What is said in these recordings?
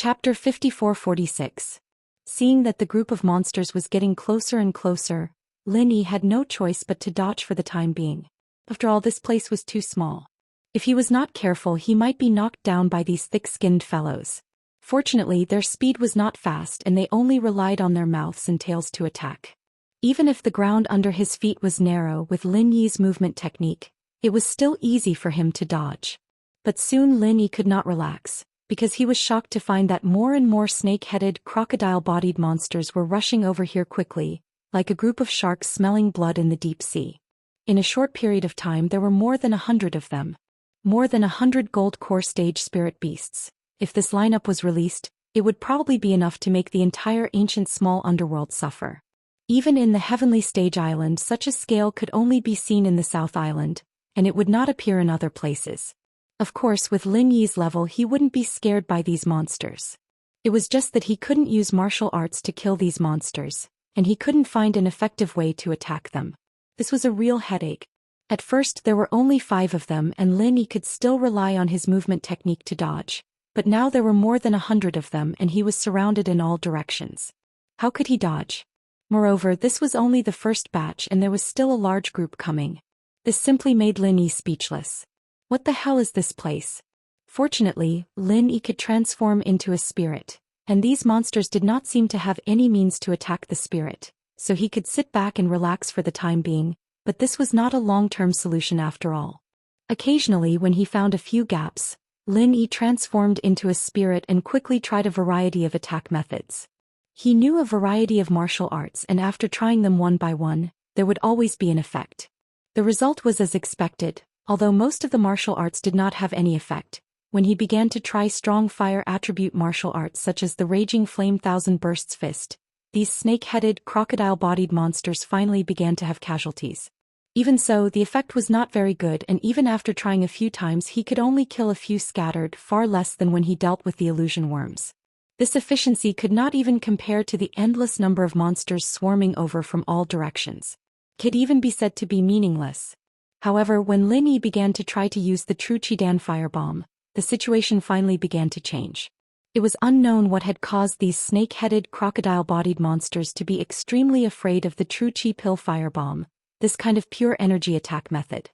Chapter 5446. Seeing that the group of monsters was getting closer and closer, Lin Yi had no choice but to dodge for the time being. After all, this place was too small. If he was not careful, he might be knocked down by these thick-skinned fellows. Fortunately, their speed was not fast and they only relied on their mouths and tails to attack. Even if the ground under his feet was narrow with Lin Yi's movement technique, it was still easy for him to dodge. But soon Lin Yi could not relax, because he was shocked to find that more and more snake-headed, crocodile-bodied monsters were rushing over here quickly, like a group of sharks smelling blood in the deep sea. In a short period of time there were more than 100 of them. More than 100 gold core stage spirit beasts. If this lineup was released, it would probably be enough to make the entire ancient small underworld suffer. Even in the heavenly stage island, such a scale could only be seen in the South Island, and it would not appear in other places. Of course, with Lin Yi's level he wouldn't be scared by these monsters. It was just that he couldn't use martial arts to kill these monsters, and he couldn't find an effective way to attack them. This was a real headache. At first there were only 5 of them and Lin Yi could still rely on his movement technique to dodge, but now there were more than 100 of them and he was surrounded in all directions. How could he dodge? Moreover, this was only the first batch and there was still a large group coming. This simply made Lin Yi speechless. What the hell is this place? Fortunately, Lin Yi could transform into a spirit, and these monsters did not seem to have any means to attack the spirit, so he could sit back and relax for the time being, but this was not a long-term solution after all. Occasionally, when he found a few gaps, Lin Yi transformed into a spirit and quickly tried a variety of attack methods. He knew a variety of martial arts and after trying them one by one, there would always be an effect. The result was as expected. Although most of the martial arts did not have any effect, when he began to try strong fire attribute martial arts such as the Raging Flame Thousand Bursts Fist, these snake-headed, crocodile-bodied monsters finally began to have casualties. Even so, the effect was not very good and even after trying a few times he could only kill a few scattered, far less than when he dealt with the illusion worms. This efficiency could not even compare to the endless number of monsters swarming over from all directions. It could even be said to be meaningless. However, when Lin Yi began to try to use the True Chidan firebomb, the situation finally began to change. It was unknown what had caused these snake-headed, crocodile-bodied monsters to be extremely afraid of the True Chi Pill firebomb, this kind of pure energy attack method.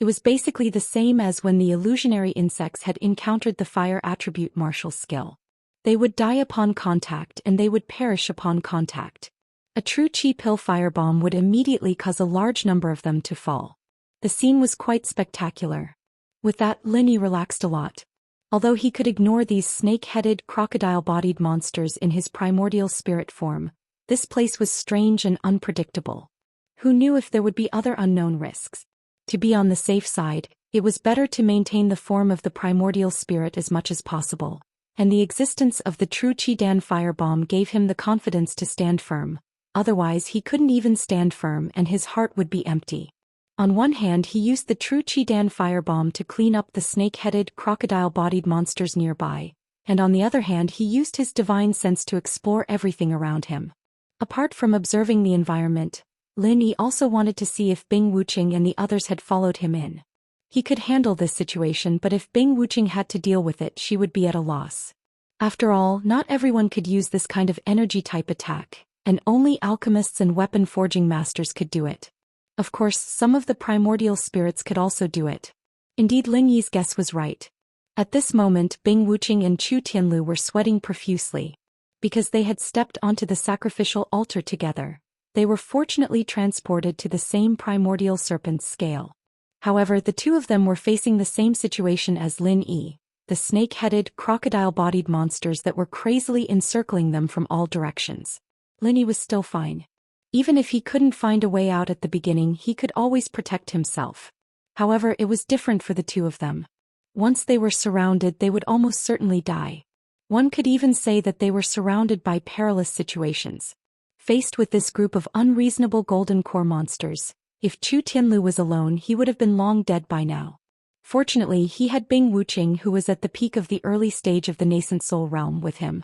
It was basically the same as when the illusionary insects had encountered the fire attribute martial skill. They would die upon contact and they would perish upon contact. A True Chi Pill firebomb would immediately cause a large number of them to fall. The scene was quite spectacular. With that, Lin Yi relaxed a lot. Although he could ignore these snake-headed, crocodile-bodied monsters in his primordial spirit form, this place was strange and unpredictable. Who knew if there would be other unknown risks? To be on the safe side, it was better to maintain the form of the primordial spirit as much as possible, and the existence of the True Chidan firebomb gave him the confidence to stand firm. Otherwise he couldn't even stand firm and his heart would be empty. On one hand he used the True Chidan firebomb to clean up the snake-headed, crocodile-bodied monsters nearby, and on the other hand he used his divine sense to explore everything around him. Apart from observing the environment, Lin Yi also wanted to see if Bing Wuqing and the others had followed him in. He could handle this situation, but if Bing Wuqing had to deal with it she would be at a loss. After all, not everyone could use this kind of energy-type attack, and only alchemists and weapon-forging masters could do it. Of course, some of the primordial spirits could also do it. Indeed, Lin Yi's guess was right. At this moment Bing Wuqing and Chu Tianlu were sweating profusely. Because they had stepped onto the sacrificial altar together, they were fortunately transported to the same primordial serpent's scale. However, the two of them were facing the same situation as Lin Yi, the snake-headed, crocodile-bodied monsters that were crazily encircling them from all directions. Lin Yi was still fine. Even if he couldn't find a way out at the beginning he could always protect himself. However, it was different for the two of them. Once they were surrounded they would almost certainly die. One could even say that they were surrounded by perilous situations. Faced with this group of unreasonable golden core monsters, if Chu Tianlu was alone he would have been long dead by now. Fortunately he had Bing Wuqing who was at the peak of the early stage of the nascent soul realm with him.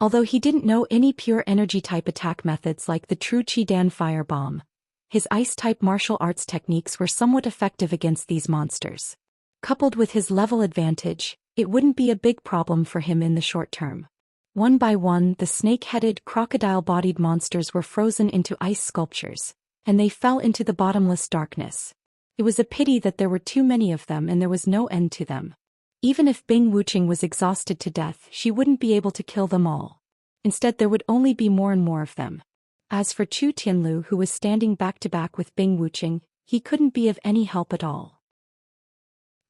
Although he didn't know any pure energy-type attack methods like the True Chidan firebomb, his ice-type martial arts techniques were somewhat effective against these monsters. Coupled with his level advantage, it wouldn't be a big problem for him in the short term. One by one, the snake-headed, crocodile-bodied monsters were frozen into ice sculptures, and they fell into the bottomless darkness. It was a pity that there were too many of them and there was no end to them. Even if Bing Wuching was exhausted to death, she wouldn't be able to kill them all. Instead, there would only be more and more of them. As for Chu Tianlu, who was standing back-to-back with Bing Wuching, he couldn't be of any help at all.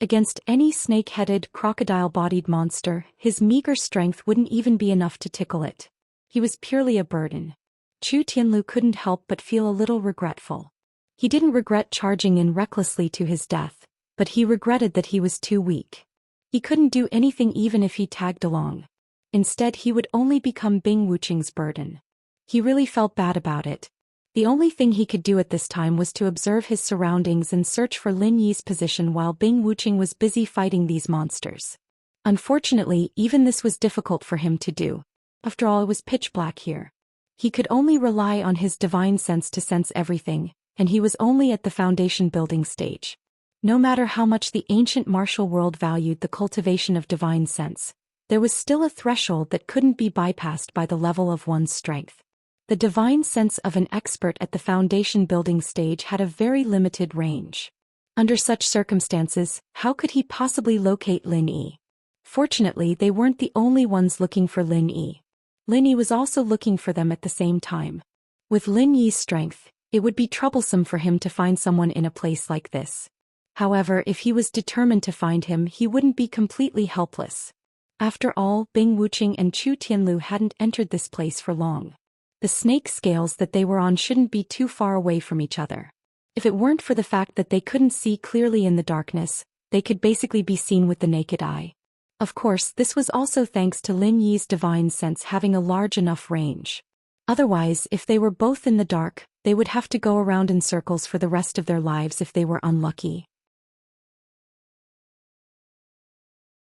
Against any snake-headed, crocodile-bodied monster, his meager strength wouldn't even be enough to tickle it. He was purely a burden. Chu Tianlu couldn't help but feel a little regretful. He didn't regret charging in recklessly to his death, but he regretted that he was too weak. He couldn't do anything even if he tagged along. Instead, he would only become Bing Wuching's burden. He really felt bad about it. The only thing he could do at this time was to observe his surroundings and search for Lin Yi's position while Bing Wuching was busy fighting these monsters. Unfortunately, even this was difficult for him to do. After all, it was pitch black here. He could only rely on his divine sense to sense everything, and he was only at the foundation building stage. No matter how much the ancient martial world valued the cultivation of divine sense, there was still a threshold that couldn't be bypassed by the level of one's strength. The divine sense of an expert at the foundation building stage had a very limited range. Under such circumstances, how could he possibly locate Lin Yi? Fortunately, they weren't the only ones looking for Lin Yi. Lin Yi was also looking for them at the same time. With Lin Yi's strength, it would be troublesome for him to find someone in a place like this. However, if he was determined to find him, he wouldn't be completely helpless. After all, Bing Wuching and Chu Tianlu hadn't entered this place for long. The snake scales that they were on shouldn't be too far away from each other. If it weren't for the fact that they couldn't see clearly in the darkness, they could basically be seen with the naked eye. Of course, this was also thanks to Lin Yi's divine sense having a large enough range. Otherwise, if they were both in the dark, they would have to go around in circles for the rest of their lives if they were unlucky.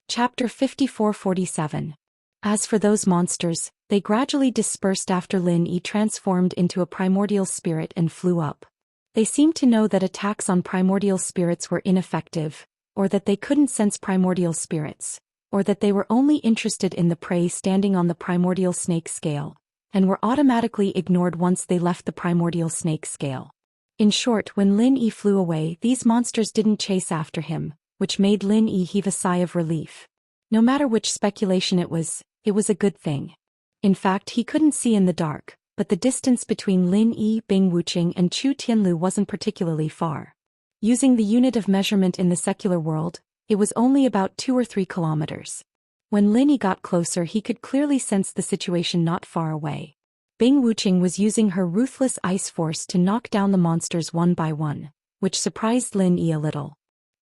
Chapter 54-47. As for those monsters, they gradually dispersed after Lin Yi transformed into a primordial spirit and flew up. They seemed to know that attacks on primordial spirits were ineffective, or that they couldn't sense primordial spirits, or that they were only interested in the prey standing on the primordial snake scale, and were automatically ignored once they left the primordial snake scale. In short, when Lin Yi flew away, these monsters didn't chase after him, which made Lin Yi heave a sigh of relief. No matter which speculation it was a good thing. In fact, he couldn't see in the dark, but the distance between Lin Yi, Bing Wuching, and Chu Tianlu wasn't particularly far. Using the unit of measurement in the secular world, it was only about 2 or 3 kilometers. When Lin Yi got closer, he could clearly sense the situation not far away. Bing Wuching was using her ruthless ice force to knock down the monsters one by one, which surprised Lin Yi a little.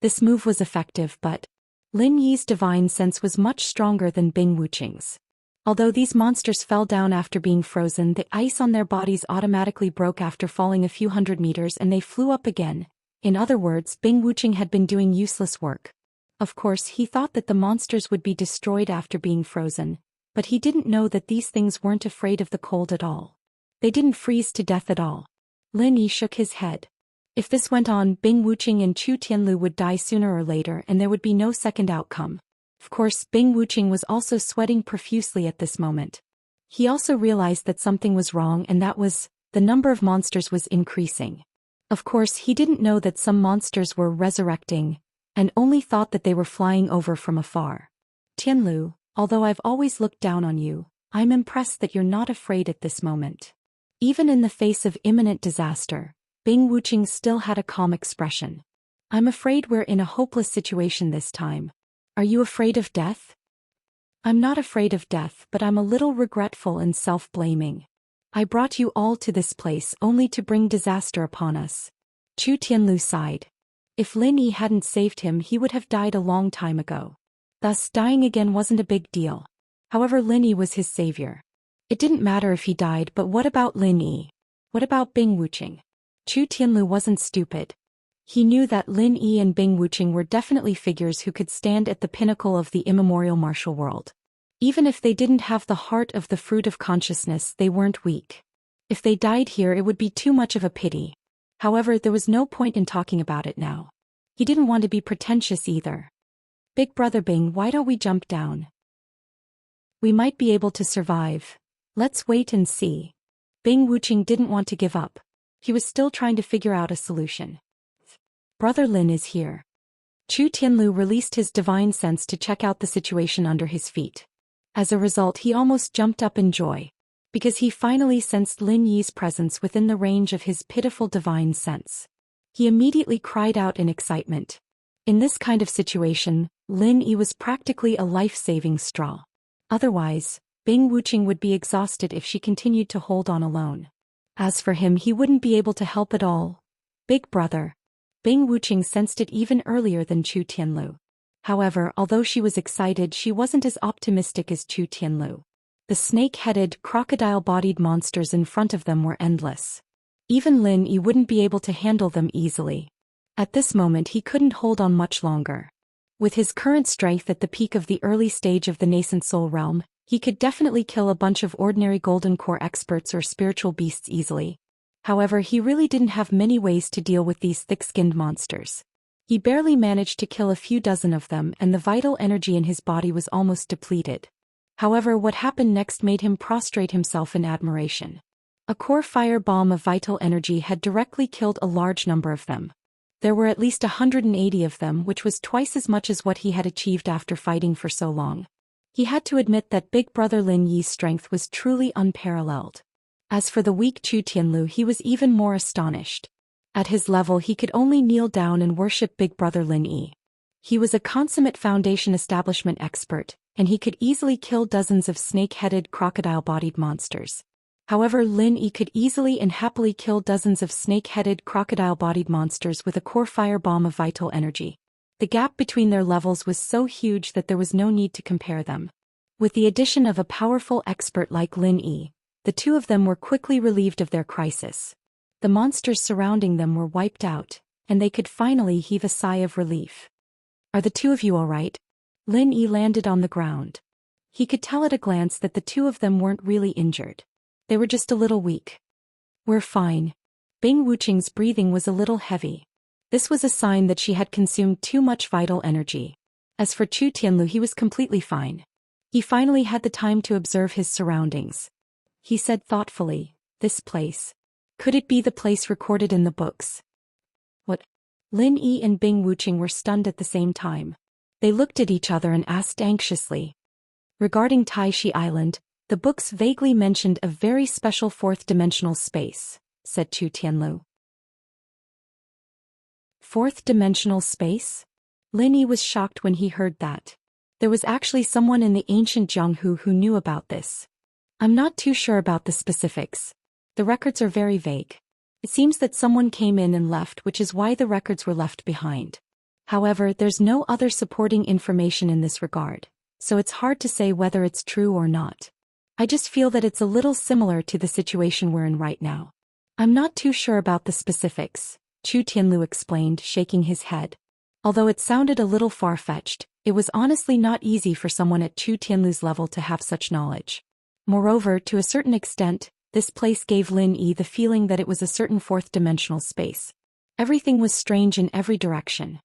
This move was effective, but Lin Yi's divine sense was much stronger than Bing Wuching's. Although these monsters fell down after being frozen, the ice on their bodies automatically broke after falling a few hundred meters and they flew up again. In other words, Bing Wuching had been doing useless work. Of course, he thought that the monsters would be destroyed after being frozen, but he didn't know that these things weren't afraid of the cold at all. They didn't freeze to death at all. Lin Yi shook his head. If this went on, Bing Wuching and Chu Tianlu would die sooner or later and there would be no second outcome. Of course, Bing Wuching was also sweating profusely at this moment. He also realized that something was wrong, and that was, the number of monsters was increasing. Of course, he didn't know that some monsters were resurrecting, and only thought that they were flying over from afar. Tianlu, although I've always looked down on you, I'm impressed that you're not afraid at this moment. Even in the face of imminent disaster, Bing Wuching still had a calm expression. I'm afraid we're in a hopeless situation this time. Are you afraid of death? I'm not afraid of death, but I'm a little regretful and self-blaming. I brought you all to this place only to bring disaster upon us. Chu Tianlu sighed. If Lin Yi hadn't saved him, he would have died a long time ago. Thus, dying again wasn't a big deal. However, Lin Yi was his savior. It didn't matter if he died, but what about Lin Yi? What about Bing Wuching? Chu Tianlu wasn't stupid. He knew that Lin Yi and Bing Wuching were definitely figures who could stand at the pinnacle of the immemorial martial world. Even if they didn't have the heart of the fruit of consciousness, they weren't weak. If they died here, it would be too much of a pity. However, there was no point in talking about it now. He didn't want to be pretentious either. Big brother Bing, why don't we jump down? We might be able to survive. Let's wait and see. Bing Wuching didn't want to give up. He was still trying to figure out a solution. Brother Lin is here. Chu Tianlu released his divine sense to check out the situation under his feet. As a result, he almost jumped up in joy, because he finally sensed Lin Yi's presence within the range of his pitiful divine sense. He immediately cried out in excitement. In this kind of situation, Lin Yi was practically a life-saving straw. Otherwise, Bing Wuching would be exhausted if she continued to hold on alone. As for him, he wouldn't be able to help at all. Big brother. Bing Wuching sensed it even earlier than Chu Tianlu. However, although she was excited, she wasn't as optimistic as Chu Tianlu. The snake-headed, crocodile-bodied monsters in front of them were endless. Even Lin Yi wouldn't be able to handle them easily. At this moment, he couldn't hold on much longer. With his current strength at the peak of the early stage of the nascent soul realm, he could definitely kill a bunch of ordinary golden core experts or spiritual beasts easily. However, he really didn't have many ways to deal with these thick-skinned monsters. He barely managed to kill a few dozen of them, and the vital energy in his body was almost depleted. However, what happened next made him prostrate himself in admiration. A core fire bomb of vital energy had directly killed a large number of them. There were at least 180 of them, which was twice as much as what he had achieved after fighting for so long. He had to admit that Big Brother Lin Yi's strength was truly unparalleled. As for the weak Chu Tianlu, he was even more astonished. At his level, he could only kneel down and worship Big Brother Lin Yi. He was a consummate Foundation establishment expert, and he could easily kill dozens of snake-headed, crocodile-bodied monsters. However, Lin Yi could easily and happily kill dozens of snake-headed, crocodile-bodied monsters with a core fire bomb of vital energy. The gap between their levels was so huge that there was no need to compare them. With the addition of a powerful expert like Lin Yi, the two of them were quickly relieved of their crisis. The monsters surrounding them were wiped out, and they could finally heave a sigh of relief. Are the two of you all right? Lin Yi landed on the ground. He could tell at a glance that the two of them weren't really injured. They were just a little weak. We're fine. Bing Wuching's breathing was a little heavy. This was a sign that she had consumed too much vital energy. As for Chu Tianlu, he was completely fine. He finally had the time to observe his surroundings. He said thoughtfully, "This place. Could it be the place recorded in the books?" What? Lin Yi and Bing Wuching were stunned at the same time. They looked at each other and asked anxiously. Regarding Taishi Island, the books vaguely mentioned a very special fourth-dimensional space, said Chu Tianlu. Fourth-dimensional space? Lin Yi was shocked when he heard that. There was actually someone in the ancient Jianghu who knew about this. I'm not too sure about the specifics. The records are very vague. It seems that someone came in and left, which is why the records were left behind. However, there's no other supporting information in this regard, so it's hard to say whether it's true or not. I just feel that it's a little similar to the situation we're in right now. I'm not too sure about the specifics, Chu Tianlu explained, shaking his head. Although it sounded a little far-fetched, it was honestly not easy for someone at Chu Tianlu's level to have such knowledge. Moreover, to a certain extent, this place gave Lin Yi the feeling that it was a certain fourth-dimensional space. Everything was strange in every direction.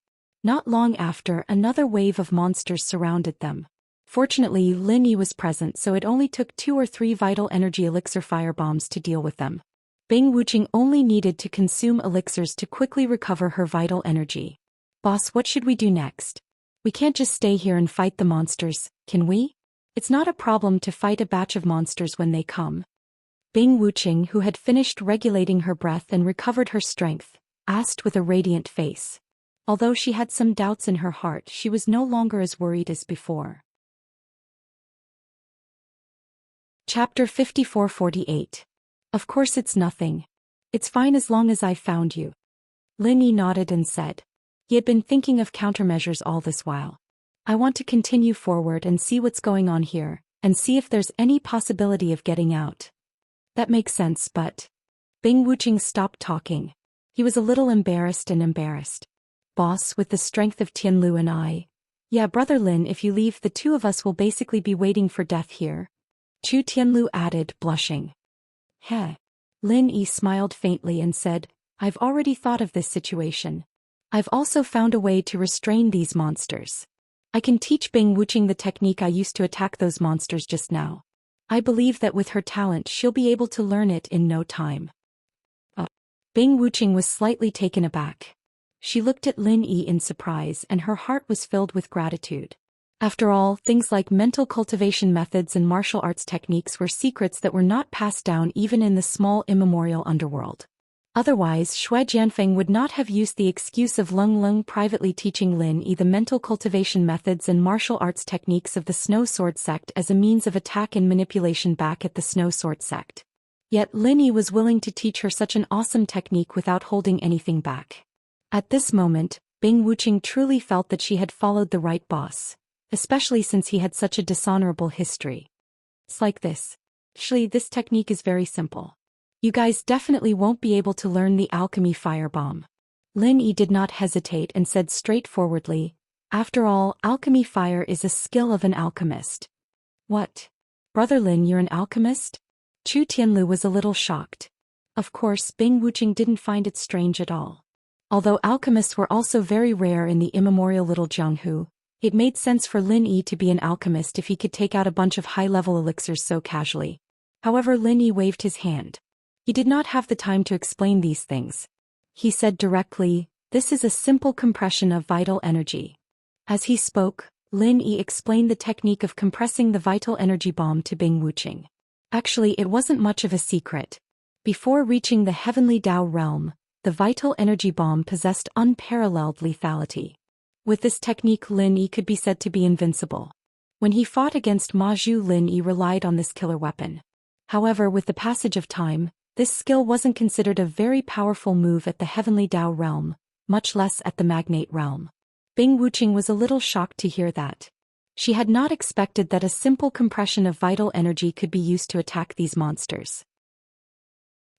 Not long after, another wave of monsters surrounded them. Fortunately, Lin Yi was present, so it only took 2 or 3 vital energy elixir firebombs to deal with them. Bing Wuching only needed to consume elixirs to quickly recover her vital energy. Boss, what should we do next? We can't just stay here and fight the monsters, can we? It's not a problem to fight a batch of monsters when they come. Bing Wuching, who had finished regulating her breath and recovered her strength, asked with a radiant face. Although she had some doubts in her heart, she was no longer as worried as before. Chapter 54-48. Of course it's nothing. It's fine as long as I've found you. Lin Yi nodded and said. He had been thinking of countermeasures all this while. I want to continue forward and see what's going on here, and see if there's any possibility of getting out. That makes sense, but... Bing Wuching stopped talking. He was a little embarrassed. Boss, with the strength of Tianlu and I... Yeah, Brother Lin, if you leave, the two of us will basically be waiting for death here. Chu Tianlu added, blushing. Heh. Lin Yi smiled faintly and said, I've already thought of this situation. I've also found a way to restrain these monsters. I can teach Bing Wuching the technique I used to attack those monsters just now. I believe that with her talent she'll be able to learn it in no time. Bing Wuching was slightly taken aback. She looked at Lin Yi in surprise and her heart was filled with gratitude. After all, things like mental cultivation methods and martial arts techniques were secrets that were not passed down even in the small immemorial underworld. Otherwise, Xue Jianfeng would not have used the excuse of Lung Lung privately teaching Lin Yi the mental cultivation methods and martial arts techniques of the Snow Sword sect as a means of attack and manipulation back at the Snow Sword sect. Yet Lin Yi was willing to teach her such an awesome technique without holding anything back. At this moment, Bing Wuching truly felt that she had followed the right boss, especially since he had such a dishonorable history. It's like this. Actually, this technique is very simple. You guys definitely won't be able to learn the alchemy firebomb. Lin Yi did not hesitate and said straightforwardly, after all, alchemy fire is a skill of an alchemist. What? Brother Lin, you're an alchemist? Chu Tianlu was a little shocked. Of course, Bing Wuching didn't find it strange at all. Although alchemists were also very rare in the immemorial Little Jianghu, it made sense for Lin Yi to be an alchemist if he could take out a bunch of high-level elixirs so casually. However, Lin Yi waved his hand. He did not have the time to explain these things. He said directly, this is a simple compression of vital energy. As he spoke, Lin Yi explained the technique of compressing the vital energy bomb to Bing Wuching. Actually, it wasn't much of a secret. Before reaching the heavenly Tao realm, the vital energy bomb possessed unparalleled lethality. With this technique, Lin Yi could be said to be invincible. When he fought against Ma Zhu, Lin Yi relied on this killer weapon. However, with the passage of time, this skill wasn't considered a very powerful move at the heavenly Tao realm, much less at the magnate realm. Bing Wuching was a little shocked to hear that. She had not expected that a simple compression of vital energy could be used to attack these monsters.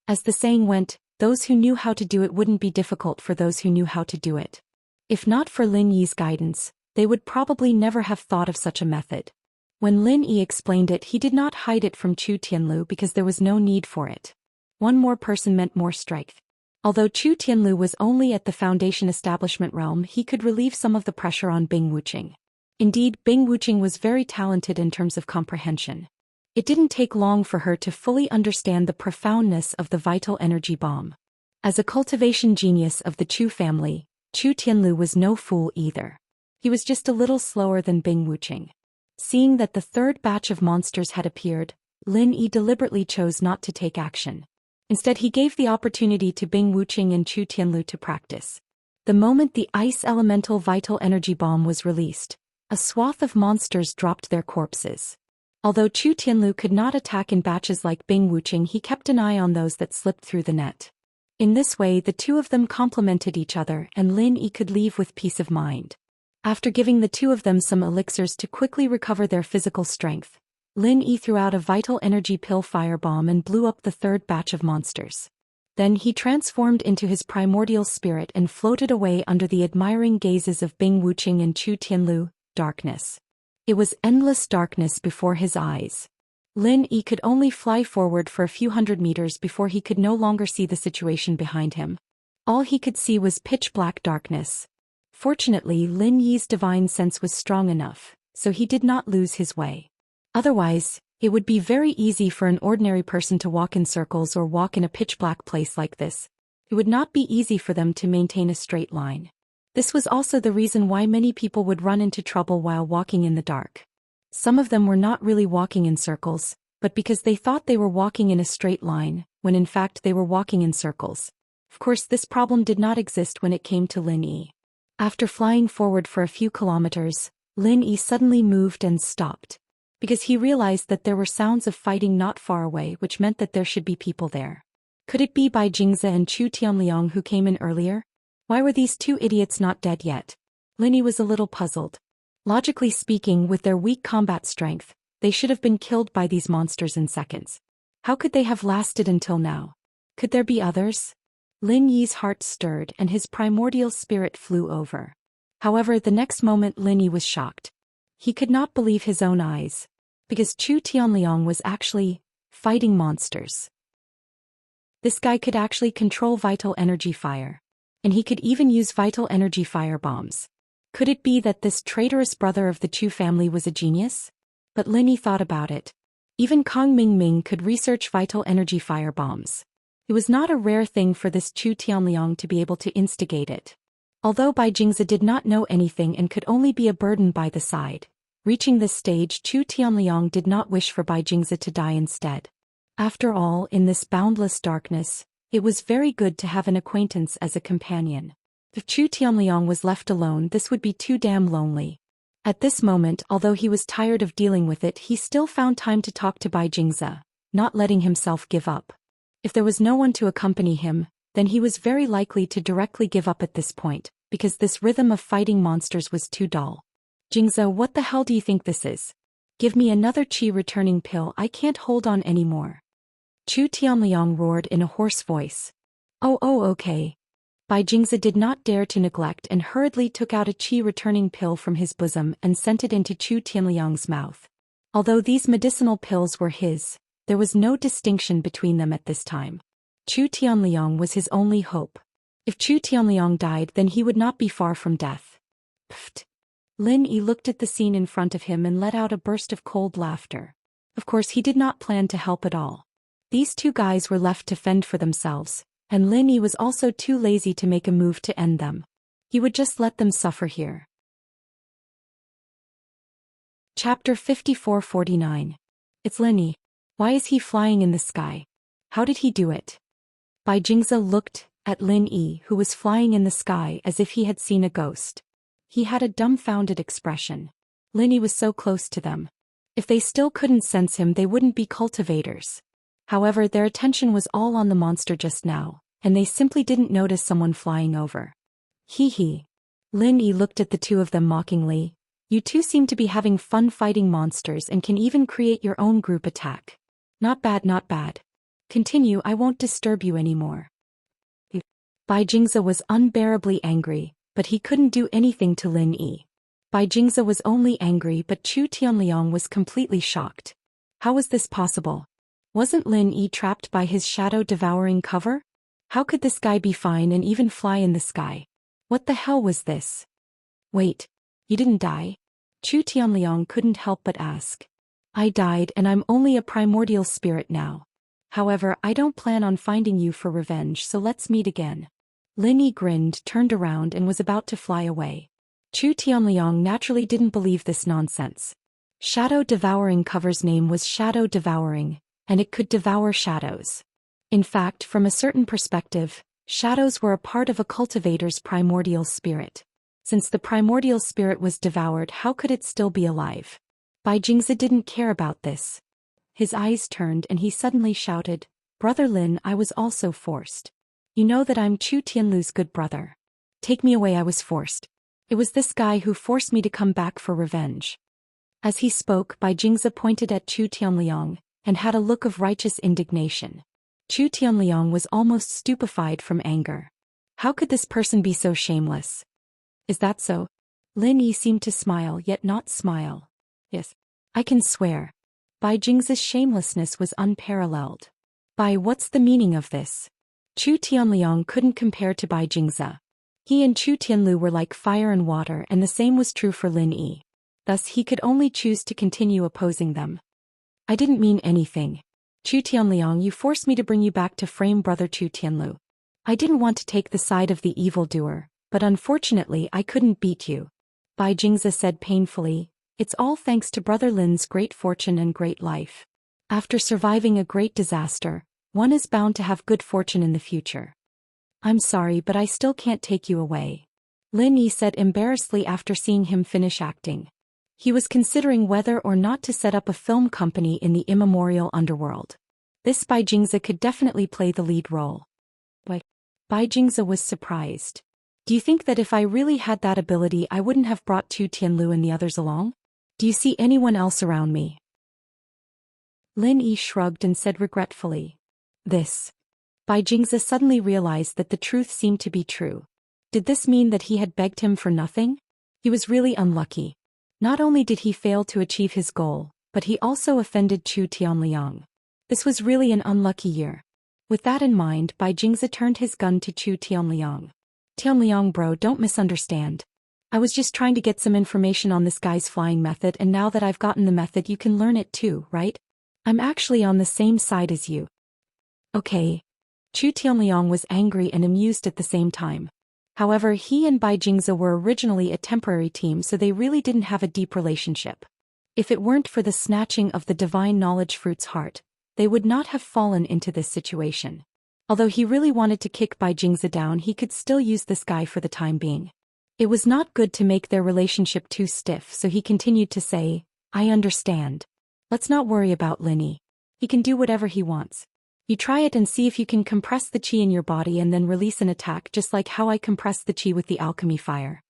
As the saying went, those who knew how to do it wouldn't be difficult for those who knew how to do it. If not for Lin Yi's guidance, they would probably never have thought of such a method. When Lin Yi explained it, he did not hide it from Chu Tianlu because there was no need for it. One more person meant more strength. Although Chu Tianlu was only at the Foundation Establishment realm, he could relieve some of the pressure on Bing Wuching. Indeed, Bing Wuching was very talented in terms of comprehension. It didn't take long for her to fully understand the profoundness of the vital energy bomb. As a cultivation genius of the Chu family, Chu Tianlu was no fool either. He was just a little slower than Bing Wuching. Seeing that the third batch of monsters had appeared, Lin Yi deliberately chose not to take action. Instead, he gave the opportunity to Bing Wuching and Chu Tianlu to practice. The moment the ice elemental vital energy bomb was released, a swath of monsters dropped their corpses. Although Chu Tianlu could not attack in batches like Bing Wuching, he kept an eye on those that slipped through the net. In this way, the two of them complemented each other and Lin Yi could leave with peace of mind. After giving the two of them some elixirs to quickly recover their physical strength, Lin Yi threw out a vital energy pill firebomb and blew up the third batch of monsters. Then he transformed into his primordial spirit and floated away under the admiring gazes of Bing Wuching and Chu Tianlu. Darkness. It was endless darkness before his eyes. Lin Yi could only fly forward for a few hundred meters before he could no longer see the situation behind him. All he could see was pitch-black darkness. Fortunately, Lin Yi's divine sense was strong enough, so he did not lose his way. Otherwise, it would be very easy for an ordinary person to walk in circles or walk in a pitch-black place like this. It would not be easy for them to maintain a straight line. This was also the reason why many people would run into trouble while walking in the dark. Some of them were not really walking in circles, but because they thought they were walking in a straight line, when in fact they were walking in circles. Of course, this problem did not exist when it came to Lin Yi. After flying forward for a few kilometers, Lin Yi suddenly moved and stopped. Because he realized that there were sounds of fighting not far away, which meant that there should be people there. Could it be Bai Jingze and Chu Tianliang who came in earlier? Why were these two idiots not dead yet? Lin Yi was a little puzzled. Logically speaking, with their weak combat strength, they should have been killed by these monsters in seconds. How could they have lasted until now? Could there be others? Lin Yi's heart stirred and his primordial spirit flew over. However, the next moment Lin Yi was shocked. He could not believe his own eyes. Because Chu Tianliang was actually fighting monsters. This guy could actually control vital energy fire. And he could even use vital energy fire bombs. Could it be that this traitorous brother of the Chu family was a genius? But Lin Yi thought about it. Even Kong Ming could research vital energy firebombs. It was not a rare thing for this Chu Tianliang to be able to instigate it. Although Bai Jingze did not know anything and could only be a burden by the side, reaching this stage Chu Tianliang did not wish for Bai Jingze to die instead. After all, in this boundless darkness, it was very good to have an acquaintance as a companion. If Chu Tianliang was left alone, this would be too damn lonely. At this moment, although he was tired of dealing with it, he still found time to talk to Bai Jingze, not letting himself give up. If there was no one to accompany him, then he was very likely to directly give up at this point, because this rhythm of fighting monsters was too dull. Jingze, what the hell do you think this is? Give me another qi returning pill, I can't hold on anymore. Chu Tianliang roared in a hoarse voice. Oh, okay. Bai Jingze did not dare to neglect and hurriedly took out a qi returning pill from his bosom and sent it into Chu Tianliang's mouth. Although these medicinal pills were his, there was no distinction between them at this time. Chu Tianliang was his only hope. If Chu Tianliang died, then he would not be far from death. Pfft. Lin Yi looked at the scene in front of him and let out a burst of cold laughter. Of course he did not plan to help at all. These two guys were left to fend for themselves, and Lin Yi was also too lazy to make a move to end them. He would just let them suffer here. Chapter 54-49. It's Lin Yi. Why is he flying in the sky? How did he do it? Bai Jingze looked at Lin Yi, who was flying in the sky as if he had seen a ghost. He had a dumbfounded expression. Lin Yi was so close to them. If they still couldn't sense him, they wouldn't be cultivators. However, their attention was all on the monster just now, and they simply didn't notice someone flying over. Hee. Lin Yi looked at the two of them mockingly. You two seem to be having fun fighting monsters and can even create your own group attack. Not bad. Continue, I won't disturb you anymore. Bai Jingze was unbearably angry, but he couldn't do anything to Lin Yi. Bai Jingze was only angry, but Chu Tianliang was completely shocked. How was this possible? Wasn't Lin Yi trapped by his shadow-devouring cover? How could this guy be fine and even fly in the sky? What the hell was this? Wait, you didn't die? Chu Tianliang couldn't help but ask. I died and I'm only a primordial spirit now. However, I don't plan on finding you for revenge, so let's meet again. Lin Yi grinned, turned around and was about to fly away. Chu Tianliang naturally didn't believe this nonsense. Shadow-devouring cover's name was shadow-devouring, and it could devour shadows. In fact, from a certain perspective, shadows were a part of a cultivator's primordial spirit. Since the primordial spirit was devoured, how could it still be alive? Bai Jingze didn't care about this. His eyes turned and he suddenly shouted, Brother Lin, I was also forced. You know that I'm Chu Tianlu's good brother. Take me away, I was forced. It was this guy who forced me to come back for revenge. As he spoke, Bai Jingze pointed at Chu Tianliang, and had a look of righteous indignation. Chu Tianliang was almost stupefied from anger. How could this person be so shameless? Is that so? Lin Yi seemed to smile yet not smile. Yes. I can swear. Bai Jingze's shamelessness was unparalleled. Bai, what's the meaning of this? Chu Tianliang couldn't compare to Bai Jingze. He and Chu Tianlu were like fire and water, and the same was true for Lin Yi. Thus he could only choose to continue opposing them. I didn't mean anything. Chu Tianliang, you forced me to bring you back to frame brother Chu Tianlu. I didn't want to take the side of the evildoer, but unfortunately I couldn't beat you. Bai Jingze said painfully, it's all thanks to brother Lin's great fortune and great life. After surviving a great disaster, one is bound to have good fortune in the future. I'm sorry, but I still can't take you away. Lin Yi said embarrassedly after seeing him finish acting. He was considering whether or not to set up a film company in the immemorial underworld. This Bai Jingze could definitely play the lead role. But Bai Jingze was surprised. Do you think that if I really had that ability I wouldn't have brought Chu Tianlu and the others along? Do you see anyone else around me? Lin Yi shrugged and said regretfully. This. Bai Jingze suddenly realized that the truth seemed to be true. Did this mean that he had begged him for nothing? He was really unlucky. Not only did he fail to achieve his goal, but he also offended Chu Tianliang. This was really an unlucky year. With that in mind, Bai Jingze turned his gun to Chu Tianliang. Tianliang bro, don't misunderstand. I was just trying to get some information on this guy's flying method, and now that I've gotten the method you can learn it too, right? I'm actually on the same side as you. Okay. Chu Tianliang was angry and amused at the same time. However, he and Bai Jingze were originally a temporary team, so they really didn't have a deep relationship. If it weren't for the snatching of the divine knowledge fruit's heart, they would not have fallen into this situation. Although he really wanted to kick Bai Jingze down, he could still use this guy for the time being. It was not good to make their relationship too stiff, so he continued to say, I understand. Let's not worry about Linny. He can do whatever he wants. You try it and see if you can compress the chi in your body and then release an attack, just like how I compressed the chi with the alchemy fire.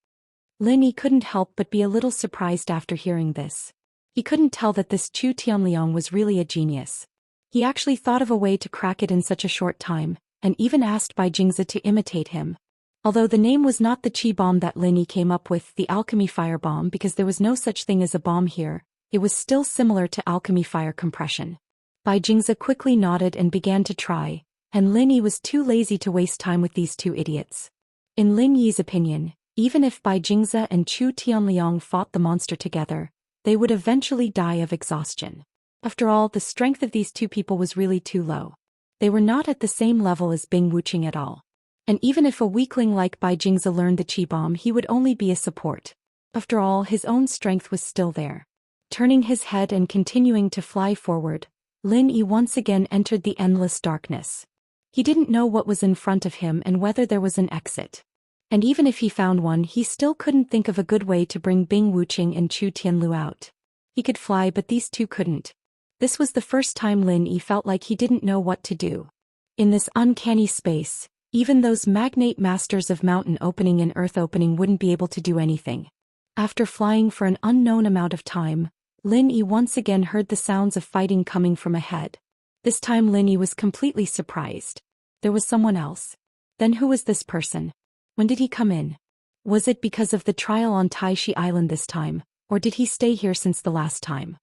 Linny couldn't help but be a little surprised after hearing this. He couldn't tell that this Chu Tianliang was really a genius. He actually thought of a way to crack it in such a short time, and even asked Bai Jingze to imitate him. Although the name was not the chi bomb that Linny came up with, the alchemy fire bomb, because there was no such thing as a bomb here, it was still similar to alchemy fire compression. Bai Jingze quickly nodded and began to try, and Lin Yi was too lazy to waste time with these two idiots. In Lin Yi's opinion, even if Bai Jingze and Chu Tianliang fought the monster together, they would eventually die of exhaustion. After all, the strength of these two people was really too low. They were not at the same level as Bing Wuqing at all. And even if a weakling like Bai Jingze learned the Qi Bomb, he would only be a support. After all, his own strength was still there. Turning his head and continuing to fly forward, Lin Yi once again entered the endless darkness. He didn't know what was in front of him and whether there was an exit. And even if he found one, he still couldn't think of a good way to bring Bing Wuqing and Chu Tianlu out. He could fly, but these two couldn't. This was the first time Lin Yi felt like he didn't know what to do. In this uncanny space, even those magnate masters of mountain opening and earth opening wouldn't be able to do anything. After flying for an unknown amount of time, Lin Yi once again heard the sounds of fighting coming from ahead. This time Lin Yi was completely surprised. There was someone else. Then who was this person? When did he come in? Was it because of the trial on Taishi Island this time, or did he stay here since the last time?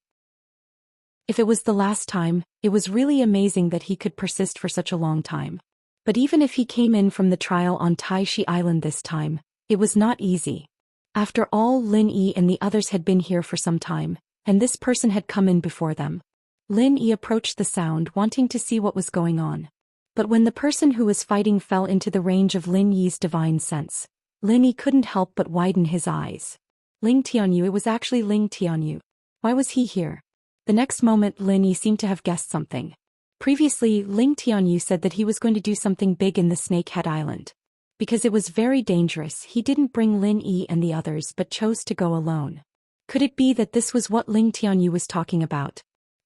If it was the last time, it was really amazing that he could persist for such a long time. But even if he came in from the trial on Taishi Island this time, it was not easy. After all, Lin Yi and the others had been here for some time, and this person had come in before them. Lin Yi approached the sound, wanting to see what was going on. But when the person who was fighting fell into the range of Lin Yi's divine sense, Lin Yi couldn't help but widen his eyes. Ling Tianyu, it was actually Ling Tianyu. Why was he here? The next moment Lin Yi seemed to have guessed something. Previously, Ling Tianyu said that he was going to do something big in the Snakehead Island. Because it was very dangerous, he didn't bring Lin Yi and the others but chose to go alone. Could it be that this was what Ling Tianyu was talking about?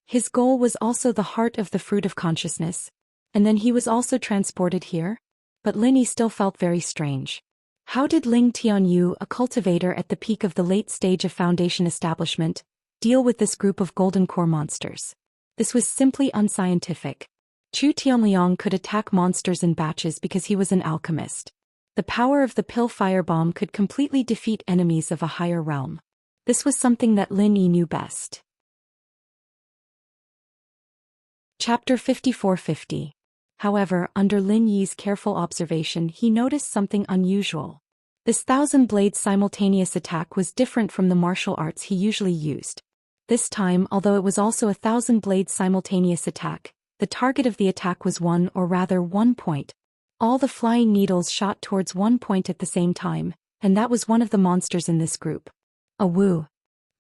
His goal was also the heart of the fruit of consciousness. And then he was also transported here? But Lin Yi still felt very strange. How did Ling Tianyu, a cultivator at the peak of the late stage of Foundation establishment, deal with this group of golden core monsters? This was simply unscientific. Chu Tianliang could attack monsters in batches because he was an alchemist. The power of the pill firebomb could completely defeat enemies of a higher realm. This was something that Lin Yi knew best. Chapter 5450. However, under Lin Yi's careful observation, he noticed something unusual. This thousand-blade simultaneous attack was different from the martial arts he usually used. This time, although it was also a thousand-blade simultaneous attack, the target of the attack was one point. All the flying needles shot towards one point at the same time, and that was one of the monsters in this group. A woo!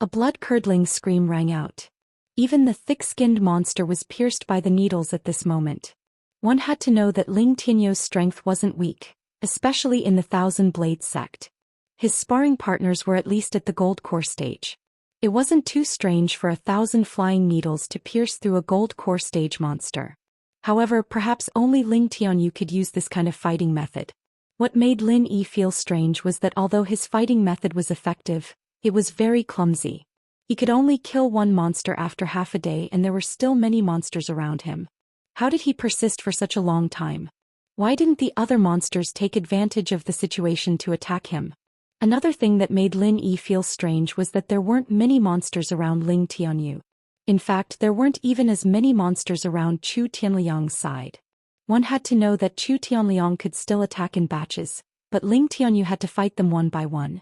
A blood-curdling scream rang out. Even the thick-skinned monster was pierced by the needles at this moment. One had to know that Ling Tianyu's strength wasn't weak, especially in the thousand-blade sect. His sparring partners were at least at the gold core stage. It wasn't too strange for 1,000 flying needles to pierce through a gold core stage monster. However, perhaps only Ling Tianyu could use this kind of fighting method. What made Lin Yi feel strange was that although his fighting method was effective, it was very clumsy. He could only kill one monster after half a day, and there were still many monsters around him. How did he persist for such a long time? Why didn't the other monsters take advantage of the situation to attack him? Another thing that made Lin Yi feel strange was that there weren't many monsters around Ling Tianyu. In fact, there weren't even as many monsters around Chu Tianliang's side. One had to know that Chu Tianliang could still attack in batches, but Ling Tianyu had to fight them one by one.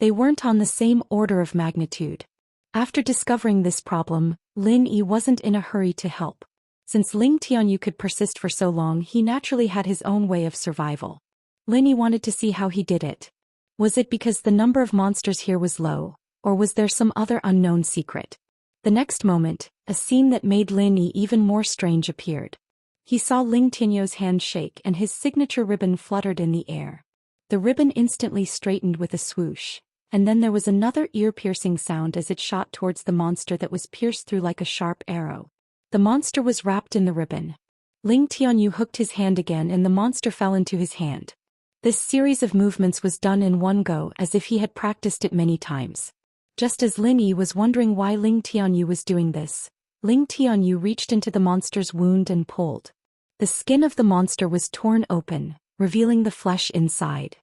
They weren't on the same order of magnitude. After discovering this problem, Lin Yi wasn't in a hurry to help. Since Ling Tianyu could persist for so long, he naturally had his own way of survival. Lin Yi wanted to see how he did it. Was it because the number of monsters here was low, or was there some other unknown secret? The next moment, a scene that made Lin Yi even more strange appeared. He saw Ling Tianyu's hand shake and his signature ribbon fluttered in the air. The ribbon instantly straightened with a swoosh, and then there was another ear-piercing sound as it shot towards the monster that was pierced through like a sharp arrow. The monster was wrapped in the ribbon. Ling Tianyu hooked his hand again and the monster fell into his hand. This series of movements was done in one go as if he had practiced it many times. Just as Lin Yi was wondering why Ling Tianyu was doing this, Ling Tianyu reached into the monster's wound and pulled. The skin of the monster was torn open, revealing the flesh inside.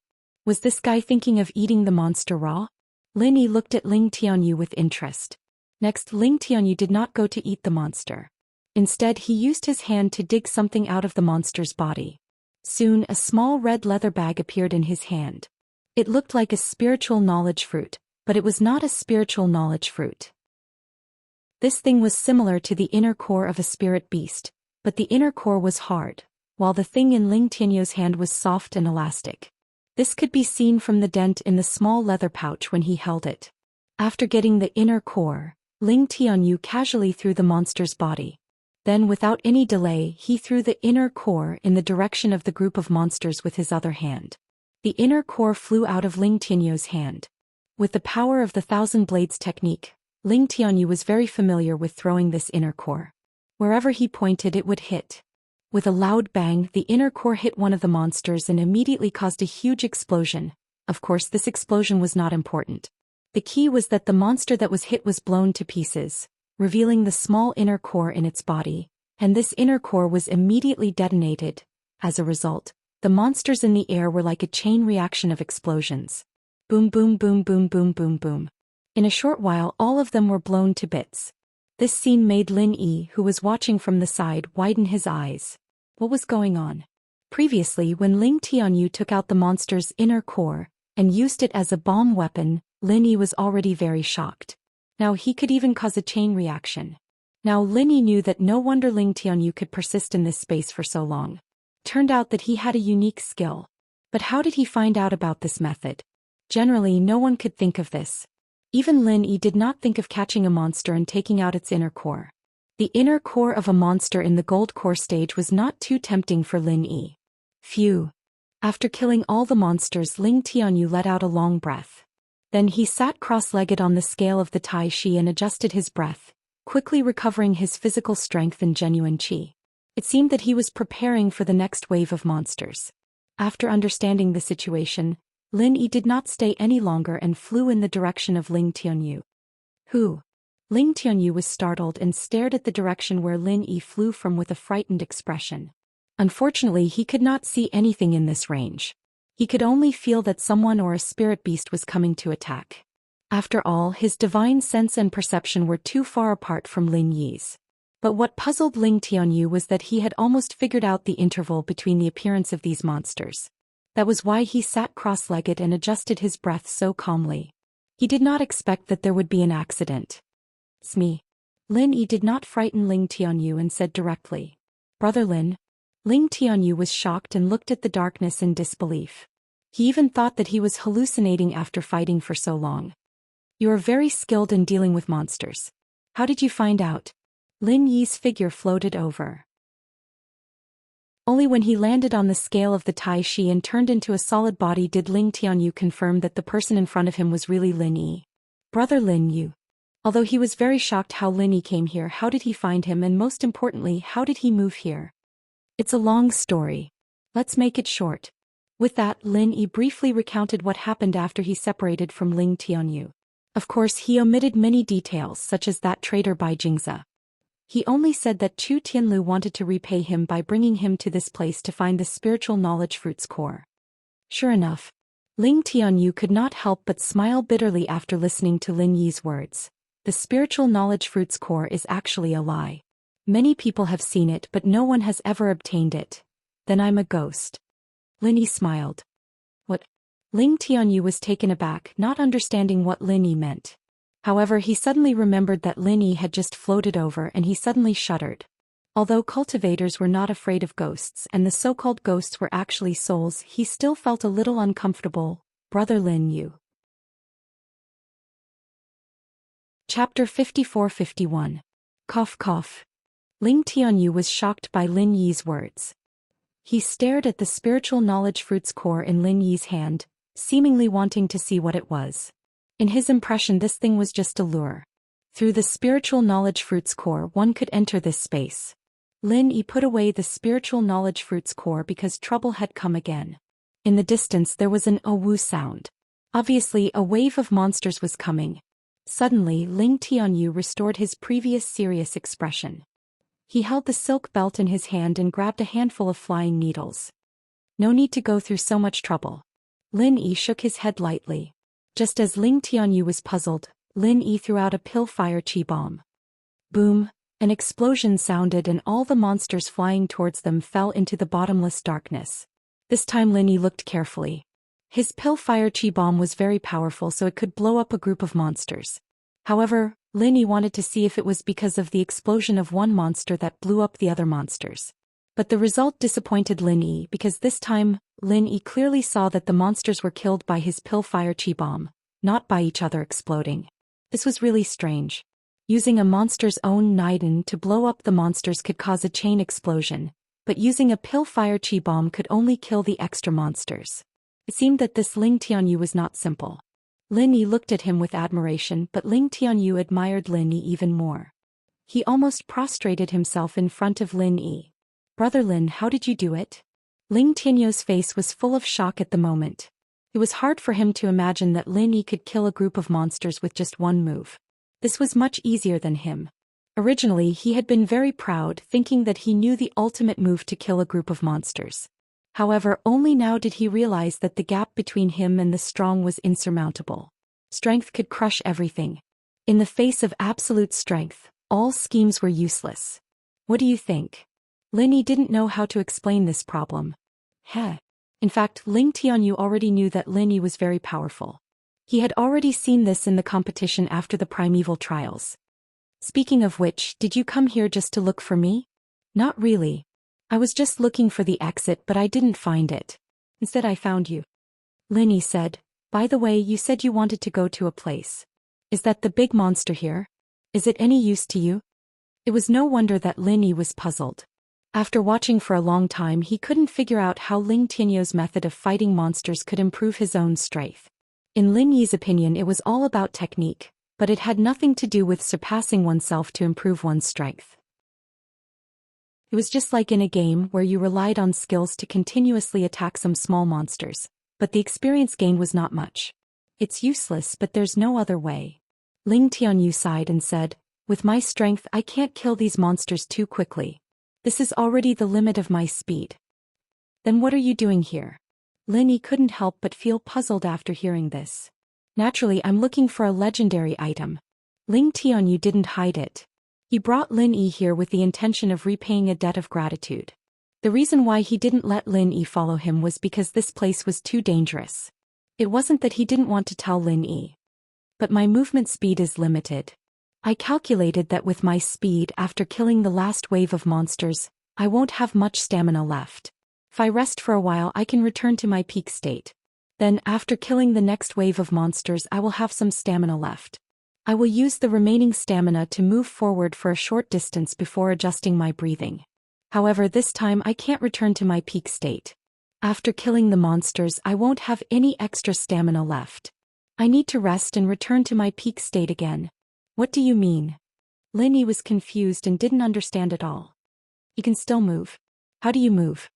Was this guy thinking of eating the monster raw? Lin Yi looked at Ling Tianyu with interest. Next, Ling Tianyu did not go to eat the monster. Instead, he used his hand to dig something out of the monster's body. Soon, a small red leather bag appeared in his hand. It looked like a spiritual knowledge fruit, but it was not a spiritual knowledge fruit. This thing was similar to the inner core of a spirit beast, but the inner core was hard, while the thing in Ling Tianyu's hand was soft and elastic. This could be seen from the dent in the small leather pouch when he held it. After getting the inner core, Ling Tianyu casually threw the monster's body. Then without any delay he threw the inner core in the direction of the group of monsters with his other hand. The inner core flew out of Ling Tianyu's hand. With the power of the Thousand Blades technique, Ling Tianyu was very familiar with throwing this inner core. Wherever he pointed it would hit. With a loud bang, the inner core hit one of the monsters and immediately caused a huge explosion. Of course, this explosion was not important. The key was that the monster that was hit was blown to pieces, revealing the small inner core in its body, and this inner core was immediately detonated. As a result, the monsters in the air were like a chain reaction of explosions. Boom boom boom boom boom boom boom. In a short while all of them were blown to bits. This scene made Lin Yi, who was watching from the side, widen his eyes. What was going on? Previously, when Ling Tianyu took out the monster's inner core and used it as a bomb weapon, Lin Yi was already very shocked. Now he could even cause a chain reaction. Now Lin Yi knew that no wonder Ling Tianyu could persist in this space for so long. Turned out that he had a unique skill. But how did he find out about this method? Generally, no one could think of this. Even Lin Yi did not think of catching a monster and taking out its inner core. The inner core of a monster in the gold core stage was not too tempting for Lin Yi. Phew. After killing all the monsters, Ling Tianyu let out a long breath. Then he sat cross-legged on the scale of the Tai Chi and adjusted his breath, quickly recovering his physical strength and genuine qi. It seemed that he was preparing for the next wave of monsters. After understanding the situation, Lin Yi did not stay any longer and flew in the direction of Ling Tianyu. Who? Ling Tianyu was startled and stared at the direction where Lin Yi flew from with a frightened expression. Unfortunately, he could not see anything in this range. He could only feel that someone or a spirit beast was coming to attack. After all, his divine sense and perception were too far apart from Lin Yi's. But what puzzled Ling Tianyu was that he had almost figured out the interval between the appearance of these monsters. That was why he sat cross-legged and adjusted his breath so calmly. He did not expect that there would be an accident. "It's me." Lin Yi did not frighten Ling Tianyu and said directly, "Brother Lin." Ling Tianyu was shocked and looked at the darkness in disbelief. He even thought that he was hallucinating after fighting for so long. "You are very skilled in dealing with monsters. How did you find out?" Lin Yi's figure floated over. Only when he landed on the scale of the Tai Chi and turned into a solid body did Ling Tianyu confirm that the person in front of him was really Lin Yi. "Brother Lin Yu." Although he was very shocked how Lin Yi came here, how did he find him, and most importantly, how did he move here? It's a long story. Let's make it short. With that, Lin Yi briefly recounted what happened after he separated from Ling Tianyu. Of course, he omitted many details such as that traitor Bai Jingze. He only said that Chu Tianlu wanted to repay him by bringing him to this place to find the spiritual knowledge fruit's core. Sure enough, Ling Tianyu could not help but smile bitterly after listening to Lin Yi's words. The spiritual knowledge fruit's core is actually a lie. Many people have seen it, but no one has ever obtained it. Then I'm a ghost. Lin Yi smiled. What? Ling Tianyu was taken aback, not understanding what Lin Yi meant. However, he suddenly remembered that Lin Yi had just floated over and he suddenly shuddered. Although cultivators were not afraid of ghosts and the so-called ghosts were actually souls, he still felt a little uncomfortable. Brother Lin Yu. Chapter 54-51. Cough cough. Ling Tianyu was shocked by Lin Yi's words. He stared at the spiritual knowledge fruit's core in Lin Yi's hand, seemingly wanting to see what it was. In his impression, this thing was just a lure. Through the spiritual knowledge fruit's core, one could enter this space. Lin Yi put away the spiritual knowledge fruit's core because trouble had come again. In the distance there was an "oh-woo" sound. Obviously, a wave of monsters was coming. Suddenly, Ling Tianyu restored his previous serious expression. He held the silk belt in his hand and grabbed a handful of flying needles. No need to go through so much trouble. Lin Yi shook his head lightly. Just as Ling Tianyu was puzzled, Lin Yi threw out a pill-fire chi bomb. Boom! An explosion sounded and all the monsters flying towards them fell into the bottomless darkness. This time Lin Yi looked carefully. His pill-fire chi bomb was very powerful, so it could blow up a group of monsters. However, Lin Yi wanted to see if it was because of the explosion of one monster that blew up the other monsters. But the result disappointed Lin Yi because this time, Lin Yi clearly saw that the monsters were killed by his pill-fire chi bomb, not by each other exploding. This was really strange. Using a monster's own Niden to blow up the monsters could cause a chain explosion, but using a pill-fire chi bomb could only kill the extra monsters. It seemed that this Ling Tianyu was not simple. Lin Yi looked at him with admiration, but Ling Tianyu admired Lin Yi even more. He almost prostrated himself in front of Lin Yi. Brother Lin, how did you do it? Ling Tianyu's face was full of shock at the moment. It was hard for him to imagine that Lin Yi could kill a group of monsters with just one move. This was much easier than him. Originally, he had been very proud, thinking that he knew the ultimate move to kill a group of monsters. However, only now did he realize that the gap between him and the strong was insurmountable. Strength could crush everything. In the face of absolute strength, all schemes were useless. What do you think? Lin Yi didn't know how to explain this problem. In fact, Ling Tianyu already knew that Lin Yi was very powerful. He had already seen this in the competition after the primeval trials. Speaking of which, did you come here just to look for me? Not really. I was just looking for the exit, but I didn't find it. Instead I found you. Lin Yi said, by the way, you said you wanted to go to a place. Is that the big monster here? Is it any use to you? It was no wonder that Lin Yi was puzzled. After watching for a long time, he couldn't figure out how Ling Tianyu's method of fighting monsters could improve his own strength. In Lin Yi's opinion, it was all about technique, but it had nothing to do with surpassing oneself to improve one's strength. It was just like in a game where you relied on skills to continuously attack some small monsters, but the experience gained was not much. It's useless, but there's no other way. Ling Tianyu sighed and said, with my strength I can't kill these monsters too quickly. This is already the limit of my speed. Then what are you doing here? Lin Yi couldn't help but feel puzzled after hearing this. Naturally, I'm looking for a legendary item. Ling Tianyu didn't hide it. He brought Lin Yi here with the intention of repaying a debt of gratitude. The reason why he didn't let Lin Yi follow him was because this place was too dangerous. It wasn't that he didn't want to tell Lin Yi. But my movement speed is limited. I calculated that with my speed after killing the last wave of monsters, I won't have much stamina left. If I rest for a while, I can return to my peak state. Then, after killing the next wave of monsters, I will have some stamina left. I will use the remaining stamina to move forward for a short distance before adjusting my breathing. However, this time I can't return to my peak state. After killing the monsters, I won't have any extra stamina left. I need to rest and return to my peak state again. What do you mean? Lin Yi was confused and didn't understand at all. You can still move. How do you move?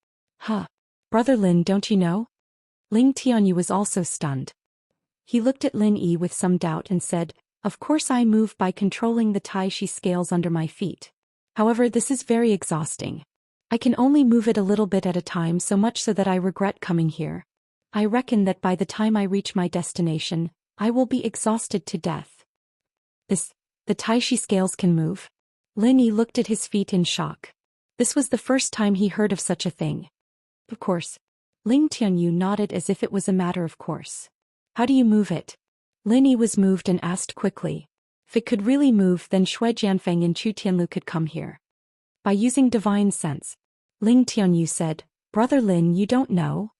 Brother Lin, don't you know? Ling Tianyu was also stunned. He looked at Lin Yi with some doubt and said, of course I move by controlling the Tai Chi scales under my feet. However, this is very exhausting. I can only move it a little bit at a time, so much so that I regret coming here. I reckon that by the time I reach my destination, I will be exhausted to death. The Tai Chi scales can move? Lin Yi looked at his feet in shock. This was the first time he heard of such a thing. Of course. Ling Tianyu nodded as if it was a matter of course. How do you move it? Lin Yi was moved and asked quickly. If it could really move, then Shui Jianfeng and Chu Tianlu could come here. By using divine sense. Ling Tianyu said, Brother Lin, you don't know?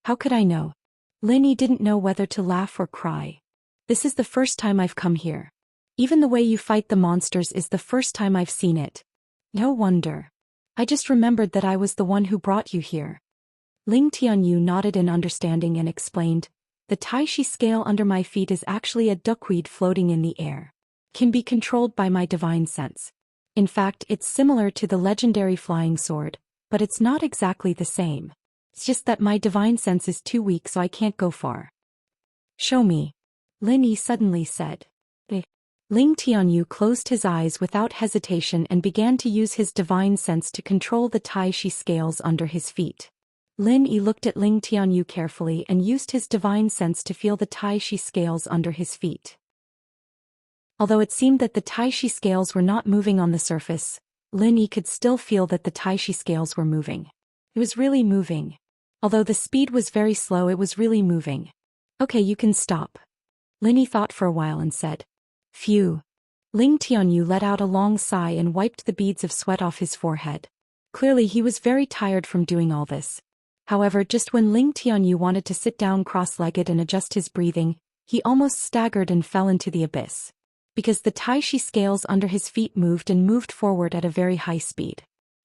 How could I know? Lin Yi didn't know whether to laugh or cry. This is the first time I've come here. Even the way you fight the monsters is the first time I've seen it. No wonder. I just remembered that I was the one who brought you here. Ling Tianyu nodded in understanding and explained, the Taishi scale under my feet is actually a duckweed floating in the air. Can be controlled by my divine sense. In fact, it's similar to the legendary flying sword, but it's not exactly the same. It's just that my divine sense is too weak, so I can't go far. Show me. Lin Yi suddenly said. Ling Tianyu closed his eyes without hesitation and began to use his divine sense to control the Taishi scales under his feet. Lin Yi looked at Ling Tianyu carefully and used his divine sense to feel the Taishi scales under his feet. Although it seemed that the Taishi scales were not moving on the surface, Lin Yi could still feel that the Taishi scales were moving. It was really moving. Although the speed was very slow, it was really moving. Okay, you can stop. Lin Yi thought for a while and said. Phew. Ling Tianyu let out a long sigh and wiped the beads of sweat off his forehead. Clearly he was very tired from doing all this. However, just when Ling Tianyu wanted to sit down cross-legged and adjust his breathing, he almost staggered and fell into the abyss. Because the Taishi scales under his feet moved and moved forward at a very high speed.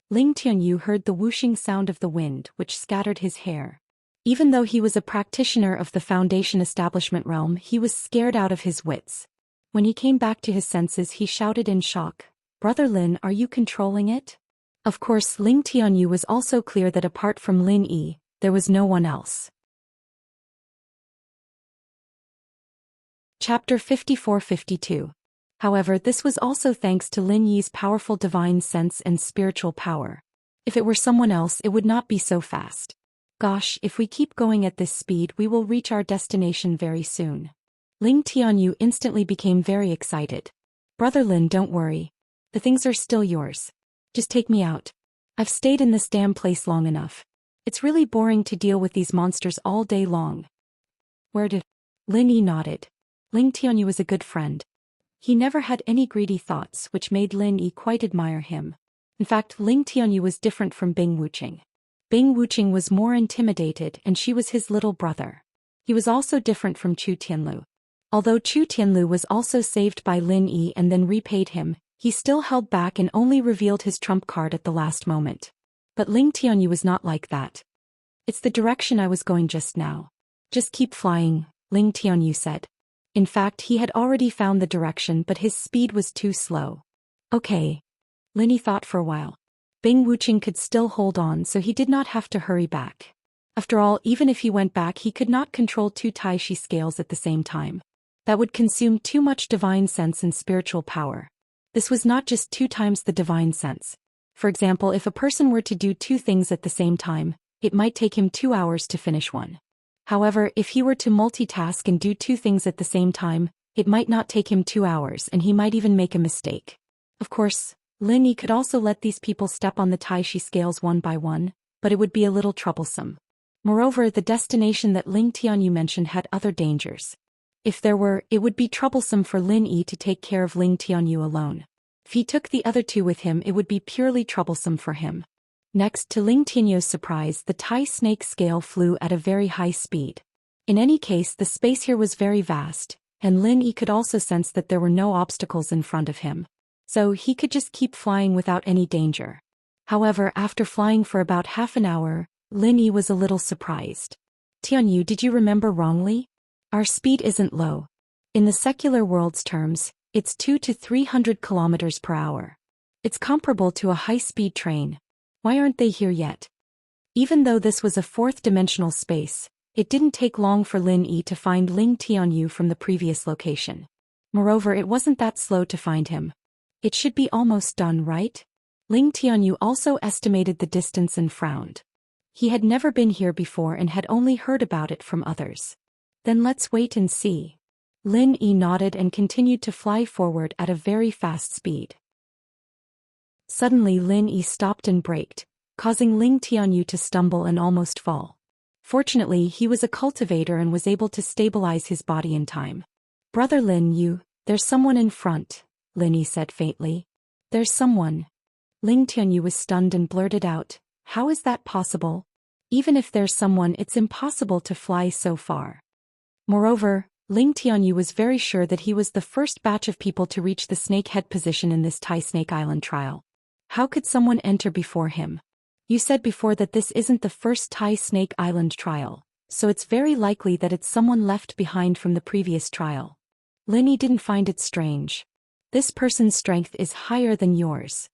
Ling Tianyu heard the whooshing sound of the wind, which scattered his hair. Even though he was a practitioner of the Foundation Establishment realm, he was scared out of his wits. When he came back to his senses, he shouted in shock, Brother Lin, are you controlling it? Of course, Ling Tianyu was also clear that apart from Lin Yi, there was no one else. Chapter 54-52. However, this was also thanks to Lin Yi's powerful divine sense and spiritual power. If it were someone else, it would not be so fast. Gosh, if we keep going at this speed, we will reach our destination very soon. Ling Tianyu instantly became very excited. Brother Lin, don't worry. The things are still yours. Just take me out. I've stayed in this damn place long enough. It's really boring to deal with these monsters all day long. Where did... Lin Yi nodded. Ling Tianyu was a good friend. He never had any greedy thoughts, which made Lin Yi quite admire him. In fact, Ling Tianyu was different from Bing Wuqing. Bing Wuqing was more intimidated and she was his little brother. He was also different from Chu Tianlu. Although Chu Tianlu was also saved by Lin Yi and then repaid him, he still held back and only revealed his trump card at the last moment. But Ling Tianyu was not like that. It's the direction I was going just now. Just keep flying, Ling Tianyu said. In fact, he had already found the direction, but his speed was too slow. Okay. Lin Yi thought for a while. Bing Wuqing could still hold on, so he did not have to hurry back. After all, even if he went back, he could not control two Taishi scales at the same time. That would consume too much divine sense and spiritual power. This was not just 2 times the divine sense. For example, if a person were to do 2 things at the same time, it might take him 2 hours to finish one. However, if he were to multitask and do 2 things at the same time, it might not take him 2 hours and he might even make a mistake. Of course, Lin Yi could also let these people step on the Taishi scales one by one, but it would be a little troublesome. Moreover, the destination that Ling Tianyu mentioned had other dangers. If there were, it would be troublesome for Lin Yi to take care of Ling Tianyu alone. If he took the other 2 with him, it would be purely troublesome for him. Next, to Ling Tianyu's surprise, the Tai snake scale flew at a very high speed. In any case, the space here was very vast, and Lin Yi could also sense that there were no obstacles in front of him. So he could just keep flying without any danger. However, after flying for about half an hour, Lin Yi was a little surprised. Tianyu, did you remember wrongly? Our speed isn't low. In the secular world's terms, it's 200 to 300 kilometers per hour. It's comparable to a high-speed train. Why aren't they here yet? Even though this was a 4th-dimensional space, it didn't take long for Lin Yi to find Ling Tianyu from the previous location. Moreover, it wasn't that slow to find him. It should be almost done, right? Ling Tianyu also estimated the distance and frowned. He had never been here before and had only heard about it from others. Then let's wait and see. Lin Yi nodded and continued to fly forward at a very fast speed. Suddenly Lin Yi stopped and braked, causing Ling Tianyu to stumble and almost fall. Fortunately, he was a cultivator and was able to stabilize his body in time. Brother Lin, there's someone in front, Linny said faintly. There's someone. Ling Tianyu was stunned and blurted out, how is that possible? Even if there's someone, it's impossible to fly so far. Moreover, Ling Tianyu was very sure that he was the first batch of people to reach the snake head position in this Tai Snake Island trial. How could someone enter before him? You said before that this isn't the first Tai Snake Island trial, so it's very likely that it's someone left behind from the previous trial. Linny didn't find it strange. This person's strength is higher than yours.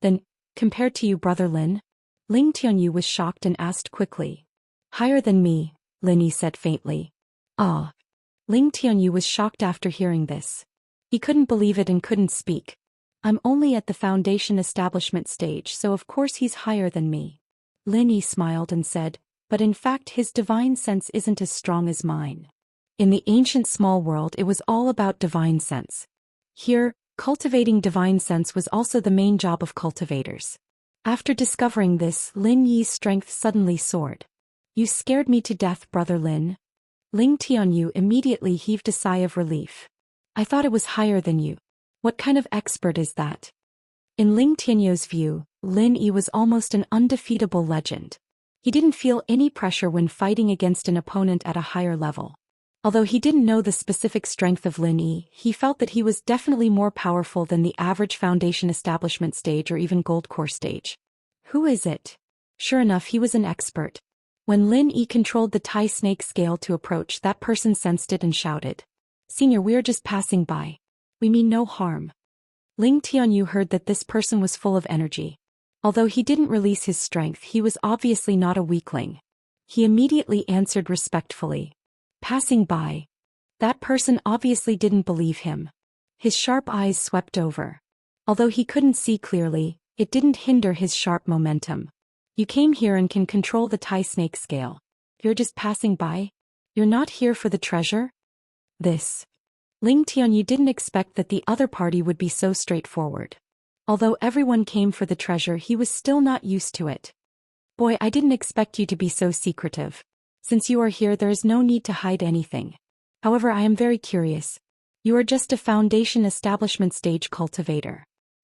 Then, compared to you, Brother Lin? Ling Tianyu was shocked and asked quickly. Higher than me, Linny said faintly. Ah. Ling Tianyu was shocked after hearing this. He couldn't believe it and couldn't speak. I'm only at the foundation establishment stage, so of course he's higher than me. Linny smiled and said, but in fact his divine sense isn't as strong as mine. In the ancient small world it was all about divine sense. Here, cultivating divine sense was also the main job of cultivators. After discovering this, Lin Yi's strength suddenly soared. You scared me to death, Brother Lin. Ling Tianyu immediately heaved a sigh of relief. I thought it was higher than you. What kind of expert is that? In Ling Tianyu's view, Lin Yi was almost an undefeatable legend. He didn't feel any pressure when fighting against an opponent at a higher level. Although he didn't know the specific strength of Lin Yi, he felt that he was definitely more powerful than the average foundation establishment stage or even gold core stage. Who is it? Sure enough, he was an expert. When Lin Yi controlled the Tai Snake scale to approach, that person sensed it and shouted. Senior, we're just passing by. We mean no harm. Ling Tianyu heard that this person was full of energy. Although he didn't release his strength, he was obviously not a weakling. He immediately answered respectfully. Passing by. That person obviously didn't believe him. His sharp eyes swept over. Although he couldn't see clearly, it didn't hinder his sharp momentum. You came here and can control the Tai Snake scale. You're just passing by? You're not here for the treasure? Ling Tianyu didn't expect that the other party would be so straightforward. Although everyone came for the treasure, he was still not used to it. Boy, I didn't expect you to be so secretive. Since you are here, there is no need to hide anything. However, I am very curious. You are just a foundation establishment stage cultivator.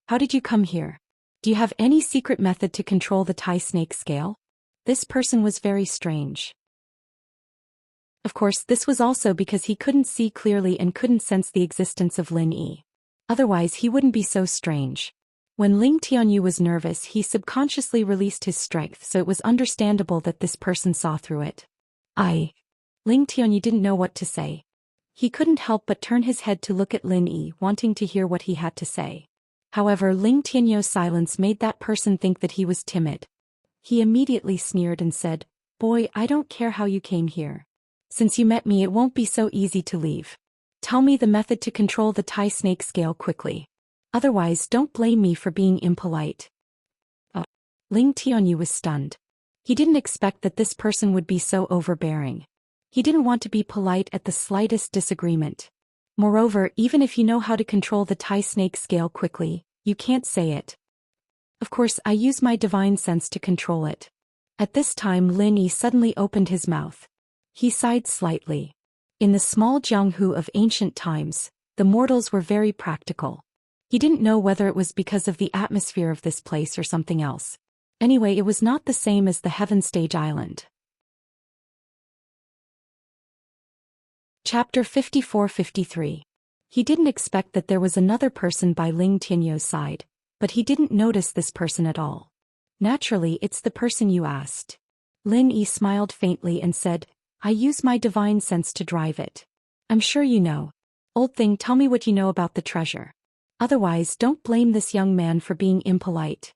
How did you come here? Do you have any secret method to control the Tai Snake scale? This person was very strange. Of course, this was also because he couldn't see clearly and couldn't sense the existence of Lin Yi. Otherwise, he wouldn't be so strange. When Ling Tianyu was nervous, he subconsciously released his strength, so it was understandable that this person saw through it. Ling Tianyu didn't know what to say. He couldn't help but turn his head to look at Lin Yi, wanting to hear what he had to say. However, Ling Tianyu's silence made that person think that he was timid. He immediately sneered and said, Boy, I don't care how you came here. Since you met me, it won't be so easy to leave. Tell me the method to control the Tai Snake scale quickly. Otherwise, don't blame me for being impolite. Ling Tianyu was stunned. He didn't expect that this person would be so overbearing. He didn't want to be polite at the slightest disagreement. Moreover, even if you know how to control the Tai Snake scale quickly, you can't say it. Of course, I use my divine sense to control it. At this time, Lin Yi suddenly opened his mouth. He sighed slightly. In the small Jianghu of ancient times, the mortals were very practical. He didn't know whether it was because of the atmosphere of this place or something else. Anyway, it was not the same as the Heaven Stage Island. Chapter 54-53. He didn't expect that there was another person by Ling Tianyu's side, but he didn't notice this person at all. Naturally, it's the person you asked. Lin Yi smiled faintly and said, I use my divine sense to drive it. I'm sure you know. Old thing, tell me what you know about the treasure. Otherwise, don't blame this young man for being impolite.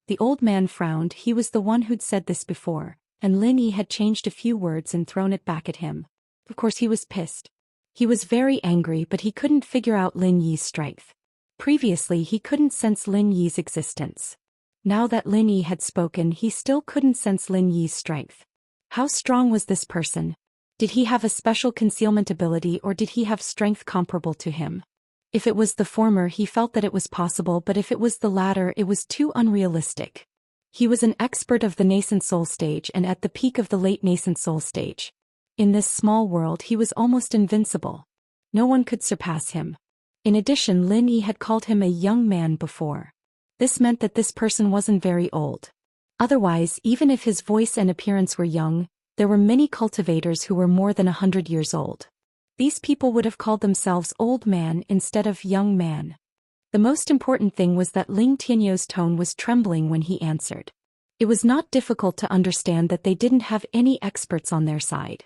The old man frowned. He was the one who'd said this before, and Lin Yi had changed a few words and thrown it back at him. Of course, he was pissed. He was very angry, but he couldn't figure out Lin Yi's strength. Previously, he couldn't sense Lin Yi's existence. Now that Lin Yi had spoken, he still couldn't sense Lin Yi's strength. How strong was this person? Did he have a special concealment ability, or did he have strength comparable to him? If it was the former, he felt that it was possible, but if it was the latter, it was too unrealistic. He was an expert of the nascent soul stage and at the peak of the late nascent soul stage. In this small world he was almost invincible. No one could surpass him. In addition, Lin Yi had called him a young man before. This meant that this person wasn't very old. Otherwise, even if his voice and appearance were young, there were many cultivators who were more than 100 years old. These people would have called themselves old man instead of young man. The most important thing was that Ling Tianyou's tone was trembling when he answered. It was not difficult to understand that they didn't have any experts on their side.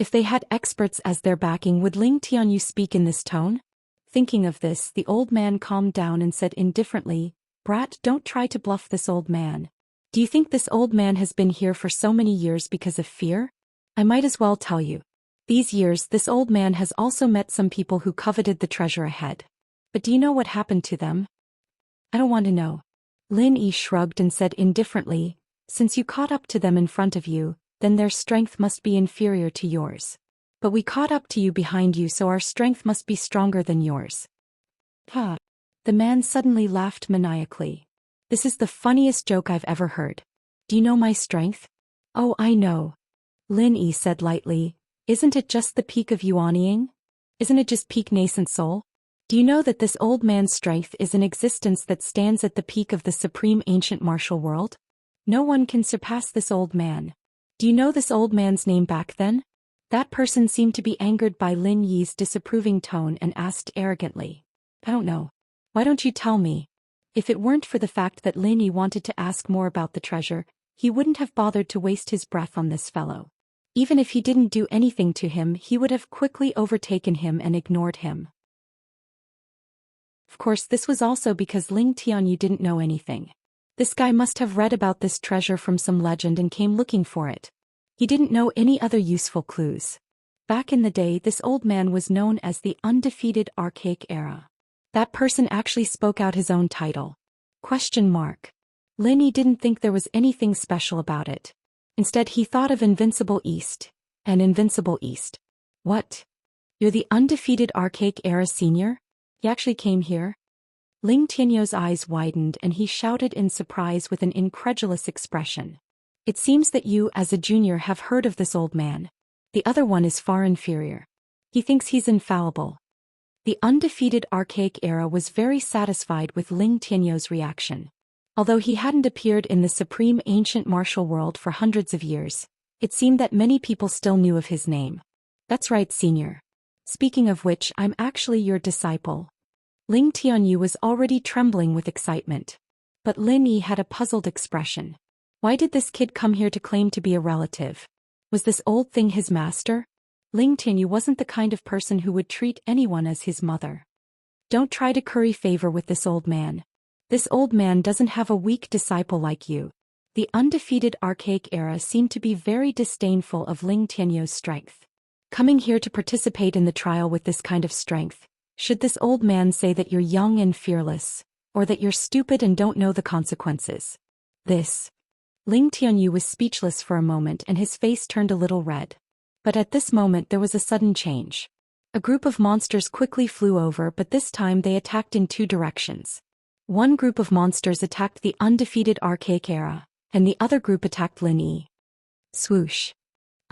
If they had experts as their backing, would Ling Tianyou speak in this tone? Thinking of this, the old man calmed down and said indifferently, "Brat, don't try to bluff this old man. Do you think this old man has been here for so many years because of fear? I might as well tell you. These years, this old man has also met some people who coveted the treasure ahead. But do you know what happened to them?" "I don't want to know." Lin Yi shrugged and said indifferently, "Since you caught up to them in front of you, then their strength must be inferior to yours. But we caught up to you behind you, so our strength must be stronger than yours." "Ha!" The man suddenly laughed maniacally. "This is the funniest joke I've ever heard. Do you know my strength?" "Oh, I know." Lin Yi said lightly, "Isn't it just the peak of Yuanying? Isn't it just peak nascent soul? Do you know that this old man's strength is an existence that stands at the peak of the supreme ancient martial world? No one can surpass this old man. Do you know this old man's name back then?" That person seemed to be angered by Lin Yi's disapproving tone and asked arrogantly, "I don't know. Why don't you tell me?" If it weren't for the fact that Lin Yi wanted to ask more about the treasure, he wouldn't have bothered to waste his breath on this fellow. Even if he didn't do anything to him, he would have quickly overtaken him and ignored him. Of course, this was also because Ling Tianyou didn't know anything. This guy must have read about this treasure from some legend and came looking for it. He didn't know any other useful clues. Back in the day, this old man was known as the undefeated archaic era. That person actually spoke out his own title. Lin Yi didn't think there was anything special about it. Instead, he thought of Invincible East. And Invincible East. What? You're the undefeated archaic era senior? He actually came here? Ling Tianyou's eyes widened and he shouted in surprise with an incredulous expression. "It seems that you, as a junior, have heard of this old man. The other one is far inferior. He thinks he's infallible." The undefeated archaic era was very satisfied with Ling Tianyou's reaction. Although he hadn't appeared in the supreme ancient martial world for hundreds of years, it seemed that many people still knew of his name. "That's right, senior. Speaking of which, I'm actually your disciple." Ling Tianyou was already trembling with excitement. But Lin Yi had a puzzled expression. Why did this kid come here to claim to be a relative? Was this old thing his master? Ling Tianyou wasn't the kind of person who would treat anyone as his mother. Don't try to curry favor with this old man. This old man doesn't have a weak disciple like you. The undefeated archaic era seemed to be very disdainful of Ling Tianyou's strength. Coming here to participate in the trial with this kind of strength, should this old man say that you're young and fearless, or that you're stupid and don't know the consequences? Ling Tianyou was speechless for a moment and his face turned a little red. But at this moment there was a sudden change. A group of monsters quickly flew over, but this time they attacked in two directions. One group of monsters attacked the undefeated archaic era, and the other group attacked Lin Yi. Swoosh.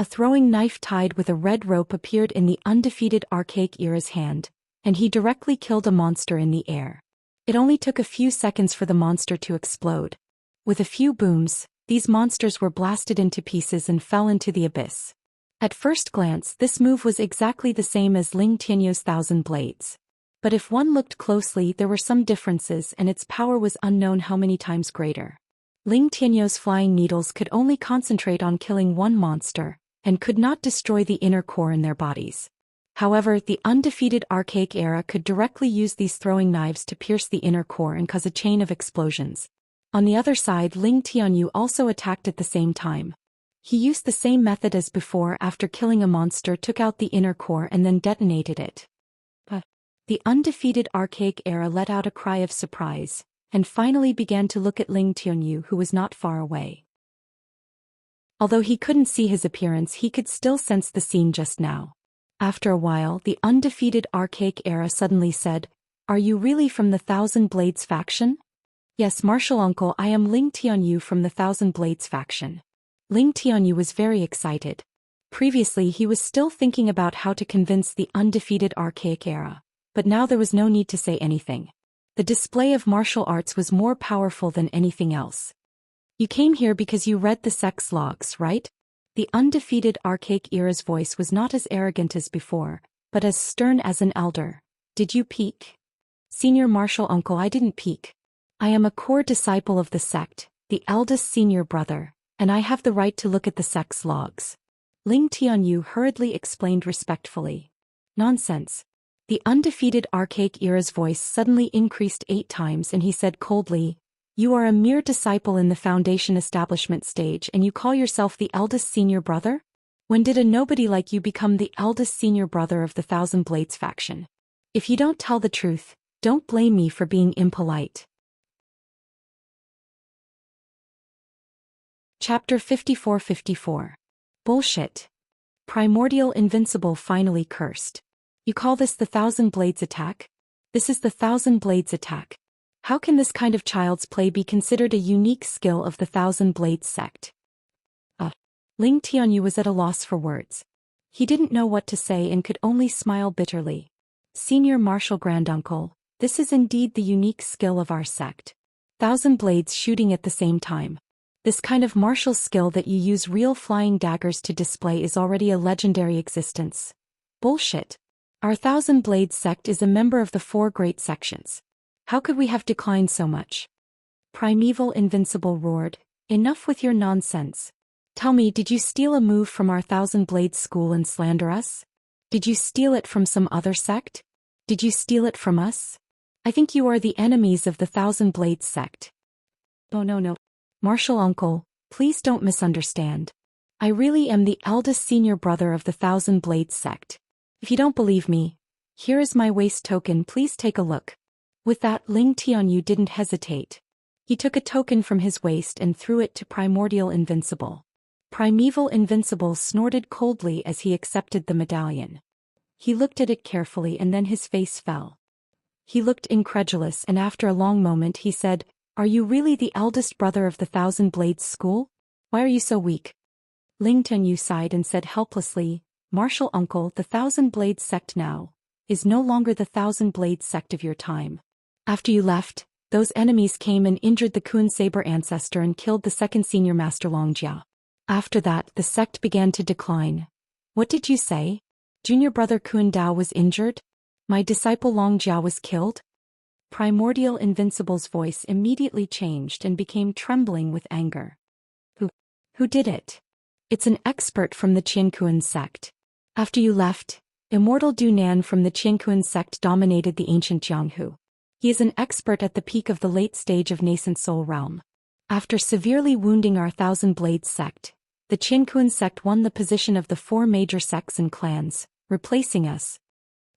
A throwing knife tied with a red rope appeared in the undefeated archaic era's hand, and he directly killed a monster in the air. It only took a few seconds for the monster to explode. With a few booms, these monsters were blasted into pieces and fell into the abyss. At first glance, this move was exactly the same as Ling Tianyou's Thousand Blades. But if one looked closely, there were some differences and its power was unknown how many times greater. Ling Tianyou's flying needles could only concentrate on killing one monster, and could not destroy the inner core in their bodies. However, the undefeated archaic era could directly use these throwing knives to pierce the inner core and cause a chain of explosions. On the other side, Ling Tianyou also attacked at the same time. He used the same method as before. After killing a monster, took out the inner core and then detonated it. But the undefeated archaic era let out a cry of surprise, and finally began to look at Ling Tianyou, who was not far away. Although he couldn't see his appearance, he could still sense the scene just now. After a while, the undefeated archaic era suddenly said, "Are you really from the Thousand Blades faction?" Yes, Martial Uncle, I am Ling Tianyu from the Thousand Blades faction. Ling Tianyu was very excited. Previously he was still thinking about how to convince the undefeated archaic era, but now there was no need to say anything. The display of martial arts was more powerful than anything else. You came here because you read the sex logs, right? The undefeated archaic era's voice was not as arrogant as before, but as stern as an elder. Did you peek? Senior Martial Uncle, I didn't peek. I am a core disciple of the sect, the eldest senior brother, and I have the right to look at the sex logs. Ling Tianyu hurriedly explained respectfully. Nonsense. The undefeated archaic era's voice suddenly increased 8 times and he said coldly, "You are a mere disciple in the Foundation establishment stage and you call yourself the eldest senior brother? When did a nobody like you become the eldest senior brother of the Thousand Blades faction? If you don't tell the truth, don't blame me for being impolite." Chapter 54-54. Bullshit. Primordial Invincible finally cursed. You call this the Thousand Blades attack? This is the Thousand Blades attack. How can this kind of child's play be considered a unique skill of the Thousand Blades sect? Ling Tianyu was at a loss for words. He didn't know what to say and could only smile bitterly. Senior Martial Granduncle, this is indeed the unique skill of our sect. Thousand blades shooting at the same time. This kind of martial skill that you use real flying daggers to display is already a legendary existence. Bullshit. Our Thousand Blades sect is a member of the 4 great sections. How could we have declined so much? Primeval Invincible roared, "Enough with your nonsense. Tell me, did you steal a move from our Thousand Blades school and slander us? Did you steal it from some other sect? Did you steal it from us? I think you are the enemies of the Thousand Blades sect." Oh no. Martial Uncle, please don't misunderstand. I really am the eldest senior brother of the Thousand Blades sect. If you don't believe me, here is my waist token, please take a look. With that, Ling Tianyu didn't hesitate. He took a token from his waist and threw it to Primordial Invincible. Primeval Invincible snorted coldly as he accepted the medallion. He looked at it carefully and then his face fell. He looked incredulous and after a long moment he said, "Are you really the eldest brother of the Thousand Blades school? Why are you so weak?" Ling Tianyu sighed and said helplessly, "Martial Uncle, the Thousand Blades sect now is no longer the Thousand Blades sect of your time. After you left, those enemies came and injured the Kun Saber ancestor and killed the second senior master Longjia. After that, the sect began to decline." "What did you say? Junior brother Kun Dao was injured? My disciple Longjia was killed?" Primordial Invincible's voice immediately changed and became trembling with anger. Who did it? It's an expert from the Qiankuan sect. After you left, Immortal Dunan from the Qiankuan sect dominated the ancient Jianghu. He is an expert at the peak of the late stage of nascent soul realm. After severely wounding our Thousand Blades sect, the Qiankuan sect won the position of the 4 major sects and clans, replacing us.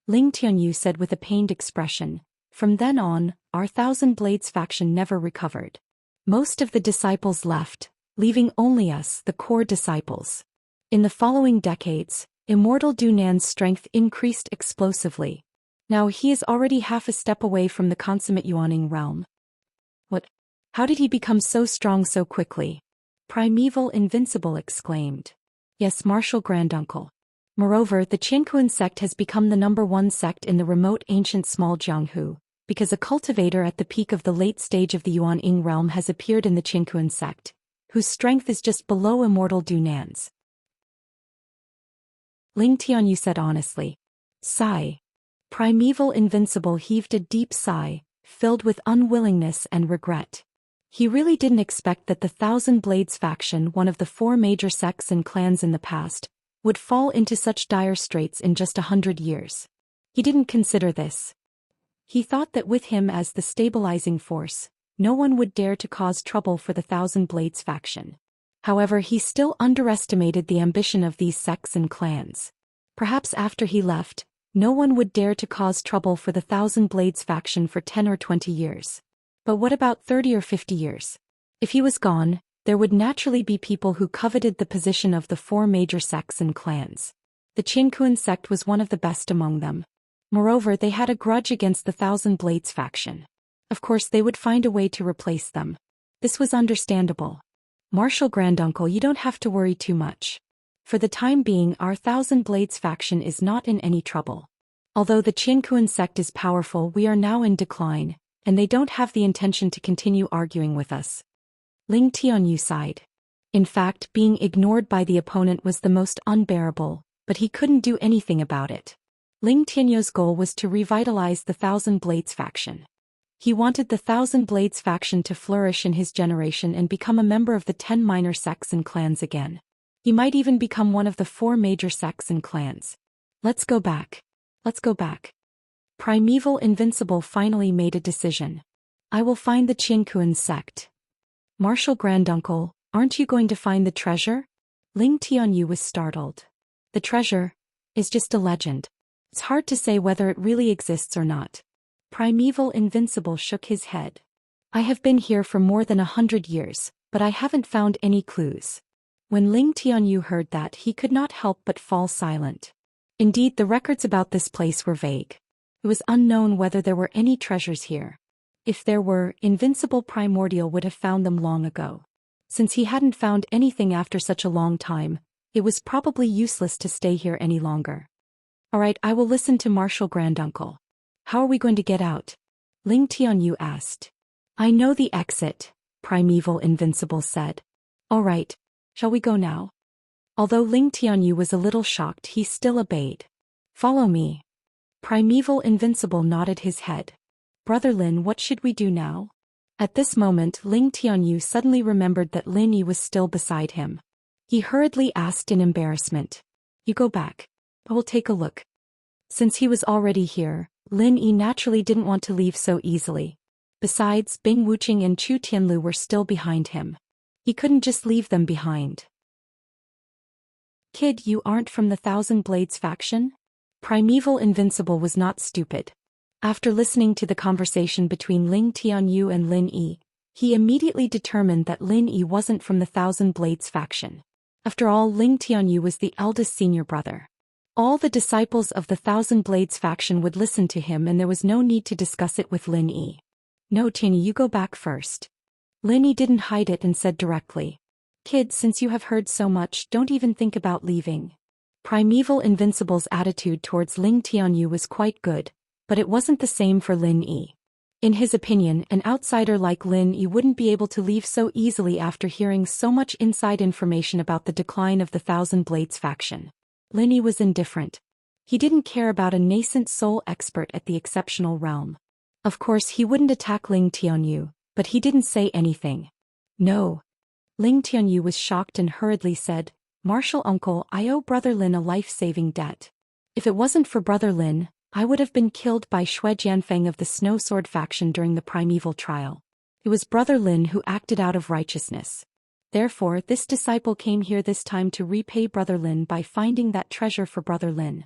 Ling Tianyu said with a pained expression, "From then on, our Thousand Blades faction never recovered. Most of the disciples left, leaving only us, the core disciples. In the following decades, Immortal Dunan's strength increased explosively. Now he is already half a step away from the consummate Yuaning realm." "What? How did he become so strong so quickly?" Primeval Invincible exclaimed. "Yes, Martial Granduncle. Moreover, the Qiankuan sect has become the #1 sect in the remote ancient small Jianghu, because a cultivator at the peak of the late stage of the Yuaning realm has appeared in the Qiankuan sect, whose strength is just below Immortal Dunan's." Ling Tianyu said honestly. Sigh. Primeval Invincible heaved a deep sigh, filled with unwillingness and regret. He really didn't expect that the Thousand Blades faction, one of the 4 major sects and clans in the past, would fall into such dire straits in just 100 years. He didn't consider this. He thought that with him as the stabilizing force, no one would dare to cause trouble for the Thousand Blades faction. However, he still underestimated the ambition of these sects and clans. Perhaps after he left, no one would dare to cause trouble for the Thousand Blades faction for 10 or 20 years. But what about 30 or 50 years? If he was gone, there would naturally be people who coveted the position of the 4 major sects and clans. The Qiankuan sect was one of the best among them. Moreover, they had a grudge against the Thousand Blades faction. Of course they would find a way to replace them. This was understandable. Marshal Granduncle, you don't have to worry too much. For the time being, our Thousand Blades faction is not in any trouble. Although the Qianquan sect is powerful, we are now in decline, and they don't have the intention to continue arguing with us. Ling Tianyu sighed. In fact, being ignored by the opponent was the most unbearable, but he couldn't do anything about it. Ling Tianyu's goal was to revitalize the Thousand Blades faction. He wanted the Thousand Blades faction to flourish in his generation and become a member of the 10 minor sects and clans again. He might even become one of the 4 major sects and clans. Let's go back. Let's go back. Primeval Invincible finally made a decision. I will find the Qianquan sect. Marshal Granduncle, aren't you going to find the treasure? Ling Tianyu was startled. The treasure is just a legend. It's hard to say whether it really exists or not. Primeval Invincible shook his head. I have been here for more than 100 years, but I haven't found any clues. When Ling Tianyu heard that, he could not help but fall silent. Indeed, the records about this place were vague. It was unknown whether there were any treasures here. If there were, Invincible Primordial would have found them long ago. Since he hadn't found anything after such a long time, it was probably useless to stay here any longer. Alright, I will listen to Marshal Granduncle. How are we going to get out? Ling Tianyu asked. I know the exit, Primeval Invincible said. Alright, shall we go now? Although Ling Tianyu was a little shocked, he still obeyed. Follow me. Primeval Invincible nodded his head. Brother Lin, what should we do now? At this moment, Ling Tianyu suddenly remembered that Lin Yi was still beside him. He hurriedly asked in embarrassment. You go back. I will take a look. Since he was already here, Lin Yi naturally didn't want to leave so easily. Besides, Bing Wuqing and Chu Tianlu were still behind him. He couldn't just leave them behind. Kid, you aren't from the Thousand Blades faction? Primeval Invincible was not stupid. After listening to the conversation between Ling Tianyu and Lin Yi, he immediately determined that Lin Yi wasn't from the Thousand Blades faction. After all, Ling Tianyu was the eldest senior brother. All the disciples of the Thousand Blades faction would listen to him, and there was no need to discuss it with Lin Yi. No, Tianyu, you go back first. Lin Yi didn't hide it and said directly. Kid, since you have heard so much, don't even think about leaving. Primeval Invincible's attitude towards Ling Tianyu was quite good, but it wasn't the same for Lin Yi. In his opinion, an outsider like Lin Yi wouldn't be able to leave so easily after hearing so much inside information about the decline of the Thousand Blades faction. Lin Yi was indifferent. He didn't care about a nascent soul expert at the exceptional realm. Of course, he wouldn't attack Ling Tianyu, but he didn't say anything. No. Ling Tianyu was shocked and hurriedly said, Marshal Uncle, I owe Brother Lin a life-saving debt. If it wasn't for Brother Lin, I would have been killed by Xue Jianfeng of the Snow Sword faction during the primeval trial. It was Brother Lin who acted out of righteousness. Therefore, this disciple came here this time to repay Brother Lin by finding that treasure for Brother Lin.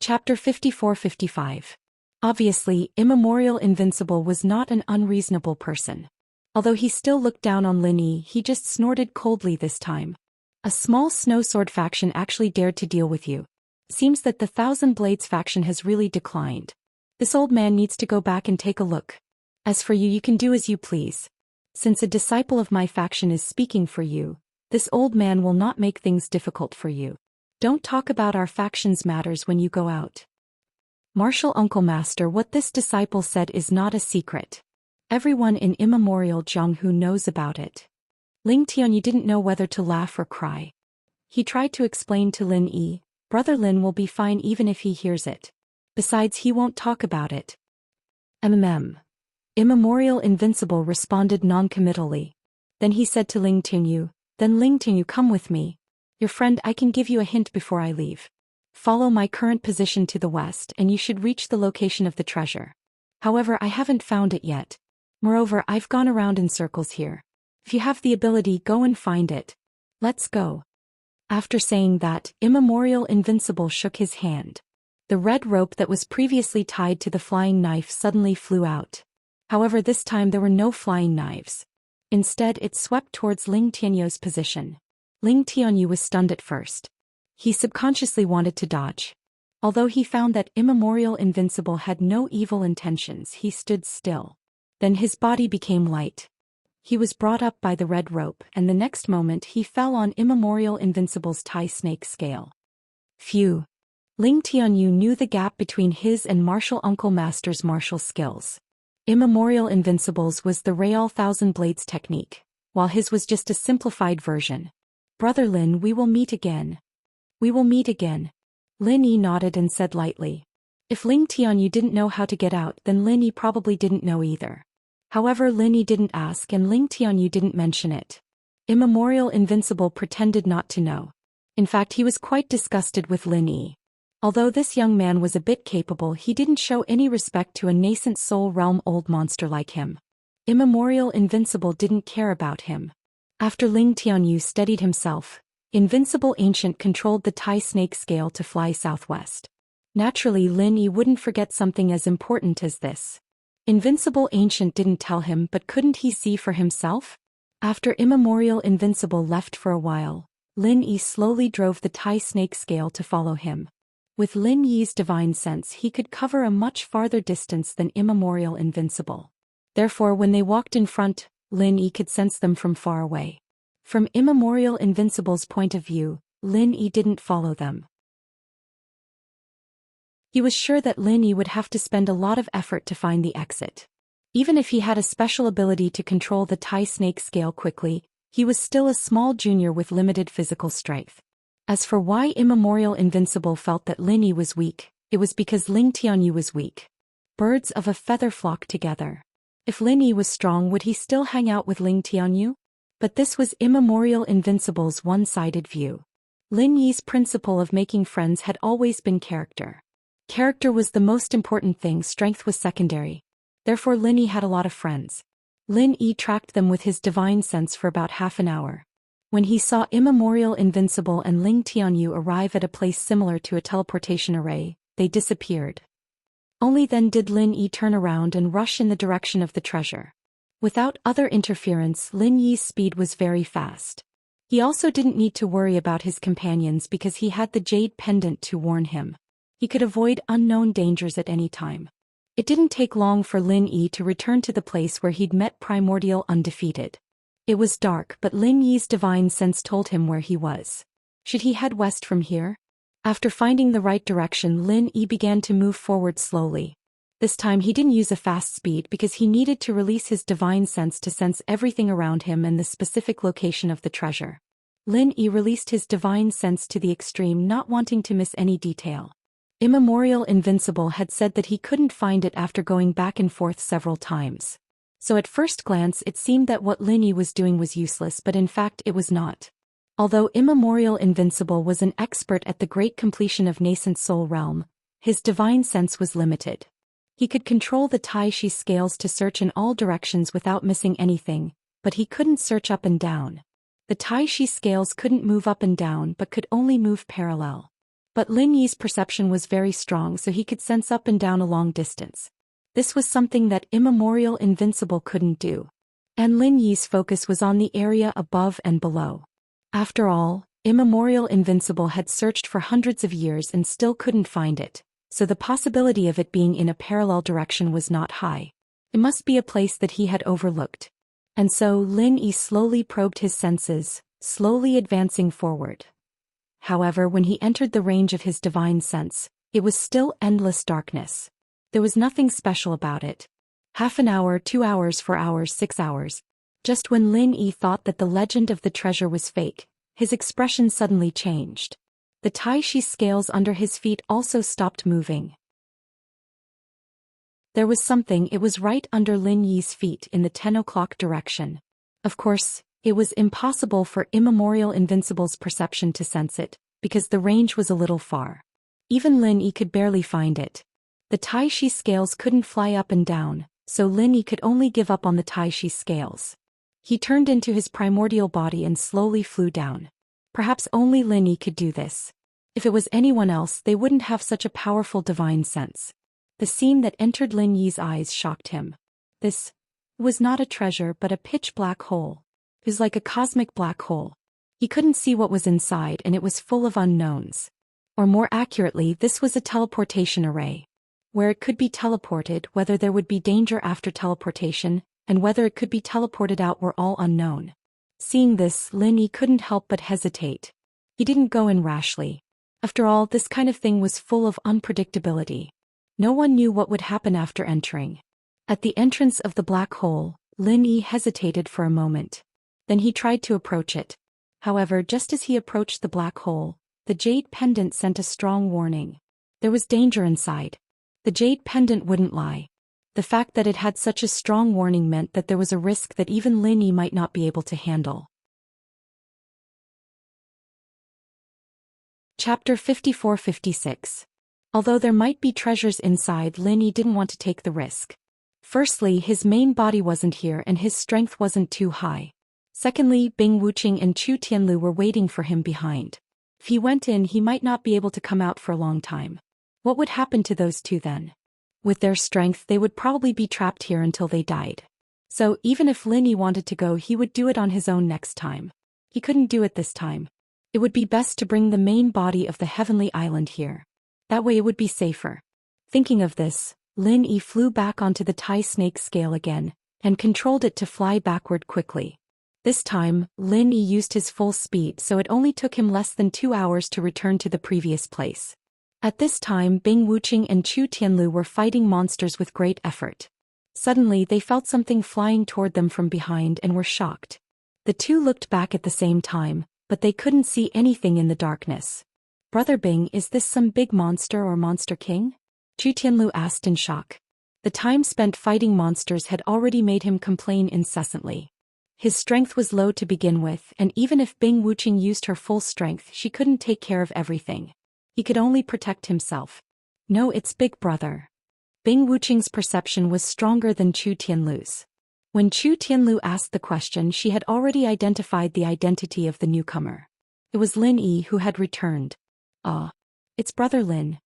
Chapter 54-55. Obviously, Immemorial Invincible was not an unreasonable person. Although he still looked down on Lin Yi, he just snorted coldly this time. A small Snow Sword faction actually dared to deal with you. Seems that the Thousand Blades faction has really declined. This old man needs to go back and take a look. As for you, you can do as you please. Since a disciple of my faction is speaking for you, this old man will not make things difficult for you. Don't talk about our faction's matters when you go out. Marshal Uncle Master, what this disciple said is not a secret. Everyone in Immemorial Jianghu knows about it. Ling Tianyu didn't know whether to laugh or cry. He tried to explain to Lin Yi, Brother Lin will be fine even if he hears it. Besides, he won't talk about it. Immemorial Invincible responded non-committally. Then he said to Ling Tianyu, Then Ling Tianyu, come with me. Your friend, I can give you a hint before I leave. Follow my current position to the west and you should reach the location of the treasure. However, I haven't found it yet. Moreover, I've gone around in circles here. If you have the ability, go and find it. Let's go. After saying that, Immemorial Invincible shook his hand. The red rope that was previously tied to the flying knife suddenly flew out. However, this time there were no flying knives. Instead, it swept towards Ling Tianyu's position. Ling Tianyu was stunned at first. He subconsciously wanted to dodge. Although he found that immemorial invincible had no evil intentions, he stood still. Then his body became light. He was brought up by the red rope, and the next moment he fell on immemorial invincible's tie snake scale. Phew. Ling Tianyu knew the gap between his and martial uncle master's martial skills. Immemorial invincible's was the Real Thousand Blades technique, while his was just a simplified version. Brother Lin, we will meet again. We will meet again. Lin Yi nodded and said lightly. If Ling Tianyu didn't know how to get out, then Lin Yi probably didn't know either. However, Lin Yi didn't ask and Ling Tianyu didn't mention it. Immemorial Invincible pretended not to know. In fact, he was quite disgusted with Lin Yi. Although this young man was a bit capable, he didn't show any respect to a nascent soul realm old monster like him. Immemorial Invincible didn't care about him. After Ling Tianyu steadied himself, Invincible Ancient controlled the Tai Snake scale to fly southwest. Naturally, Lin Yi wouldn't forget something as important as this. Invincible Ancient didn't tell him, but couldn't he see for himself? After Immemorial Invincible left for a while, Lin Yi slowly drove the Tai Snake scale to follow him. With Lin Yi's divine sense, he could cover a much farther distance than Immemorial Invincible. Therefore, when they walked in front, Lin Yi could sense them from far away. From Immemorial Invincible's point of view, Lin Yi didn't follow them. He was sure that Lin Yi would have to spend a lot of effort to find the exit. Even if he had a special ability to control the Tai Snake scale quickly, he was still a small junior with limited physical strength. As for why Immemorial Invincible felt that Lin Yi was weak, it was because Ling Tianyu was weak. Birds of a feather flock together. If Lin Yi was strong, would he still hang out with Ling Tianyu? But this was Immemorial Invincible's one-sided view. Lin Yi's principle of making friends had always been character. Character was the most important thing, strength was secondary. Therefore Lin Yi had a lot of friends. Lin Yi tracked them with his divine sense for about half an hour. When he saw Immemorial Invincible and Ling Tianyu arrive at a place similar to a teleportation array, they disappeared. Only then did Lin Yi turn around and rush in the direction of the treasure. Without other interference, Lin Yi's speed was very fast. He also didn't need to worry about his companions because he had the jade pendant to warn him. He could avoid unknown dangers at any time. It didn't take long for Lin Yi to return to the place where he'd met Primordial Undefeated. It was dark, but Lin Yi's divine sense told him where he was. Should he head west from here? After finding the right direction, Lin Yi began to move forward slowly. This time he didn't use a fast speed because he needed to release his divine sense to sense everything around him and the specific location of the treasure. Lin Yi released his divine sense to the extreme, not wanting to miss any detail. Immemorial Invincible had said that he couldn't find it after going back and forth several times. So at first glance it seemed that what Lin Yi was doing was useless, but in fact it was not. Although Immemorial Invincible was an expert at the great completion of nascent soul realm, his divine sense was limited. He could control the Tai Chi scales to search in all directions without missing anything, but he couldn't search up and down. The Tai Chi scales couldn't move up and down but could only move parallel. But Lin Yi's perception was very strong, so he could sense up and down a long distance. This was something that Immemorial Invincible couldn't do. And Lin Yi's focus was on the area above and below. After all, Immemorial Invincible had searched for hundreds of years and still couldn't find it, so the possibility of it being in a parallel direction was not high. It must be a place that he had overlooked. And so Lin Yi slowly probed his senses, slowly advancing forward. However, when he entered the range of his divine sense, it was still endless darkness. There was nothing special about it. Half an hour, 2 hours, 4 hours, 6 hours. Just when Lin Yi thought that the legend of the treasure was fake, his expression suddenly changed. The Tai Chi scales under his feet also stopped moving. There was something, it was right under Lin Yi's feet in the 10 o'clock direction. Of course, it was impossible for Immemorial Invincible's perception to sense it, because the range was a little far. Even Lin Yi could barely find it. The Tai Chi scales couldn't fly up and down, so Lin Yi could only give up on the Tai Chi scales. He turned into his primordial body and slowly flew down. Perhaps only Lin Yi could do this. If it was anyone else, they wouldn't have such a powerful divine sense. The scene that entered Lin Yi's eyes shocked him. This was not a treasure but a pitch black hole. It was like a cosmic black hole. He couldn't see what was inside and it was full of unknowns. Or more accurately, this was a teleportation array. Where it could be teleported, whether there would be danger after teleportation, and whether it could be teleported out were all unknown. Seeing this, Lin Yi couldn't help but hesitate. He didn't go in rashly. After all, this kind of thing was full of unpredictability. No one knew what would happen after entering. At the entrance of the black hole, Lin Yi hesitated for a moment. Then he tried to approach it. However, just as he approached the black hole, the jade pendant sent a strong warning. There was danger inside. The jade pendant wouldn't lie. The fact that it had such a strong warning meant that there was a risk that even Lin Yi might not be able to handle. Chapter 54-56. Although there might be treasures inside, Lin Yi didn't want to take the risk. Firstly, his main body wasn't here and his strength wasn't too high. Secondly, Bing Wuqing and Chu Tianlu were waiting for him behind. If he went in, he might not be able to come out for a long time. What would happen to those two then? With their strength, they would probably be trapped here until they died. So, even if Lin Yi wanted to go, he would do it on his own next time. He couldn't do it this time. It would be best to bring the main body of the heavenly island here. That way it would be safer. Thinking of this, Lin Yi flew back onto the Tai snake scale again, and controlled it to fly backward quickly. This time, Lin Yi used his full speed, so it only took him less than 2 hours to return to the previous place. At this time, Bing Wuqing and Chu Tianlu were fighting monsters with great effort. Suddenly, they felt something flying toward them from behind and were shocked. The two looked back at the same time, but they couldn't see anything in the darkness. "Brother Bing, is this some big monster or monster king?" Chu Tianlu asked in shock. The time spent fighting monsters had already made him complain incessantly. His strength was low to begin with, and even if Bing Wuqing used her full strength, she couldn't take care of everything. He could only protect himself. "No, it's Big Brother." Bing Wuqing's perception was stronger than Chu Tianlu's. When Chu Tianlu asked the question, she had already identified the identity of the newcomer. It was Lin Yi who had returned. "Ah, it's Brother Lin."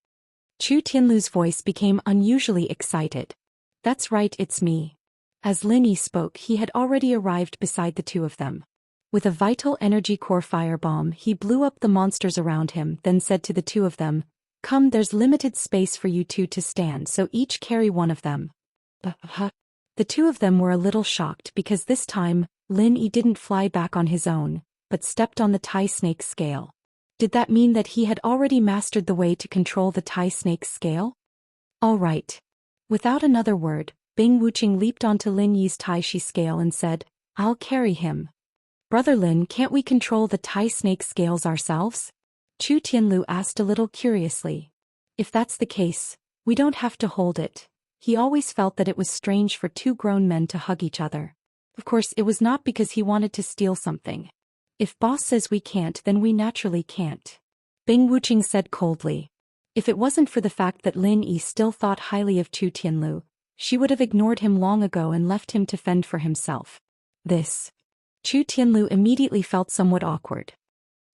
Chu Tianlu's voice became unusually excited. "That's right, it's me." As Lin Yi spoke, he had already arrived beside the two of them. With a vital energy core firebomb, he blew up the monsters around him, then said to the two of them, "Come, there's limited space for you two to stand, so each carry one of them." The two of them were a little shocked because this time, Lin Yi didn't fly back on his own, but stepped on the Tai snake scale. Did that mean that he had already mastered the way to control the Tai snake scale? All right. Without another word, Bing Wuqing leaped onto Lin Yi's Tai Shi scale and said, "I'll carry him." "Brother Lin, can't we control the Tai snake scales ourselves?" Chu Tianlu asked a little curiously. "If that's the case, we don't have to hold it." He always felt that it was strange for two grown men to hug each other. Of course, it was not because he wanted to steal something. If boss says we can't, then we naturally can't. Bing Wuqing said coldly. If it wasn't for the fact that Lin Yi still thought highly of Chu Tianlu, she would have ignored him long ago and left him to fend for himself. Chu Tianlu immediately felt somewhat awkward.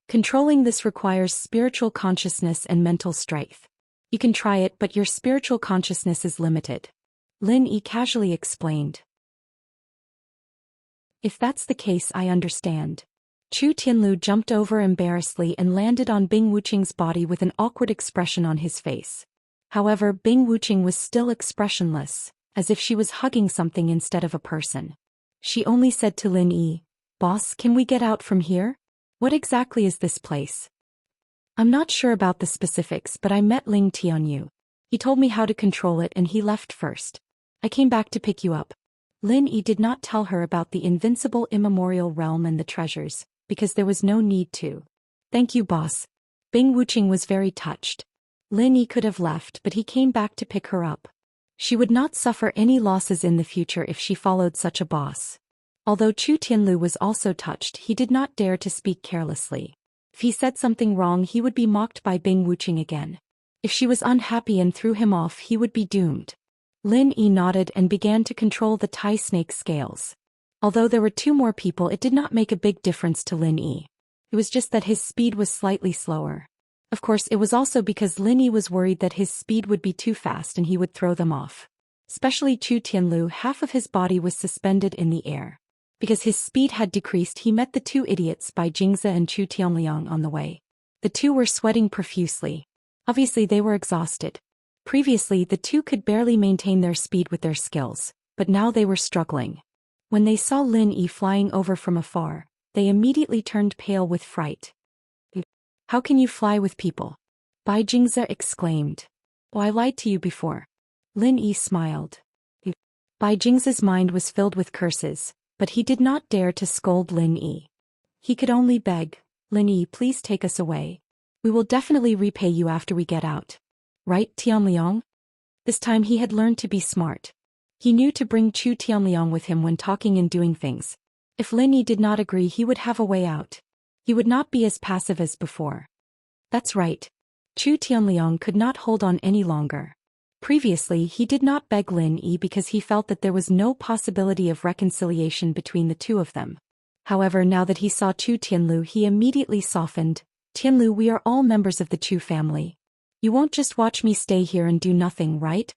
Controlling this requires spiritual consciousness and mental strength. You can try it, but your spiritual consciousness is limited. Lin Yi casually explained. "If that's the case, I understand." Chu Tianlu jumped over embarrassedly and landed on Bing Wuqing's body with an awkward expression on his face. However, Bing Wuqing was still expressionless, as if she was hugging something instead of a person. She only said to Lin Yi, "Boss, can we get out from here? What exactly is this place?" "I'm not sure about the specifics, but I met Ling Tianyu. He told me how to control it and he left first. I came back to pick you up." Lin Yi did not tell her about the invincible immemorial realm and the treasures, because there was no need to. "Thank you, boss." Bing Wuqing was very touched. Lin Yi could have left, but he came back to pick her up. She would not suffer any losses in the future if she followed such a boss. Although Chu Tianlu was also touched, he did not dare to speak carelessly. If he said something wrong, he would be mocked by Bing Wuqing again. If she was unhappy and threw him off, he would be doomed. Lin Yi nodded and began to control the Tai snake scales. Although there were two more people, it did not make a big difference to Lin Yi. It was just that his speed was slightly slower. Of course, it was also because Lin Yi was worried that his speed would be too fast and he would throw them off. Especially Chu Tianlu, half of his body was suspended in the air. Because his speed had decreased, he met the two idiots by Jingze and Chu Tianliang on the way. The two were sweating profusely. Obviously they were exhausted. Previously the two could barely maintain their speed with their skills, but now they were struggling. When they saw Lin Yi flying over from afar, they immediately turned pale with fright. How can you fly with people? Bai Jingze exclaimed. Oh, I lied to you before. Lin Yi smiled. Bai Jingze's mind was filled with curses, but he did not dare to scold Lin Yi. He could only beg, Lin Yi, please take us away. We will definitely repay you after we get out. Right, Tianliang? This time he had learned to be smart. He knew to bring Chu Tianliang with him when talking and doing things. If Lin Yi did not agree, he would have a way out. He would not be as passive as before. That's right. Chu Tianliang could not hold on any longer. Previously he did not beg Lin Yi because he felt that there was no possibility of reconciliation between the two of them. However, now that he saw Chu Tianlu, he immediately softened. Tianlu, we are all members of the Chu family. You won't just watch me stay here and do nothing, right?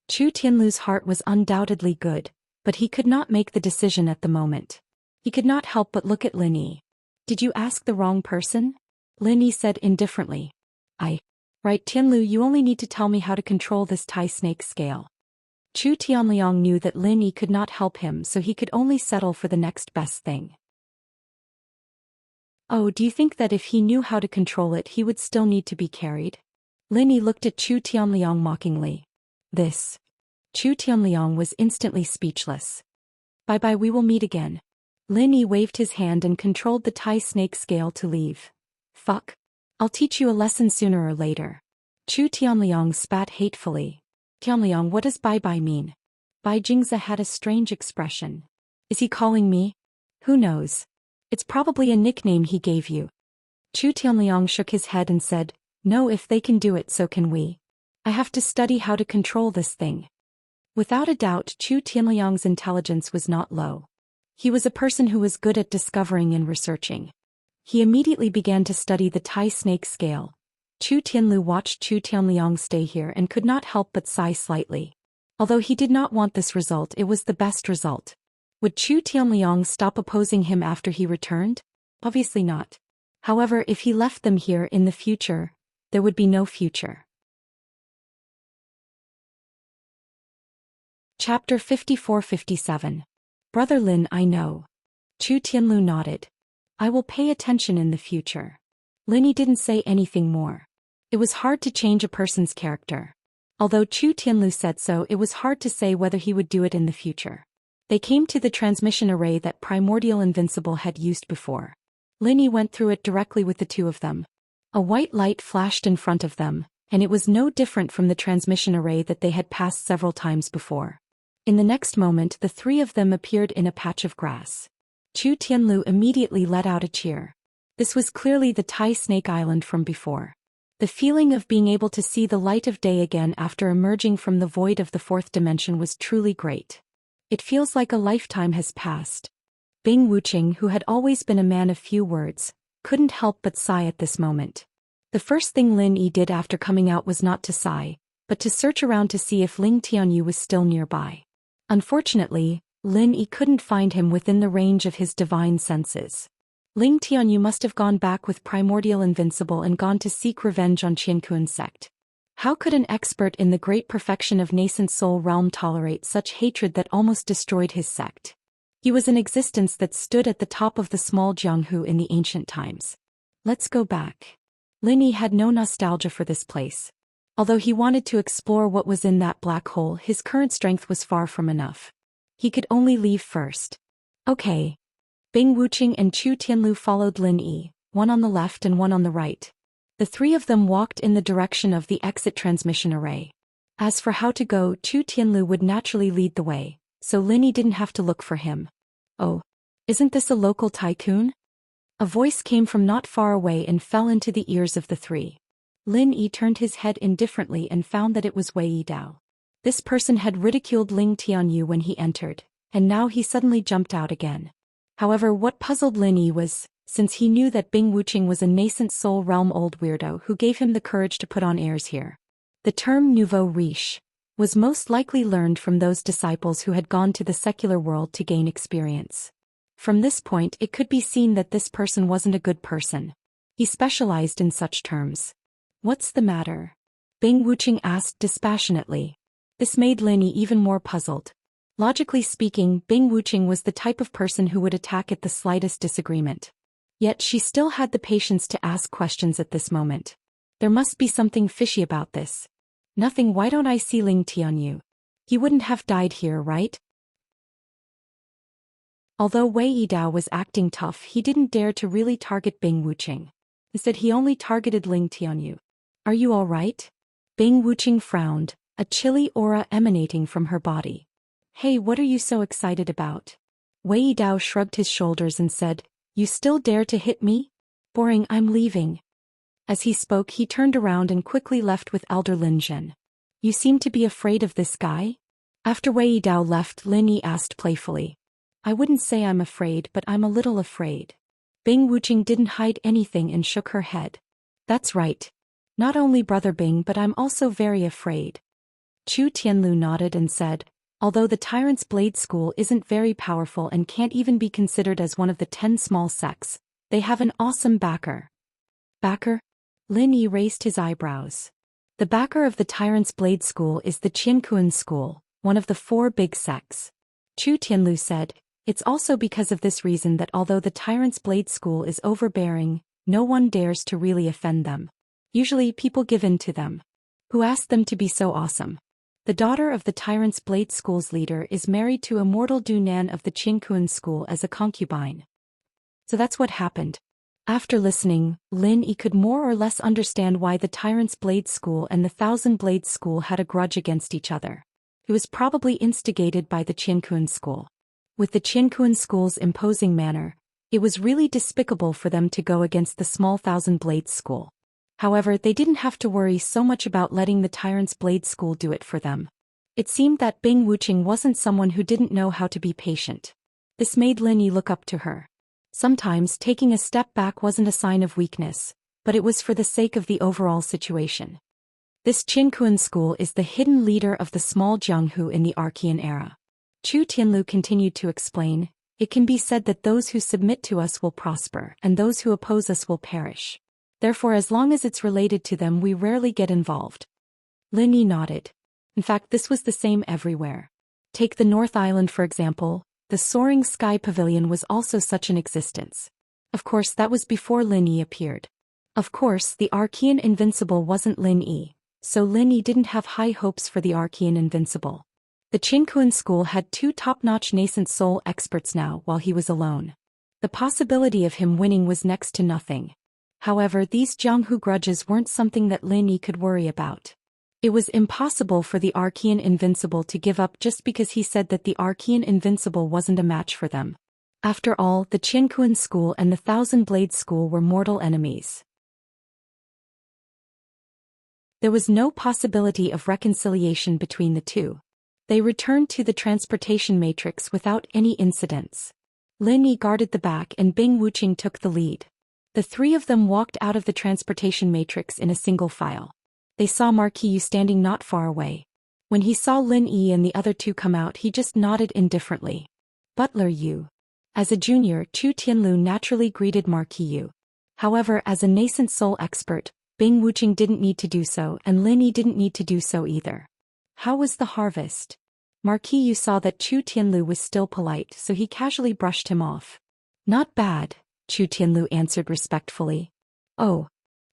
Chu Tianlu's heart was undoubtedly good, but he could not make the decision at the moment. He could not help but look at Lin Yi. Did you ask the wrong person? Lin Yi said indifferently. Right, Tianlu, you only need to tell me how to control this Tai snake scale. Chu Tianliang knew that Lin Yi could not help him, so he could only settle for the next best thing. Oh, do you think that if he knew how to control it he would still need to be carried? Lin Yi looked at Chu Tianliang mockingly. Chu Tianliang was instantly speechless. Bye-bye, we will meet again. Lin Yi waved his hand and controlled the Tai snake scale to leave. Fuck. I'll teach you a lesson sooner or later. Chu Tianliang spat hatefully. Tianliang, what does bye-bye mean? Bai Jingze had a strange expression. Is he calling me? Who knows? It's probably a nickname he gave you. Chu Tianliang shook his head and said, no, if they can do it, so can we. I have to study how to control this thing. Without a doubt, Chu Tianliang's intelligence was not low. He was a person who was good at discovering and researching. He immediately began to study the Tai snake scale. Chu Tianlu watched Chu Tianliang stay here and could not help but sigh slightly. Although he did not want this result, it was the best result. Would Chu Tianliang stop opposing him after he returned? Obviously not. However, if he left them here in the future, there would be no future. Chapter 54-57. Brother Lin, I know. Chu Tianlu nodded. I will pay attention in the future. Lin Yi didn't say anything more. It was hard to change a person's character. Although Chu Tianlu said so, it was hard to say whether he would do it in the future. They came to the transmission array that Primordial Invincible had used before. Lin Yi went through it directly with the two of them. A white light flashed in front of them, and it was no different from the transmission array that they had passed several times before. In the next moment, the three of them appeared in a patch of grass. Chu Tianlu immediately let out a cheer. This was clearly the Tai Snake Island from before. The feeling of being able to see the light of day again after emerging from the void of the fourth dimension was truly great. It feels like a lifetime has passed. Bing Wuqing, who had always been a man of few words, couldn't help but sigh at this moment. The first thing Lin Yi did after coming out was not to sigh, but to search around to see if Ling Tianyu was still nearby. Unfortunately, Lin Yi couldn't find him within the range of his divine senses. Ling Tianyu must have gone back with Primordial Invincible and gone to seek revenge on Qiankuan's sect. How could an expert in the great perfection of nascent soul realm tolerate such hatred that almost destroyed his sect? He was an existence that stood at the top of the small Jianghu in the ancient times. Let's go back. Lin Yi had no nostalgia for this place. Although he wanted to explore what was in that black hole, his current strength was far from enough. He could only leave first. Okay. Bing Wuqing and Chu Tianlu followed Lin Yi, one on the left and one on the right. The three of them walked in the direction of the exit transmission array. As for how to go, Chu Tianlu would naturally lead the way, so Lin Yi didn't have to look for him. Oh, isn't this a local tycoon? A voice came from not far away and fell into the ears of the three. Lin Yi turned his head indifferently and found that it was Wei Yidao. This person had ridiculed Ling Tianyu when he entered, and now he suddenly jumped out again. However, what puzzled Lin Yi was, since he knew that Bing Wuqing was a nascent soul realm old weirdo who gave him the courage to put on airs here. The term nouveau riche was most likely learned from those disciples who had gone to the secular world to gain experience. From this point, it could be seen that this person wasn't a good person. He specialized in such terms. What's the matter? Bing Wuching asked dispassionately. This made Linny even more puzzled. Logically speaking, Bing Wuching was the type of person who would attack at the slightest disagreement. Yet she still had the patience to ask questions at this moment. There must be something fishy about this. Nothing. Why don't I see Ling Tianyu? He wouldn't have died here, right? Although Wei Yidao was acting tough, he didn't dare to really target Bing Wuching. Instead, he only targeted Ling Tianyu. Are you all right? Bing Wuching frowned, a chilly aura emanating from her body. Hey, what are you so excited about? Wei Yidao shrugged his shoulders and said, You still dare to hit me? Boring, I'm leaving. As he spoke, he turned around and quickly left with Elder Lin Zhen. You seem to be afraid of this guy? After Wei Yidao left, Lin Yi asked playfully. I wouldn't say I'm afraid, but I'm a little afraid. Bing Wuching didn't hide anything and shook her head. That's right. Not only Brother Bing, but I'm also very afraid. Chu Tianlu nodded and said, Although the Tyrant's Blade School isn't very powerful and can't even be considered as one of the 10 small sects, they have an awesome backer. Backer? Lin Yi raised his eyebrows. The backer of the Tyrant's Blade School is the Qiankuan School, one of the 4 big sects. Chu Tianlu said, It's also because of this reason that although the Tyrant's Blade School is overbearing, no one dares to really offend them. Usually people give in to them. Who asked them to be so awesome? The daughter of the Tyrant's Blade School's leader is married to Immortal Du Nan of the Qiankuan School as a concubine. So that's what happened. After listening, Lin Yi could more or less understand why the Tyrant's Blade School and the Thousand Blade School had a grudge against each other. It was probably instigated by the Qiankuan School. With the Qiankuan School's imposing manner, it was really despicable for them to go against the small Thousand Blade School. However, they didn't have to worry so much about letting the Tyrant's Blade School do it for them. It seemed that Bing Wuching wasn't someone who didn't know how to be patient. This made Lin Yi look up to her. Sometimes taking a step back wasn't a sign of weakness, but it was for the sake of the overall situation. This Qiankuan School is the hidden leader of the small Jianghu in the Archean era. Chu Tianlu continued to explain, It can be said that those who submit to us will prosper and those who oppose us will perish. Therefore, as long as it's related to them, we rarely get involved. Lin Yi nodded. In fact, this was the same everywhere. Take the North Island for example. The Soaring Sky Pavilion was also such an existence. Of course, that was before Lin Yi appeared. Of course, the Archean Invincible wasn't Lin Yi, so Lin Yi didn't have high hopes for the Archean Invincible. The Qiankuan School had 2 top-notch nascent soul experts now while he was alone. The possibility of him winning was next to nothing. However, these Jianghu grudges weren't something that Lin Yi could worry about. It was impossible for the Archean Invincible to give up just because he said that the Archean Invincible wasn't a match for them. After all, the Qiankuan School and the Thousand Blade School were mortal enemies. There was no possibility of reconciliation between the two. They returned to the transportation matrix without any incidents. Lin Yi guarded the back and Bing Wuching took the lead. The 3 of them walked out of the transportation matrix in a single file. They saw Marquis Yu standing not far away. When he saw Lin Yi and the other 2 come out, he just nodded indifferently. Butler Yu. As a junior, Chu Tianlu naturally greeted Marquis Yu. However, as a nascent soul expert, Bing Wuching didn't need to do so and Lin Yi didn't need to do so either. How was the harvest? Marquis Yu saw that Chu Tianlu was still polite, so he casually brushed him off. Not bad, Chu Tianlu answered respectfully. Oh.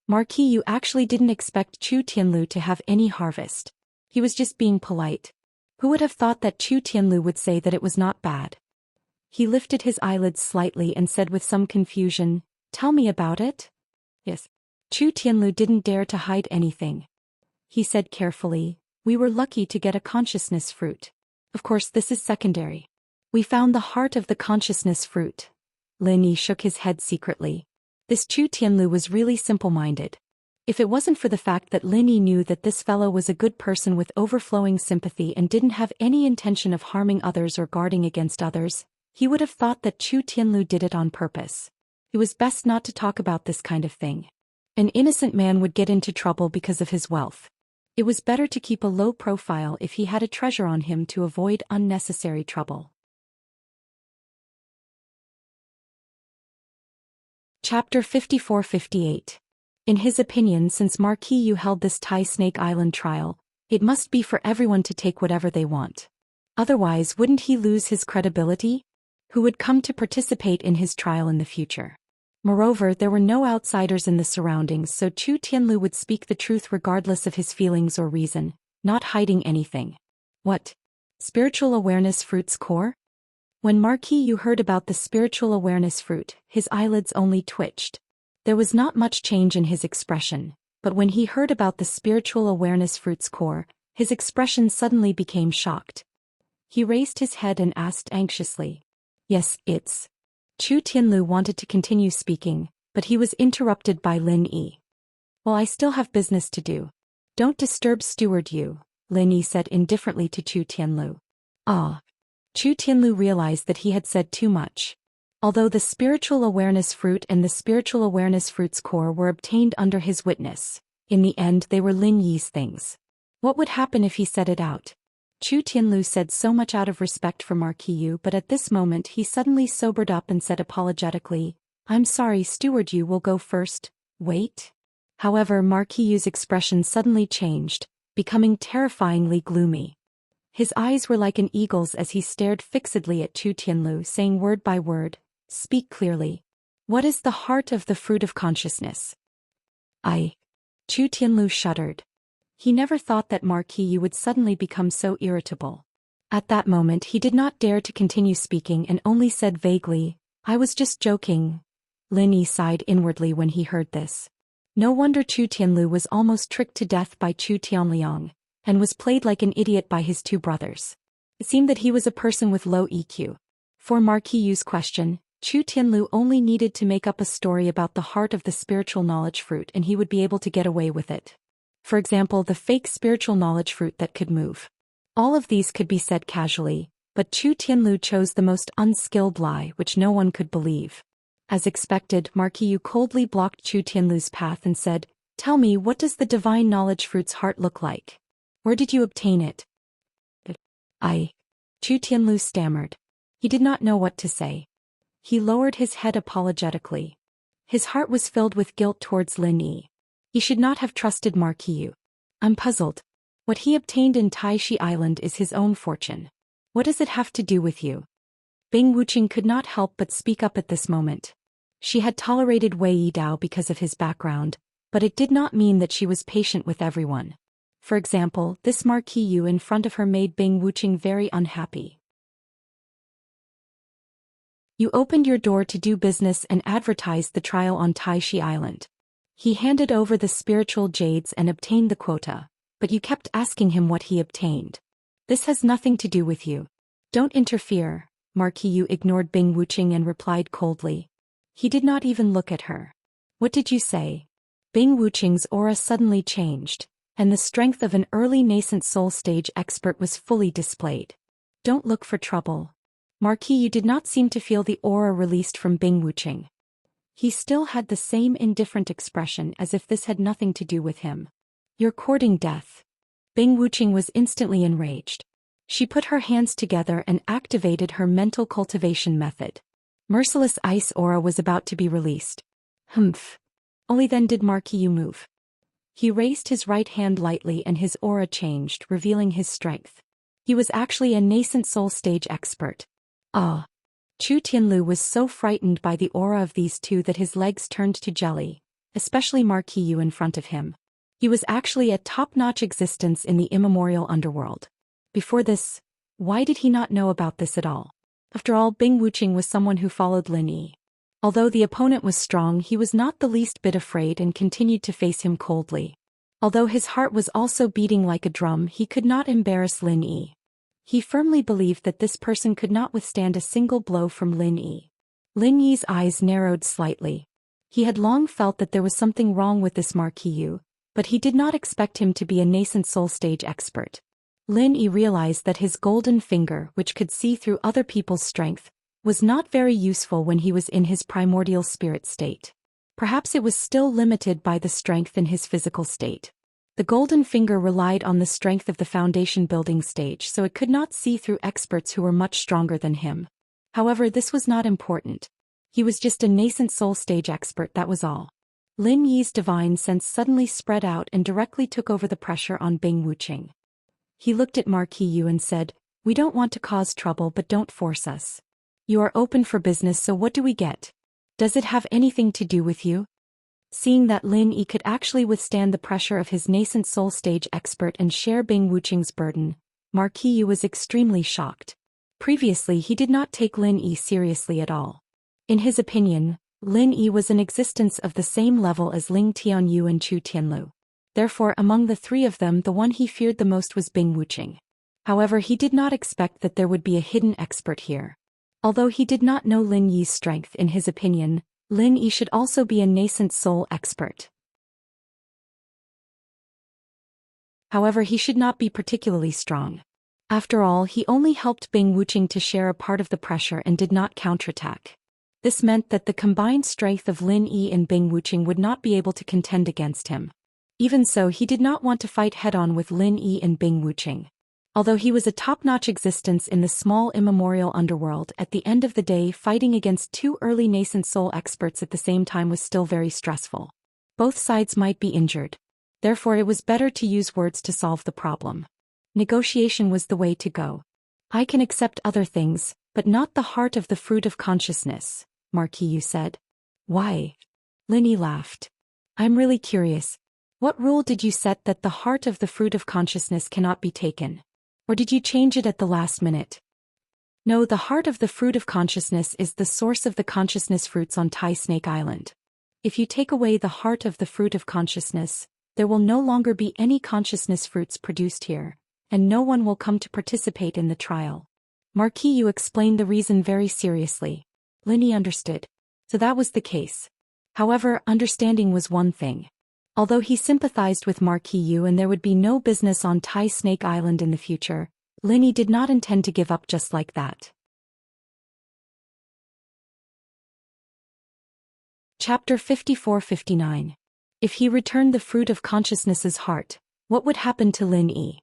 Marquis Yu actually didn't expect Chu Tianlu to have any harvest. He was just being polite. Who would have thought that Chu Tianlu would say that it was not bad? He lifted his eyelids slightly and said with some confusion, Tell me about it? Yes. Chu Tianlu didn't dare to hide anything. He said carefully, We were lucky to get a consciousness fruit. Of course, this is secondary. We found the heart of the consciousness fruit. Lin Yi shook his head secretly. This Chu Tianlu was really simple-minded. If it wasn't for the fact that Lin Yi knew that this fellow was a good person with overflowing sympathy and didn't have any intention of harming others or guarding against others, he would have thought that Chu Tianlu did it on purpose. It was best not to talk about this kind of thing. An innocent man would get into trouble because of his wealth. It was better to keep a low profile if he had a treasure on him to avoid unnecessary trouble. Chapter 54-58. In his opinion, since Marquis Yu held this Tai Snake Island trial, it must be for everyone to take whatever they want. Otherwise, wouldn't he lose his credibility? Who would come to participate in his trial in the future? Moreover, there were no outsiders in the surroundings, so Chu Tianlu would speak the truth regardless of his feelings or reason, not hiding anything. What? Spiritual awareness fruit's core? When Marquis Yu heard about the spiritual awareness fruit, his eyelids only twitched. There was not much change in his expression, but when he heard about the spiritual awareness fruit's core, his expression suddenly became shocked. He raised his head and asked anxiously. Yes, it's. Chu Tianlu wanted to continue speaking, but he was interrupted by Lin Yi. Well, I still have business to do. Don't disturb Steward Yu, Lin Yi said indifferently to Chu Tianlu. Ah. Chu Tianlu realized that he had said too much. Although the spiritual awareness fruit and the spiritual awareness fruit's core were obtained under his witness, in the end they were Lin Yi's things. What would happen if he said it out? Chu Tianlu said so much out of respect for Marquis Yu, but at this moment he suddenly sobered up and said apologetically, I'm sorry, Steward Yu will go first. Wait? However, Marquis Yu's expression suddenly changed, becoming terrifyingly gloomy. His eyes were like an eagle's as he stared fixedly at Chu Tianlu, saying word by word, Speak clearly. What is the heart of the fruit of consciousness? Chu Tianlu shuddered. He never thought that Marquis Yu would suddenly become so irritable. At that moment he did not dare to continue speaking and only said vaguely, I was just joking. Lin Yi sighed inwardly when he heard this. No wonder Chu Tianlu was almost tricked to death by Chu Tianliang, and was played like an idiot by his two brothers. It seemed that he was a person with low EQ. For Marquis Yu's question, Chu Tianlu only needed to make up a story about the heart of the spiritual knowledge fruit and he would be able to get away with it. For example, the fake spiritual knowledge fruit that could move. All of these could be said casually, but Chu Tianlu chose the most unskilled lie which no one could believe. As expected, Marquis Yu coldly blocked Chu Tianlu's path and said, Tell me, what does the divine knowledge fruit's heart look like? Where did you obtain it? Chu Tianlu stammered. He did not know what to say. He lowered his head apologetically. His heart was filled with guilt towards Lin Yi. He should not have trusted Marquis Yu. I'm puzzled. What he obtained in Taishi Island is his own fortune. What does it have to do with you? Bing Wuqing could not help but speak up at this moment. She had tolerated Wei Yidao because of his background, but it did not mean that she was patient with everyone. For example, this Marquis Yu in front of her made Bing Wuqing very unhappy. You opened your door to do business and advertised the trial on Taishi Island. He handed over the spiritual jades and obtained the quota, but you kept asking him what he obtained. This has nothing to do with you. Don't interfere. Marquis Yu ignored Bing Wuqing and replied coldly. He did not even look at her. What did you say? Bing Wuqing's aura suddenly changed, and the strength of an early nascent soul stage expert was fully displayed. Don't look for trouble. Marquis Yu did not seem to feel the aura released from Bing Wuqing. He still had the same indifferent expression as if this had nothing to do with him. You're courting death. Bing Wuqing was instantly enraged. She put her hands together and activated her mental cultivation method. Merciless ice aura was about to be released. Humph. Only then did Marquis Yu move. He raised his right hand lightly and his aura changed, revealing his strength. He was actually a nascent soul stage expert. Chu Tianlu was so frightened by the aura of these two that his legs turned to jelly, especially Marquis Yu in front of him. He was actually a top-notch existence in the immemorial underworld. Before this, why did he not know about this at all? After all, Bing Wuqing was someone who followed Lin Yi. Although the opponent was strong, he was not the least bit afraid and continued to face him coldly. Although his heart was also beating like a drum, he could not embarrass Lin Yi. He firmly believed that this person could not withstand a single blow from Lin Yi. Lin Yi's eyes narrowed slightly. He had long felt that there was something wrong with this Marquis Yu, but he did not expect him to be a nascent soul stage expert. Lin Yi realized that his golden finger, which could see through other people's strength, was not very useful when he was in his primordial spirit state. Perhaps it was still limited by the strength in his physical state. The golden finger relied on the strength of the foundation building stage, so it could not see through experts who were much stronger than him. However, this was not important. He was just a nascent soul stage expert, that was all. Lin Yi's divine sense suddenly spread out and directly took over the pressure on Bing Wuqing. He looked at Marquis Yu and said, "We don't want to cause trouble, but don't force us. You are open for business, so what do we get? Does it have anything to do with you?" Seeing that Lin Yi could actually withstand the pressure of his nascent soul stage expert and share Bing Wuqing's burden, Marquis Yu was extremely shocked. Previously he did not take Lin Yi seriously at all. In his opinion, Lin Yi was an existence of the same level as Ling Tianyu and Chu Tianlu. Therefore among the three of them the one he feared the most was Bing Wuqing. However, he did not expect that there would be a hidden expert here. Although he did not know Lin Yi's strength, in his opinion, Lin Yi should also be a nascent soul expert. However, he should not be particularly strong. After all, he only helped Bing Wuqing to share a part of the pressure and did not counterattack. This meant that the combined strength of Lin Yi and Bing Wuqing would not be able to contend against him. Even so, he did not want to fight head-on with Lin Yi and Bing Wuqing. Although he was a top-notch existence in the small immemorial underworld, at the end of the day fighting against two early nascent soul experts at the same time was still very stressful. Both sides might be injured. Therefore it was better to use words to solve the problem. Negotiation was the way to go. "I can accept other things, but not the heart of the fruit of consciousness," Marquis Yu said. "Why?" Lin Yi laughed. "I'm really curious. What rule did you set that the heart of the fruit of consciousness cannot be taken? Or did you change it at the last minute?" "No, the heart of the fruit of consciousness is the source of the consciousness fruits on Tai Snake Island. If you take away the heart of the fruit of consciousness, there will no longer be any consciousness fruits produced here, and no one will come to participate in the trial." Marquis Yu explained the reason very seriously. Lin Yi understood. So that was the case. However, understanding was one thing. Although he sympathized with Marquis Yu and there would be no business on Tai Snake Island in the future, Lin Yi did not intend to give up just like that. Chapter 54-59. If he returned the fruit of consciousness's heart, what would happen to Lin Yi?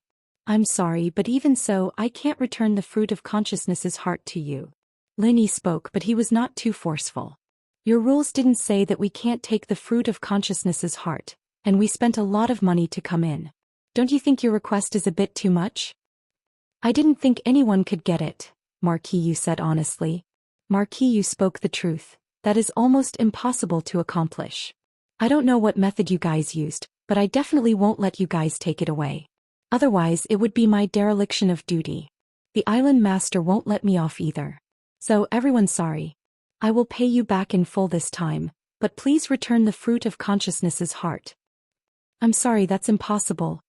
"I'm sorry, but even so, I can't return the fruit of consciousness's heart to you." Lin Yi spoke, but he was not too forceful. "Your rules didn't say that we can't take the fruit of consciousness's heart, and we spent a lot of money to come in. Don't you think your request is a bit too much?" "I didn't think anyone could get it," Marquis Yu said honestly. Marquis Yu spoke the truth. That is almost impossible to accomplish. "I don't know what method you guys used, but I definitely won't let you guys take it away. Otherwise it would be my dereliction of duty. The island master won't let me off either. So everyone's sorry. I will pay you back in full this time, but please return the fruit of consciousness's heart." "I'm sorry, that's impossible."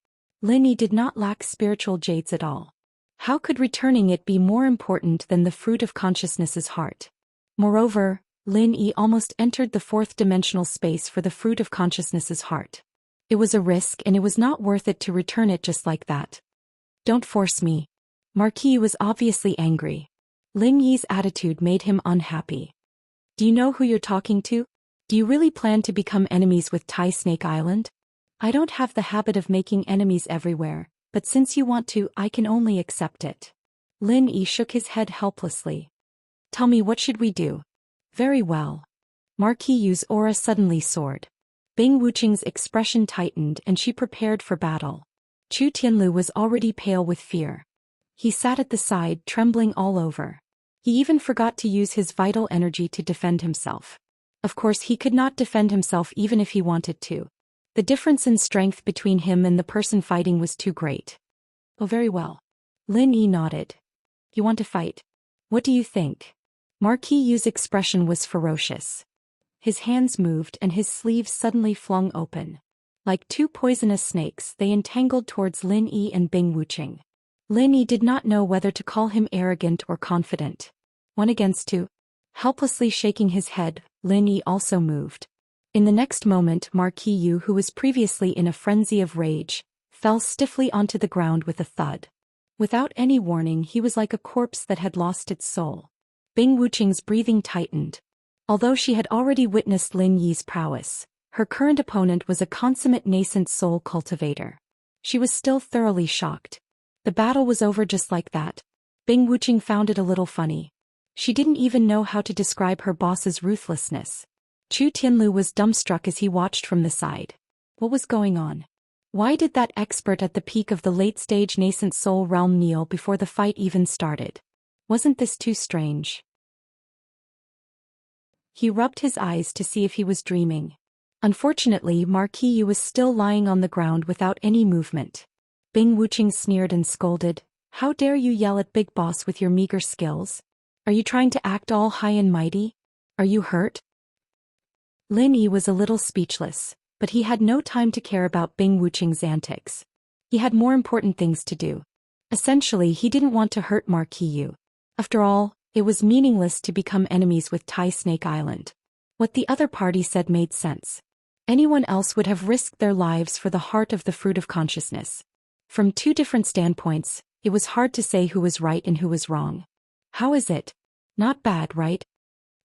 Lin Yi did not lack spiritual jades at all. How could returning it be more important than the fruit of consciousness's heart? Moreover, Lin Yi almost entered the fourth-dimensional space for the fruit of consciousness's heart. It was a risk and it was not worth it to return it just like that. "Don't force me." Marquis was obviously angry. Lin Yi's attitude made him unhappy. "Do you know who you're talking to? Do you really plan to become enemies with Tai Snake Island?" "I don't have the habit of making enemies everywhere, but since you want to, I can only accept it." Lin Yi shook his head helplessly. "Tell me, what should we do?" "Very well." Marquis Yu's aura suddenly soared. Bing Wuqing's expression tightened and she prepared for battle. Chu Tianlu was already pale with fear. He sat at the side, trembling all over. He even forgot to use his vital energy to defend himself. Of course, he could not defend himself even if he wanted to. The difference in strength between him and the person fighting was too great. "Oh, very well." Lin Yi nodded. "You want to fight? What do you think?" Marquis Yu's expression was ferocious. His hands moved and his sleeves suddenly flung open. Like two poisonous snakes, they entangled towards Lin Yi and Bing Wuqing. Lin Yi did not know whether to call him arrogant or confident. 1 against 2. Helplessly shaking his head, Lin Yi also moved. In the next moment, Marquis Yu, who was previously in a frenzy of rage, fell stiffly onto the ground with a thud. Without any warning, he was like a corpse that had lost its soul. Bing Wuqing's breathing tightened. Although she had already witnessed Lin Yi's prowess, her current opponent was a consummate nascent soul cultivator. She was still thoroughly shocked. The battle was over just like that. Bing Wuqing found it a little funny. She didn't even know how to describe her boss's ruthlessness. Chu Tianlu was dumbstruck as he watched from the side. What was going on? Why did that expert at the peak of the late-stage nascent soul realm kneel before the fight even started? Wasn't this too strange? He rubbed his eyes to see if he was dreaming. Unfortunately, Marquis Yu was still lying on the ground without any movement. Bing Wuqing sneered and scolded. How dare you yell at Big Boss with your meager skills? Are you trying to act all high and mighty? Are you hurt? Lin Yi was a little speechless, but he had no time to care about Bing Wuqing's antics. He had more important things to do. Essentially, he didn't want to hurt Marquis Yu. After all, it was meaningless to become enemies with Tai Snake Island. What the other party said made sense. Anyone else would have risked their lives for the heart of the fruit of consciousness. From two different standpoints, it was hard to say who was right and who was wrong. How is it? Not bad, right?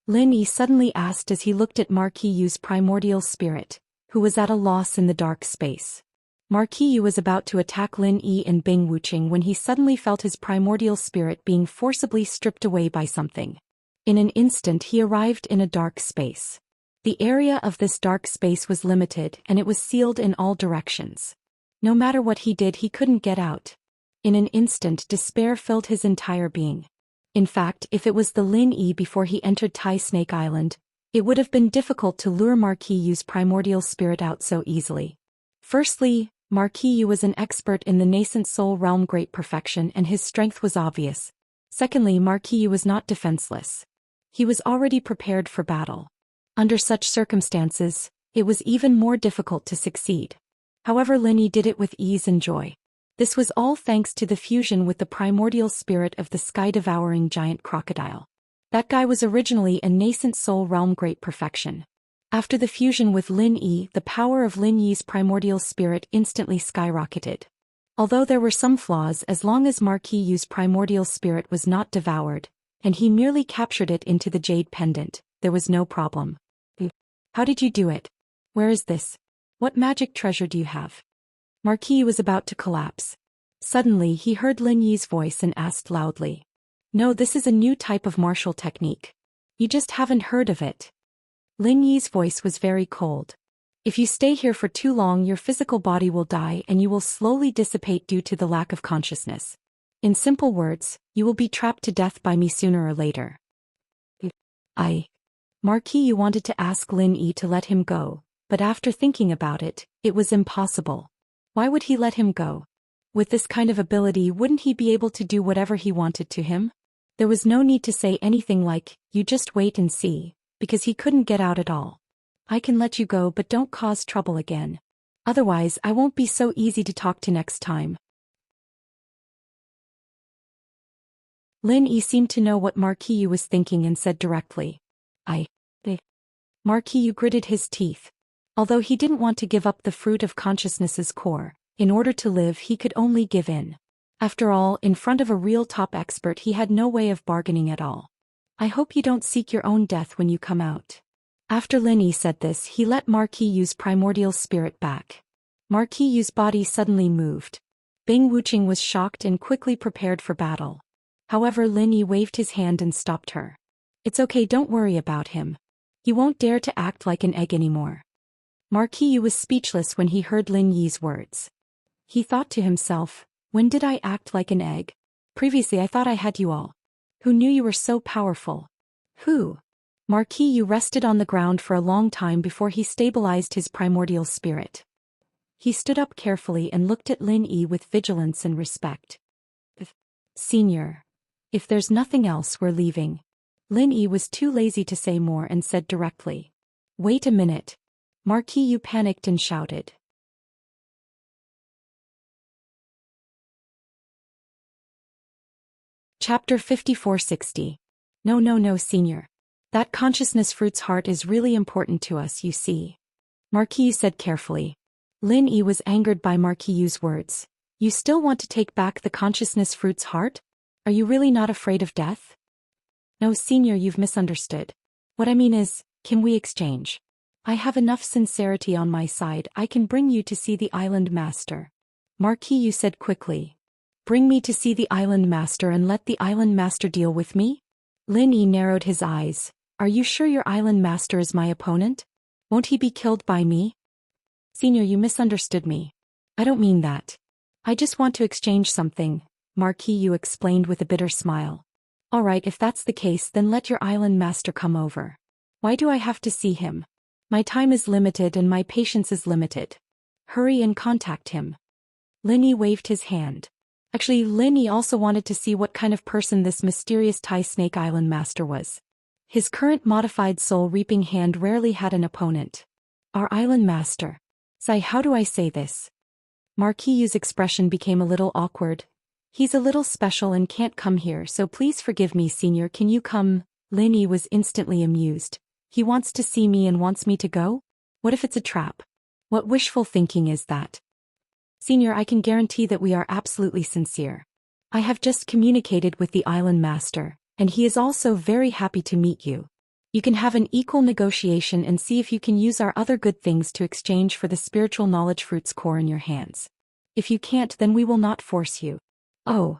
Lin Yi suddenly asked as he looked at Marquis Yu's primordial spirit, who was at a loss in the dark space. Marquis Yu was about to attack Lin Yi and Bing Wuqing when he suddenly felt his primordial spirit being forcibly stripped away by something. In an instant he arrived in a dark space. The area of this dark space was limited and it was sealed in all directions. No matter what he did, he couldn't get out. In an instant, despair filled his entire being. In fact, if it was the Lin Yi before he entered Tai Snake Island, it would have been difficult to lure Marquis Yu's primordial spirit out so easily. Firstly, Marquis Yu was an expert in the nascent soul realm great perfection and his strength was obvious. Secondly, Marquis Yu was not defenseless. He was already prepared for battle. Under such circumstances, it was even more difficult to succeed. However, Lin Yi did it with ease and joy. This was all thanks to the fusion with the primordial spirit of the sky-devouring giant crocodile. That guy was originally a nascent soul realm great perfection. After the fusion with Lin Yi, the power of Lin Yi's primordial spirit instantly skyrocketed. Although there were some flaws, as long as Marquis Yu's primordial spirit was not devoured, and he merely captured it into the jade pendant, there was no problem. How did you do it? Where is this? What magic treasure do you have? Marquis Yu was about to collapse. Suddenly he heard Lin Yi's voice and asked loudly. No, this is a new type of martial technique. You just haven't heard of it. Lin Yi's voice was very cold. If you stay here for too long, your physical body will die and you will slowly dissipate due to the lack of consciousness. In simple words, you will be trapped to death by me sooner or later. Marquis Yu wanted to ask Lin Yi to let him go, but after thinking about it, it was impossible. Why would he let him go? With this kind of ability, wouldn't he be able to do whatever he wanted to him? There was no need to say anything like, you just wait and see, because he couldn't get out at all. I can let you go, but don't cause trouble again. Otherwise, I won't be so easy to talk to next time. Lin Yi seemed to know what Marquis Yu was thinking and said directly. Marquis Yu gritted his teeth. Although he didn't want to give up the fruit of consciousness's core, in order to live he could only give in. After all, in front of a real top expert he had no way of bargaining at all. I hope you don't seek your own death when you come out. After Lin Yi said this, he let Marquis Yu's primordial spirit back. Marquis Yu's body suddenly moved. Bing Wuqing was shocked and quickly prepared for battle. However, Lin Yi waved his hand and stopped her. It's okay, don't worry about him. He won't dare to act like an egg anymore. Marquis Yu was speechless when he heard Lin Yi's words. He thought to himself, when did I act like an egg? Previously I thought I had you all. Who knew you were so powerful? Who? Marquis Yu rested on the ground for a long time before he stabilized his primordial spirit. He stood up carefully and looked at Lin Yi with vigilance and respect. Senior. If there's nothing else, we're leaving. Lin Yi was too lazy to say more and said directly. Wait a minute. Marquis Yu panicked and shouted. Chapter 5460. No, senior. That consciousness fruit's heart is really important to us, you see. Marquis Yu said carefully. Lin Yi was angered by Marquis Yu's words. You still want to take back the consciousness fruit's heart? Are you really not afraid of death? No, senior, you've misunderstood. What I mean is, can we exchange? I have enough sincerity on my side. I can bring you to see the island master. Marquis Yu said quickly. Bring me to see the island master and let the island master deal with me? Lin Yi narrowed his eyes. are you sure your island master is my opponent? Won't he be killed by me? Senior, you misunderstood me. I don't mean that. I just want to exchange something, Marquis Yu explained with a bitter smile. All right, if that's the case, then let your island master come over. Why do I have to see him? My time is limited and my patience is limited. Hurry and contact him. Lin Yi waved his hand. Actually, Lin Yi also wanted to see what kind of person this mysterious Tai Snake Island master was. His current modified soul-reaping hand rarely had an opponent. Our island master. Sai, how do I say this? Marquis Yu's expression became a little awkward. He's a little special and can't come here, so please forgive me, Senior. Can you come? Lin Yi was instantly amused. He wants to see me and wants me to go? What if it's a trap? What wishful thinking is that? Senior, I can guarantee that we are absolutely sincere. I have just communicated with the island master, and he is also very happy to meet you. You can have an equal negotiation and see if you can use our other good things to exchange for the spiritual knowledge fruit's core in your hands. If you can't, then we will not force you. Oh.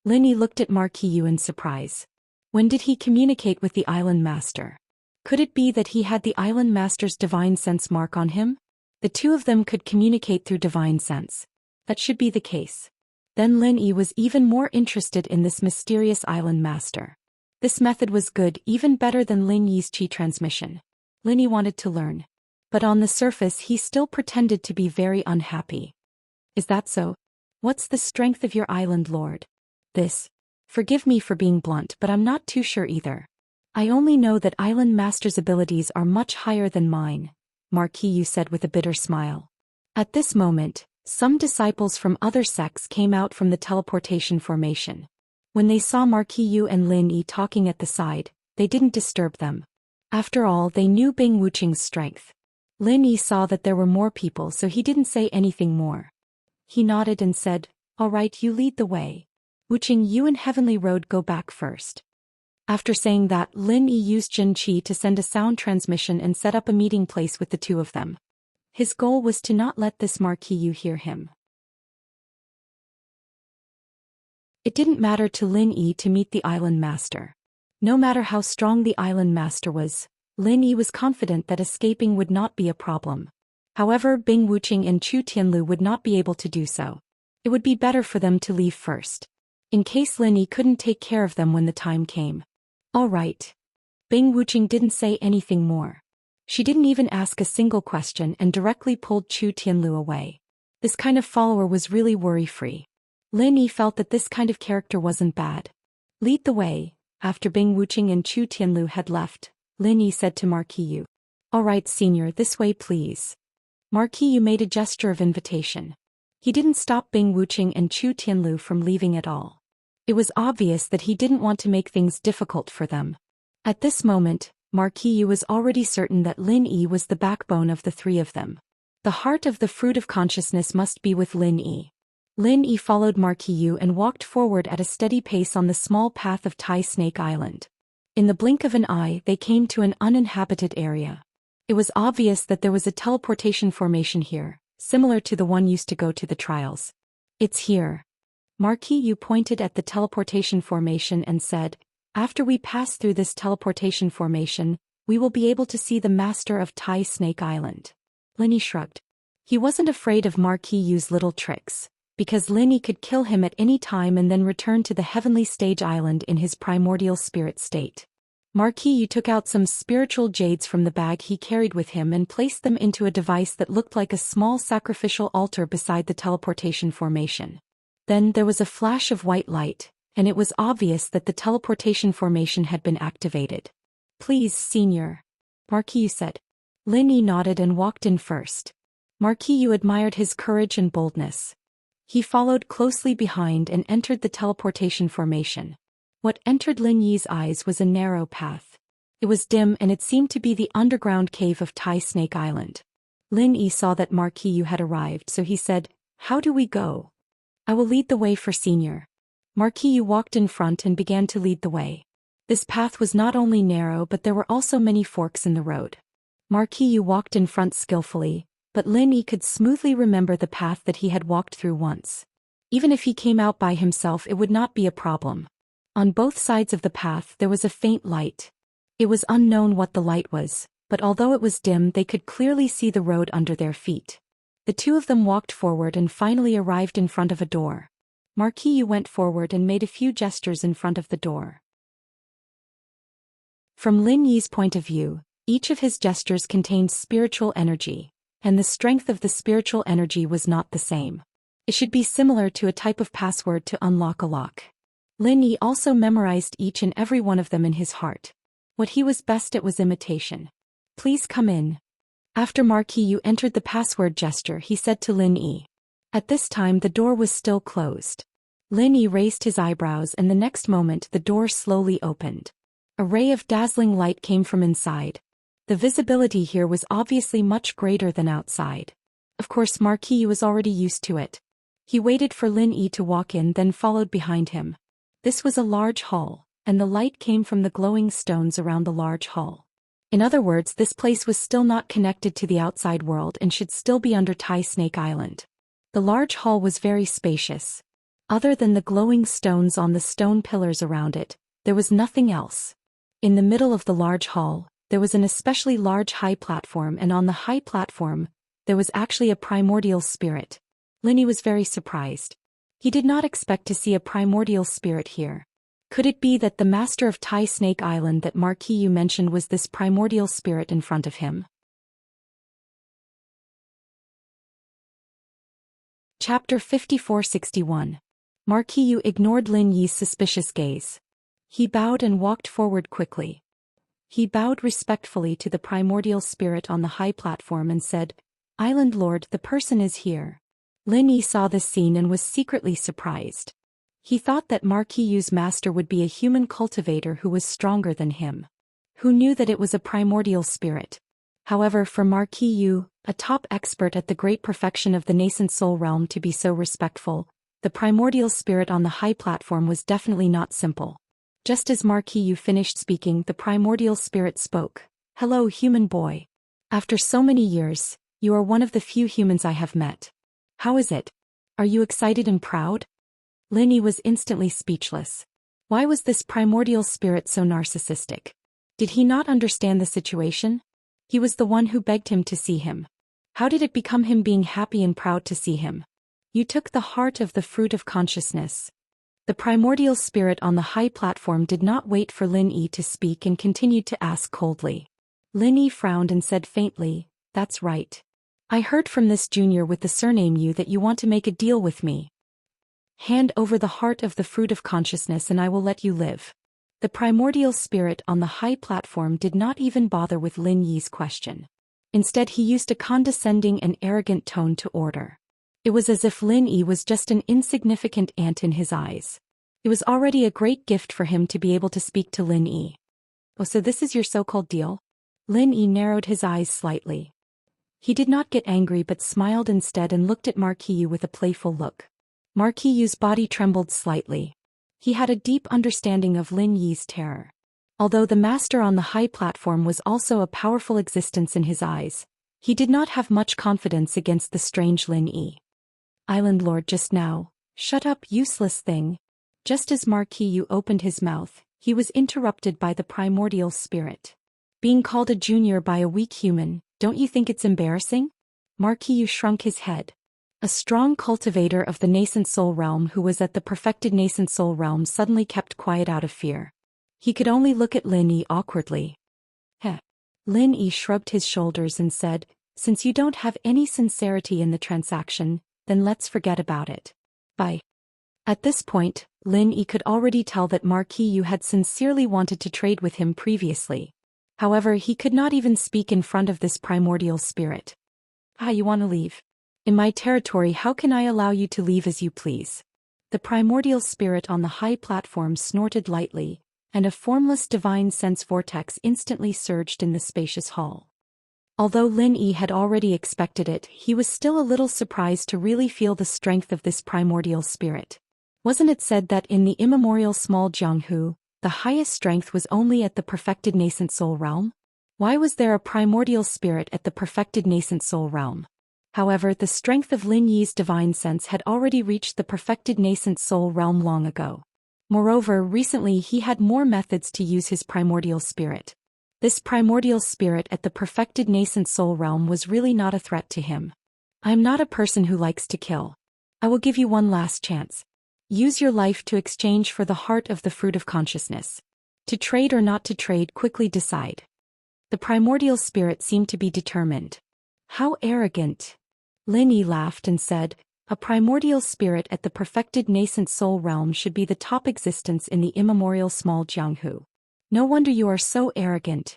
Lin Yi looked at Marquis Yu in surprise. When did he communicate with the island master? Could it be that he had the island master's divine sense mark on him? The two of them could communicate through divine sense. That should be the case. Then Lin Yi was even more interested in this mysterious island master. This method was good, even better than Lin Yi's qi transmission. Lin Yi wanted to learn. But on the surface he still pretended to be very unhappy. Is that so? What's the strength of your island lord? This. Forgive me for being blunt, but I'm not too sure either. I only know that island master's abilities are much higher than mine, Marquis Yu said with a bitter smile. At this moment, some disciples from other sects came out from the teleportation formation. When they saw Marquis Yu and Lin Yi talking at the side, they didn't disturb them. After all, they knew Bing Wuqing's strength. Lin Yi saw that there were more people, so he didn't say anything more. He nodded and said, "All right, you lead the way. Wuqing, you and Heavenly Road go back first." After saying that, Lin Yi used Jin Qi to send a sound transmission and set up a meeting place with the two of them. His goal was to not let this Marquis Yu hear him. It didn't matter to Lin Yi to meet the island master. No matter how strong the island master was, Lin Yi was confident that escaping would not be a problem. However, Bing Wuqing and Chu Tianlu would not be able to do so. It would be better for them to leave first, in case Lin Yi couldn't take care of them when the time came. All right. Bing Wuqing didn't say anything more. She didn't even ask a single question and directly pulled Chu Tianlu away. This kind of follower was really worry-free. Lin Yi felt that this kind of character wasn't bad. Lead the way. After Bing Wuqing and Chu Tianlu had left, Lin Yi said to Marquis Yu, "All right, Senior, this way please." Marquis Yu made a gesture of invitation. He didn't stop Bing Wuqing and Chu Tianlu from leaving at all. It was obvious that he didn't want to make things difficult for them. At this moment, Marquis Yu was already certain that Lin Yi was the backbone of the three of them. The heart of the fruit of consciousness must be with Lin Yi. Lin Yi followed Marquis Yu and walked forward at a steady pace on the small path of Tai Snake Island. In the blink of an eye, they came to an uninhabited area. It was obvious that there was a teleportation formation here, similar to the one used to go to the trials. "It's here." Marquis Yu pointed at the teleportation formation and said, "After we pass through this teleportation formation, we will be able to see the master of Tai Snake Island." Lin Yi shrugged. He wasn't afraid of Marquis Yu's little tricks, because Lin Yi could kill him at any time and then return to the heavenly stage island in his primordial spirit state. Marquis Yu took out some spiritual jades from the bag he carried with him and placed them into a device that looked like a small sacrificial altar beside the teleportation formation. Then there was a flash of white light, and it was obvious that the teleportation formation had been activated. "Please, Senior," Marquis Yu said. Lin Yi nodded and walked in first. Marquis Yu admired his courage and boldness. He followed closely behind and entered the teleportation formation. What entered Lin Yi's eyes was a narrow path. It was dim and it seemed to be the underground cave of Tai Snake Island. Lin Yi saw that Marquis Yu had arrived, so he said, "How do we go?" "I will lead the way for Senior." Marquis Yu walked in front and began to lead the way. This path was not only narrow but there were also many forks in the road. Marquis Yu walked in front skillfully, but Lin Yi could smoothly remember the path that he had walked through once. Even if he came out by himself, it would not be a problem. On both sides of the path there was a faint light. It was unknown what the light was, but although it was dim they could clearly see the road under their feet. The two of them walked forward and finally arrived in front of a door. Marquis went forward and made a few gestures in front of the door. From Lin Yi's point of view, each of his gestures contained spiritual energy, and the strength of the spiritual energy was not the same. It should be similar to a type of password to unlock a lock. Lin Yi also memorized each and every one of them in his heart. What he was best at was imitation. Please come in. After Marquis entered the password gesture, he said to Lin Yi. At this time the door was still closed. Lin Yi raised his eyebrows and the next moment the door slowly opened. A ray of dazzling light came from inside. The visibility here was obviously much greater than outside. Of course Marquis was already used to it. He waited for Lin Yi to walk in, then followed behind him. This was a large hall, and the light came from the glowing stones around the large hall. In other words, this place was still not connected to the outside world and should still be under Tai Snake Island. The large hall was very spacious. Other than the glowing stones on the stone pillars around it, there was nothing else. In the middle of the large hall, there was an especially large high platform, and on the high platform, there was actually a primordial spirit. Lin Yi was very surprised. He did not expect to see a primordial spirit here. Could it be that the master of Tai Snake Island that Marquis mentioned was this primordial spirit in front of him? Chapter 5461. Marquis ignored Lin Yi's suspicious gaze. He bowed and walked forward quickly. He bowed respectfully to the primordial spirit on the high platform and said, "Island Lord, the person is here." Lin Yi saw this scene and was secretly surprised. He thought that Marquis' master would be a human cultivator who was stronger than him. Who knew that it was a primordial spirit? However, for Marquis, a top expert at the great perfection of the nascent soul realm, to be so respectful, the primordial spirit on the high platform was definitely not simple. Just as Marquis finished speaking, the primordial spirit spoke. "Hello, human boy. After so many years, you are one of the few humans I have met. How is it? Are you excited and proud?" Lin Yi was instantly speechless. Why was this primordial spirit so narcissistic? Did he not understand the situation? He was the one who begged him to see him. How did it become him being happy and proud to see him? You took the heart of the fruit of consciousness. The primordial spirit on the high platform did not wait for Lin Yi to speak and continued to ask coldly. Lin Yi frowned and said faintly, "That's right. I heard from this junior with the surname Yu that you want to make a deal with me. Hand over the heart of the fruit of consciousness and I will let you live." The primordial spirit on the high platform did not even bother with Lin Yi's question. Instead he used a condescending and arrogant tone to order. It was as if Lin Yi was just an insignificant ant in his eyes. It was already a great gift for him to be able to speak to Lin Yi. "Oh, so this is your so-called deal?" Lin Yi narrowed his eyes slightly. He did not get angry but smiled instead and looked at Marquis with a playful look. Marquis' body trembled slightly. He had a deep understanding of Lin Yi's terror. Although the master on the high platform was also a powerful existence in his eyes, he did not have much confidence against the strange Lin Yi. "Island Lord, just now." "Shut up, useless thing." Just as Marquis opened his mouth, he was interrupted by the primordial spirit. "Being called a junior by a weak human, don't you think it's embarrassing?" Marquis shrunk his head. A strong cultivator of the nascent soul realm who was at the perfected nascent soul realm suddenly kept quiet out of fear. He could only look at Lin Yi awkwardly. Heh. Lin Yi shrugged his shoulders and said, "Since you don't have any sincerity in the transaction, then let's forget about it. Bye." At this point, Lin Yi could already tell that Marquis had sincerely wanted to trade with him previously. However, he could not even speak in front of this primordial spirit. "Ah, you want to leave? In my territory, how can I allow you to leave as you please?" The primordial spirit on the high platform snorted lightly, and a formless divine sense vortex instantly surged in the spacious hall. Although Lin Yi had already expected it, he was still a little surprised to really feel the strength of this primordial spirit. Wasn't it said that in the immemorial small Jianghu, the highest strength was only at the perfected nascent soul realm? Why was there a primordial spirit at the perfected nascent soul realm? However, the strength of Lin Yi's divine sense had already reached the perfected nascent soul realm long ago. Moreover, recently he had more methods to use his primordial spirit. This primordial spirit at the perfected nascent soul realm was really not a threat to him. I am not a person who likes to kill. I will give you one last chance. Use your life to exchange for the heart of the fruit of consciousness. To trade or not to trade, quickly decide. The primordial spirit seemed to be determined. How arrogant. Lin Yi laughed and said, a primordial spirit at the perfected nascent soul realm should be the top existence in the immemorial small Jianghu. No wonder you are so arrogant.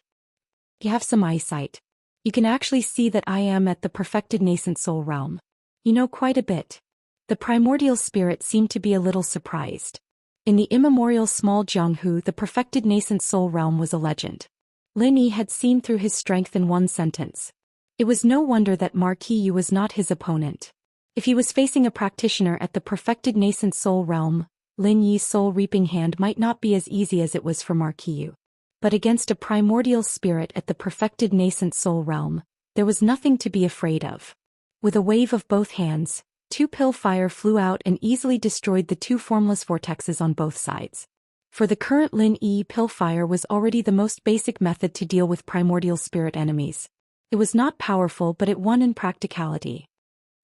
You have some eyesight. You can actually see that I am at the perfected nascent soul realm. You know quite a bit. The primordial spirit seemed to be a little surprised. In the immemorial small Jianghu, the perfected nascent soul realm was a legend. Lin Yi had seen through his strength in one sentence. It was no wonder that Marquis Yu was not his opponent. If he was facing a practitioner at the perfected nascent soul realm, Lin Yi's soul-reaping hand might not be as easy as it was for Marquis Yu. But against a primordial spirit at the perfected nascent soul realm, there was nothing to be afraid of. With a wave of both hands, 2 pill fire flew out and easily destroyed the 2 formless vortexes on both sides. For the current Lin Yi, pill fire was already the most basic method to deal with primordial spirit enemies. It was not powerful, but it won in practicality.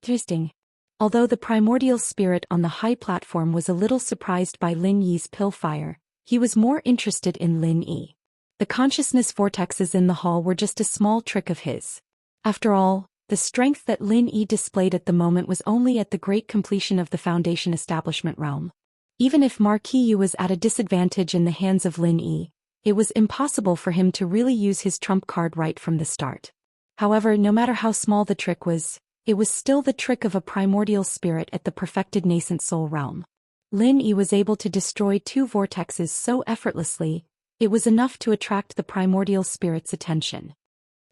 Interesting. Although the primordial spirit on the high platform was a little surprised by Lin Yi's pill fire, he was more interested in Lin Yi. The consciousness vortexes in the hall were just a small trick of his. After all, the strength that Lin Yi displayed at the moment was only at the great completion of the Foundation establishment realm. Even if Marquis Yu was at a disadvantage in the hands of Lin Yi, it was impossible for him to really use his trump card right from the start. However, no matter how small the trick was, it was still the trick of a primordial spirit at the perfected nascent soul realm. Lin Yi was able to destroy 2 vortexes so effortlessly, it was enough to attract the primordial spirit's attention.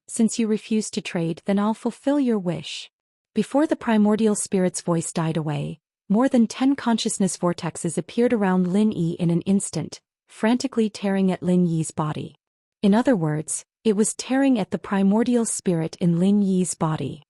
Since you refuse to trade, then I'll fulfill your wish. Before the primordial spirit's voice died away, more than 10 consciousness vortexes appeared around Lin Yi in an instant, frantically tearing at Lin Yi's body. In other words, it was tearing at the primordial spirit in Lin Yi's body.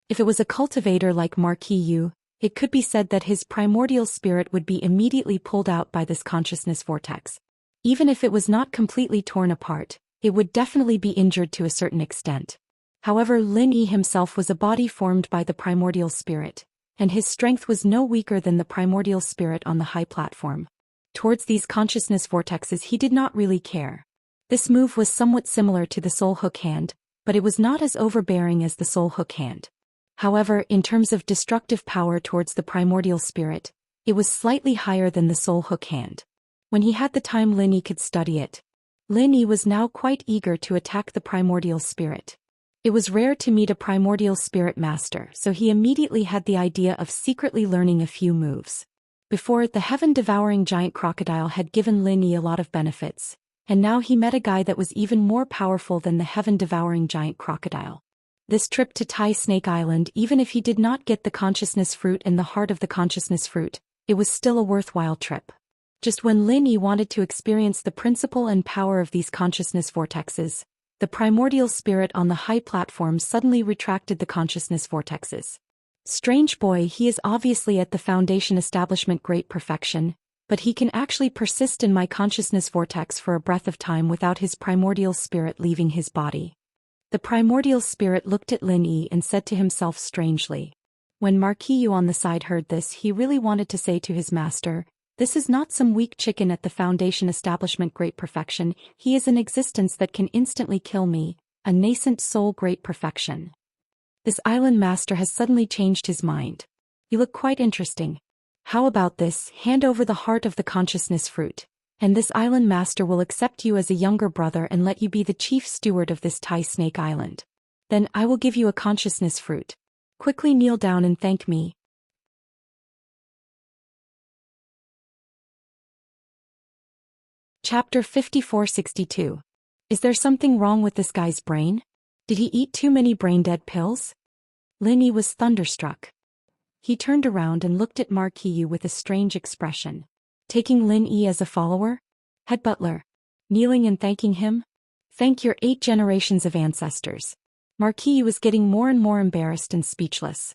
If it was a cultivator like Marquis Yu, it could be said that his primordial spirit would be immediately pulled out by this consciousness vortex. Even if it was not completely torn apart, it would definitely be injured to a certain extent. However, Lin Yi himself was a body formed by the primordial spirit, and his strength was no weaker than the primordial spirit on the high platform. Towards these consciousness vortexes he did not really care. This move was somewhat similar to the soul hook hand, but it was not as overbearing as the soul hook hand. However, in terms of destructive power towards the primordial spirit, it was slightly higher than the soul hook hand. When he had the time, Lin Yi could study it. Lin Yi was now quite eager to attack the primordial spirit. It was rare to meet a primordial spirit master, so he immediately had the idea of secretly learning a few moves. Before, the heaven-devouring giant crocodile had given Lin Yi a lot of benefits, and now he met a guy that was even more powerful than the heaven-devouring giant crocodile. This trip to Tai Snake Island, even if he did not get the consciousness fruit and the heart of the consciousness fruit, it was still a worthwhile trip. Just when Lin Yi wanted to experience the principle and power of these consciousness vortexes, the primordial spirit on the high platform suddenly retracted the consciousness vortexes. Strange boy, he is obviously at the Foundation establishment great perfection, but he can actually persist in my consciousness vortex for a breath of time without his primordial spirit leaving his body. The primordial spirit looked at Lin Yi and said to himself strangely. When Marquis Yu on the side heard this, he really wanted to say to his master, "This is not some weak chicken at the Foundation establishment great perfection, he is an existence that can instantly kill me, a nascent soul great perfection." This island master has suddenly changed his mind. You look quite interesting. How about this, hand over the heart of the consciousness fruit, and this island master will accept you as a younger brother and let you be the chief steward of this Tai Snake Island. Then I will give you a consciousness fruit. Quickly kneel down and thank me. Chapter 5462. Is there something wrong with this guy's brain? Did he eat too many brain-dead pills? Lin Yi was thunderstruck. He turned around and looked at Marquis Yu with a strange expression. Taking Lin Yi as a follower? Head butler. Kneeling and thanking him? Thank your 8 generations of ancestors. Marquis Yu was getting more and more embarrassed and speechless.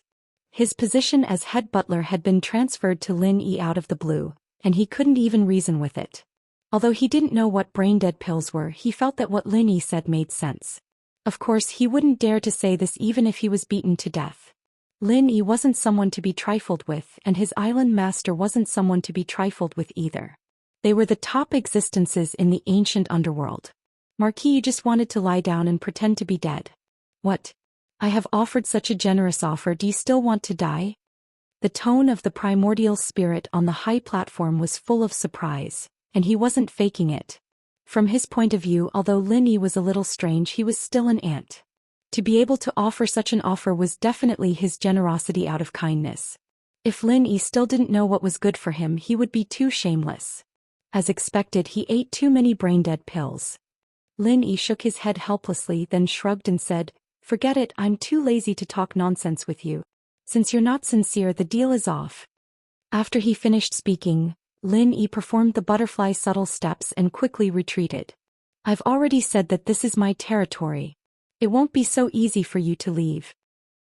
His position as head butler had been transferred to Lin Yi out of the blue, and he couldn't even reason with it. Although he didn't know what brain-dead pills were, he felt that what Lin Yi said made sense. Of course, he wouldn't dare to say this even if he was beaten to death. Lin Yi wasn't someone to be trifled with, and his island master wasn't someone to be trifled with either. They were the top existences in the ancient underworld. Marquis, you just wanted to lie down and pretend to be dead. What? I have offered such a generous offer, do you still want to die? The tone of the primordial spirit on the high platform was full of surprise, and he wasn't faking it. From his point of view, although Lin Yi was a little strange, he was still an ant. To be able to offer such an offer was definitely his generosity out of kindness. If Lin Yi still didn't know what was good for him, he would be too shameless. As expected, he ate too many brain-dead pills. Lin Yi shook his head helplessly, then shrugged and said, "Forget it, I'm too lazy to talk nonsense with you. Since you're not sincere, the deal is off." After he finished speaking, Lin Yi performed the butterfly subtle steps and quickly retreated. "I've already said that this is my territory. It won't be so easy for you to leave."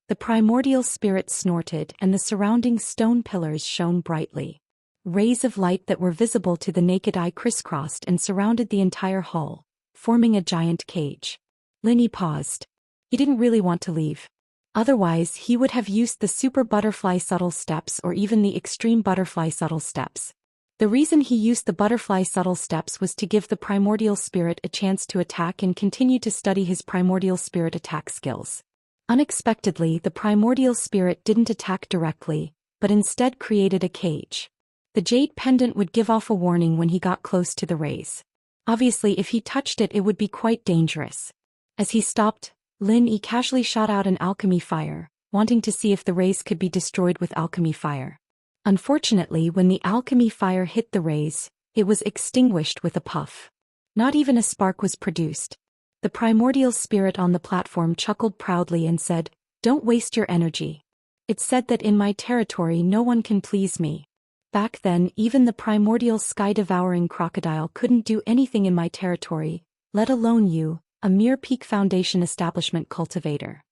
The primordial spirit snorted and the surrounding stone pillars shone brightly. Rays of light that were visible to the naked eye crisscrossed and surrounded the entire hull, forming a giant cage. Lin Yi paused. He didn't really want to leave. Otherwise, he would have used the super butterfly subtle steps or even the extreme butterfly subtle steps. The reason he used the butterfly subtle steps was to give the primordial spirit a chance to attack and continue to study his primordial spirit attack skills. Unexpectedly, the primordial spirit didn't attack directly, but instead created a cage. The jade pendant would give off a warning when he got close to the rays. Obviously, if he touched it, it would be quite dangerous. As he stopped, Lin Yi casually shot out an alchemy fire, wanting to see if the rays could be destroyed with alchemy fire. Unfortunately, when the alchemy fire hit the rays, it was extinguished with a puff. Not even a spark was produced. The primordial spirit on the platform chuckled proudly and said, "Don't waste your energy. It's said that in my territory no one can please me. Back then, even the primordial sky-devouring crocodile couldn't do anything in my territory, let alone you, a mere peak foundation establishment cultivator."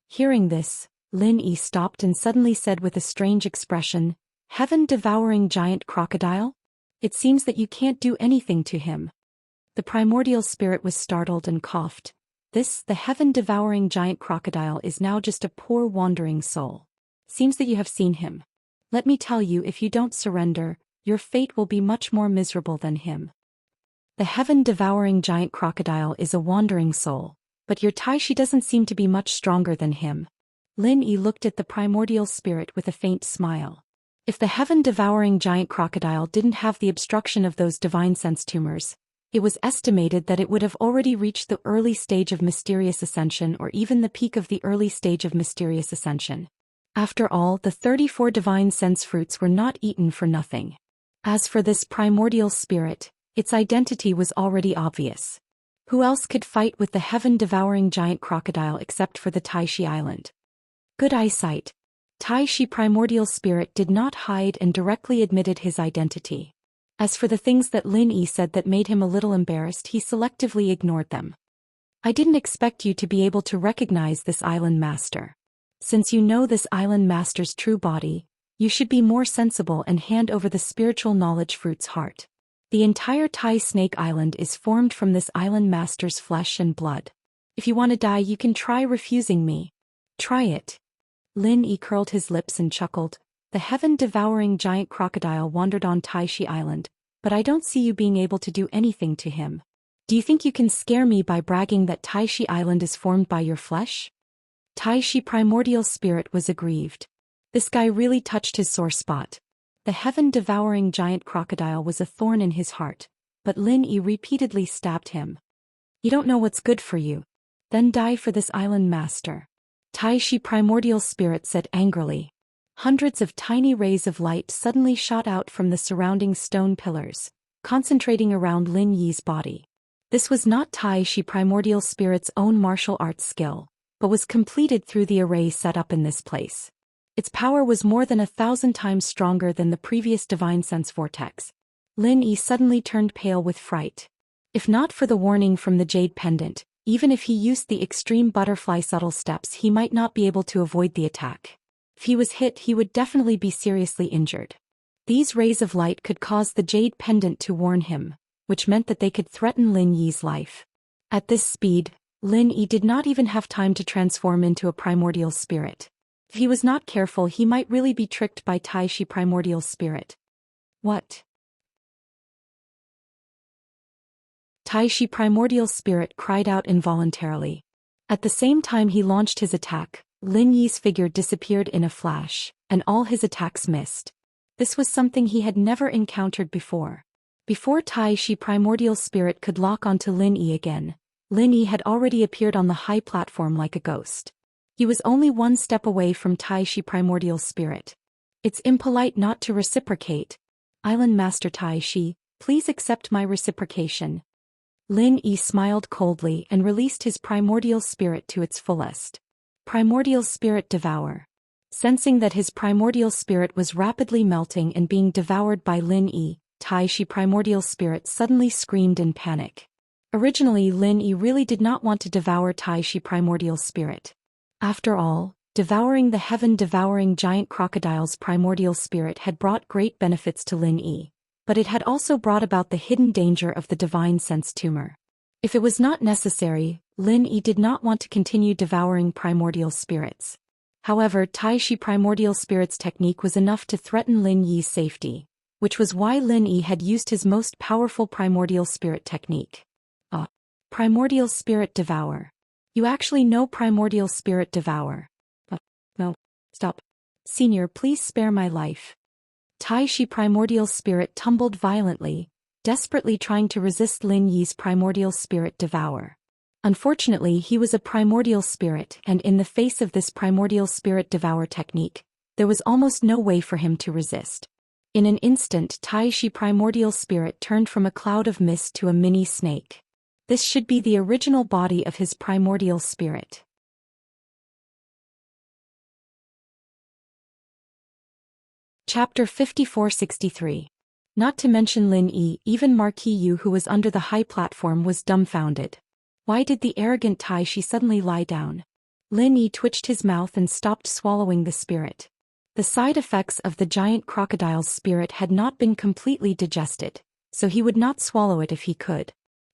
Hearing this, Lin Yi stopped and suddenly said with a strange expression, "Heaven-devouring giant crocodile? It seems that you can't do anything to him." The primordial spirit was startled and coughed. The heaven-devouring giant crocodile is now just a poor wandering soul. Seems that you have seen him. Let me tell you, if you don't surrender, your fate will be much more miserable than him. The heaven-devouring giant crocodile is a wandering soul, but your Taishi doesn't seem to be much stronger than him. Lin Yi looked at the primordial spirit with a faint smile. If the heaven-devouring giant crocodile didn't have the obstruction of those divine sense tumors, it was estimated that it would have already reached the early stage of mysterious ascension or even the peak of the early stage of mysterious ascension. After all, the 34 divine sense fruits were not eaten for nothing. As for this primordial spirit, its identity was already obvious. Who else could fight with the heaven-devouring giant crocodile except for the Taishi Island? Good eyesight. Taishi primordial spirit did not hide and directly admitted his identity. As for the things that Lin Yi said that made him a little embarrassed, he selectively ignored them. "I didn't expect you to be able to recognize this island master. Since you know this island master's true body, you should be more sensible and hand over the spiritual knowledge fruit's heart. The entire Tai Snake Island is formed from this island master's flesh and blood. If you want to die, you can try refusing me. Try it." Lin Yi curled his lips and chuckled. "The heaven-devouring giant crocodile wandered on Taishi Island, but I don't see you being able to do anything to him. Do you think you can scare me by bragging that Taishi Island is formed by your flesh?" Taishi primordial spirit was aggrieved. This guy really touched his sore spot. The heaven-devouring giant crocodile was a thorn in his heart, but Lin Yi repeatedly stabbed him. "You don't know what's good for you. Then die for this island master," Taishi primordial spirit said angrily. Hundreds of tiny rays of light suddenly shot out from the surrounding stone pillars, concentrating around Lin Yi's body. This was not Taishi primordial spirit's own martial arts skill, but was completed through the array set up in this place. Its power was more than 1,000 times stronger than the previous divine sense vortex. Lin Yi suddenly turned pale with fright. If not for the warning from the jade pendant, even if he used the extreme butterfly subtle steps, he might not be able to avoid the attack. If he was hit, he would definitely be seriously injured. These rays of light could cause the jade pendant to warn him, which meant that they could threaten Lin Yi's life. At this speed, Lin Yi did not even have time to transform into a primordial spirit. If he was not careful, he might really be tricked by Tai Shi primordial spirit. What? Tai Shi primordial spirit cried out involuntarily. At the same time he launched his attack, Lin Yi's figure disappeared in a flash, and all his attacks missed. This was something he had never encountered before. Before Tai Shi primordial spirit could lock onto Lin Yi again, Lin Yi had already appeared on the high platform like a ghost. He was only one step away from Tai Shi primordial spirit. It's impolite not to reciprocate. Island Master Tai Shi, please accept my reciprocation. Lin Yi smiled coldly and released his primordial spirit to its fullest. Primordial spirit devour. Sensing that his primordial spirit was rapidly melting and being devoured by Lin Yi, Tai Shi primordial spirit suddenly screamed in panic. Originally, Lin Yi really did not want to devour Tai Shi primordial spirit. After all, devouring the heaven-devouring giant crocodile's primordial spirit had brought great benefits to Lin Yi, but it had also brought about the hidden danger of the divine sense tumor. If it was not necessary, Lin Yi did not want to continue devouring primordial spirits. However, Tai Shi primordial spirit's technique was enough to threaten Lin Yi's safety, which was why Lin Yi had used his most powerful primordial spirit technique. Primordial spirit devour. You actually know primordial spirit devour. No. Stop. Senior, please spare my life. Tai Shi primordial spirit tumbled violently, desperately trying to resist Lin Yi's primordial spirit devour. Unfortunately, he was a primordial spirit, and in the face of this primordial spirit devour technique, there was almost no way for him to resist. In an instant, Tai Shi primordial spirit turned from a cloud of mist to a mini snake. This should be the original body of his primordial spirit. Chapter 5463. Not to mention Lin Yi, even Marquis Yu, who was under the high platform, was dumbfounded. Why did the arrogant Tai Shi suddenly lie down? Lin Yi twitched his mouth and stopped swallowing the spirit. The side effects of the giant crocodile's spirit had not been completely digested, so he would not swallow it if he could.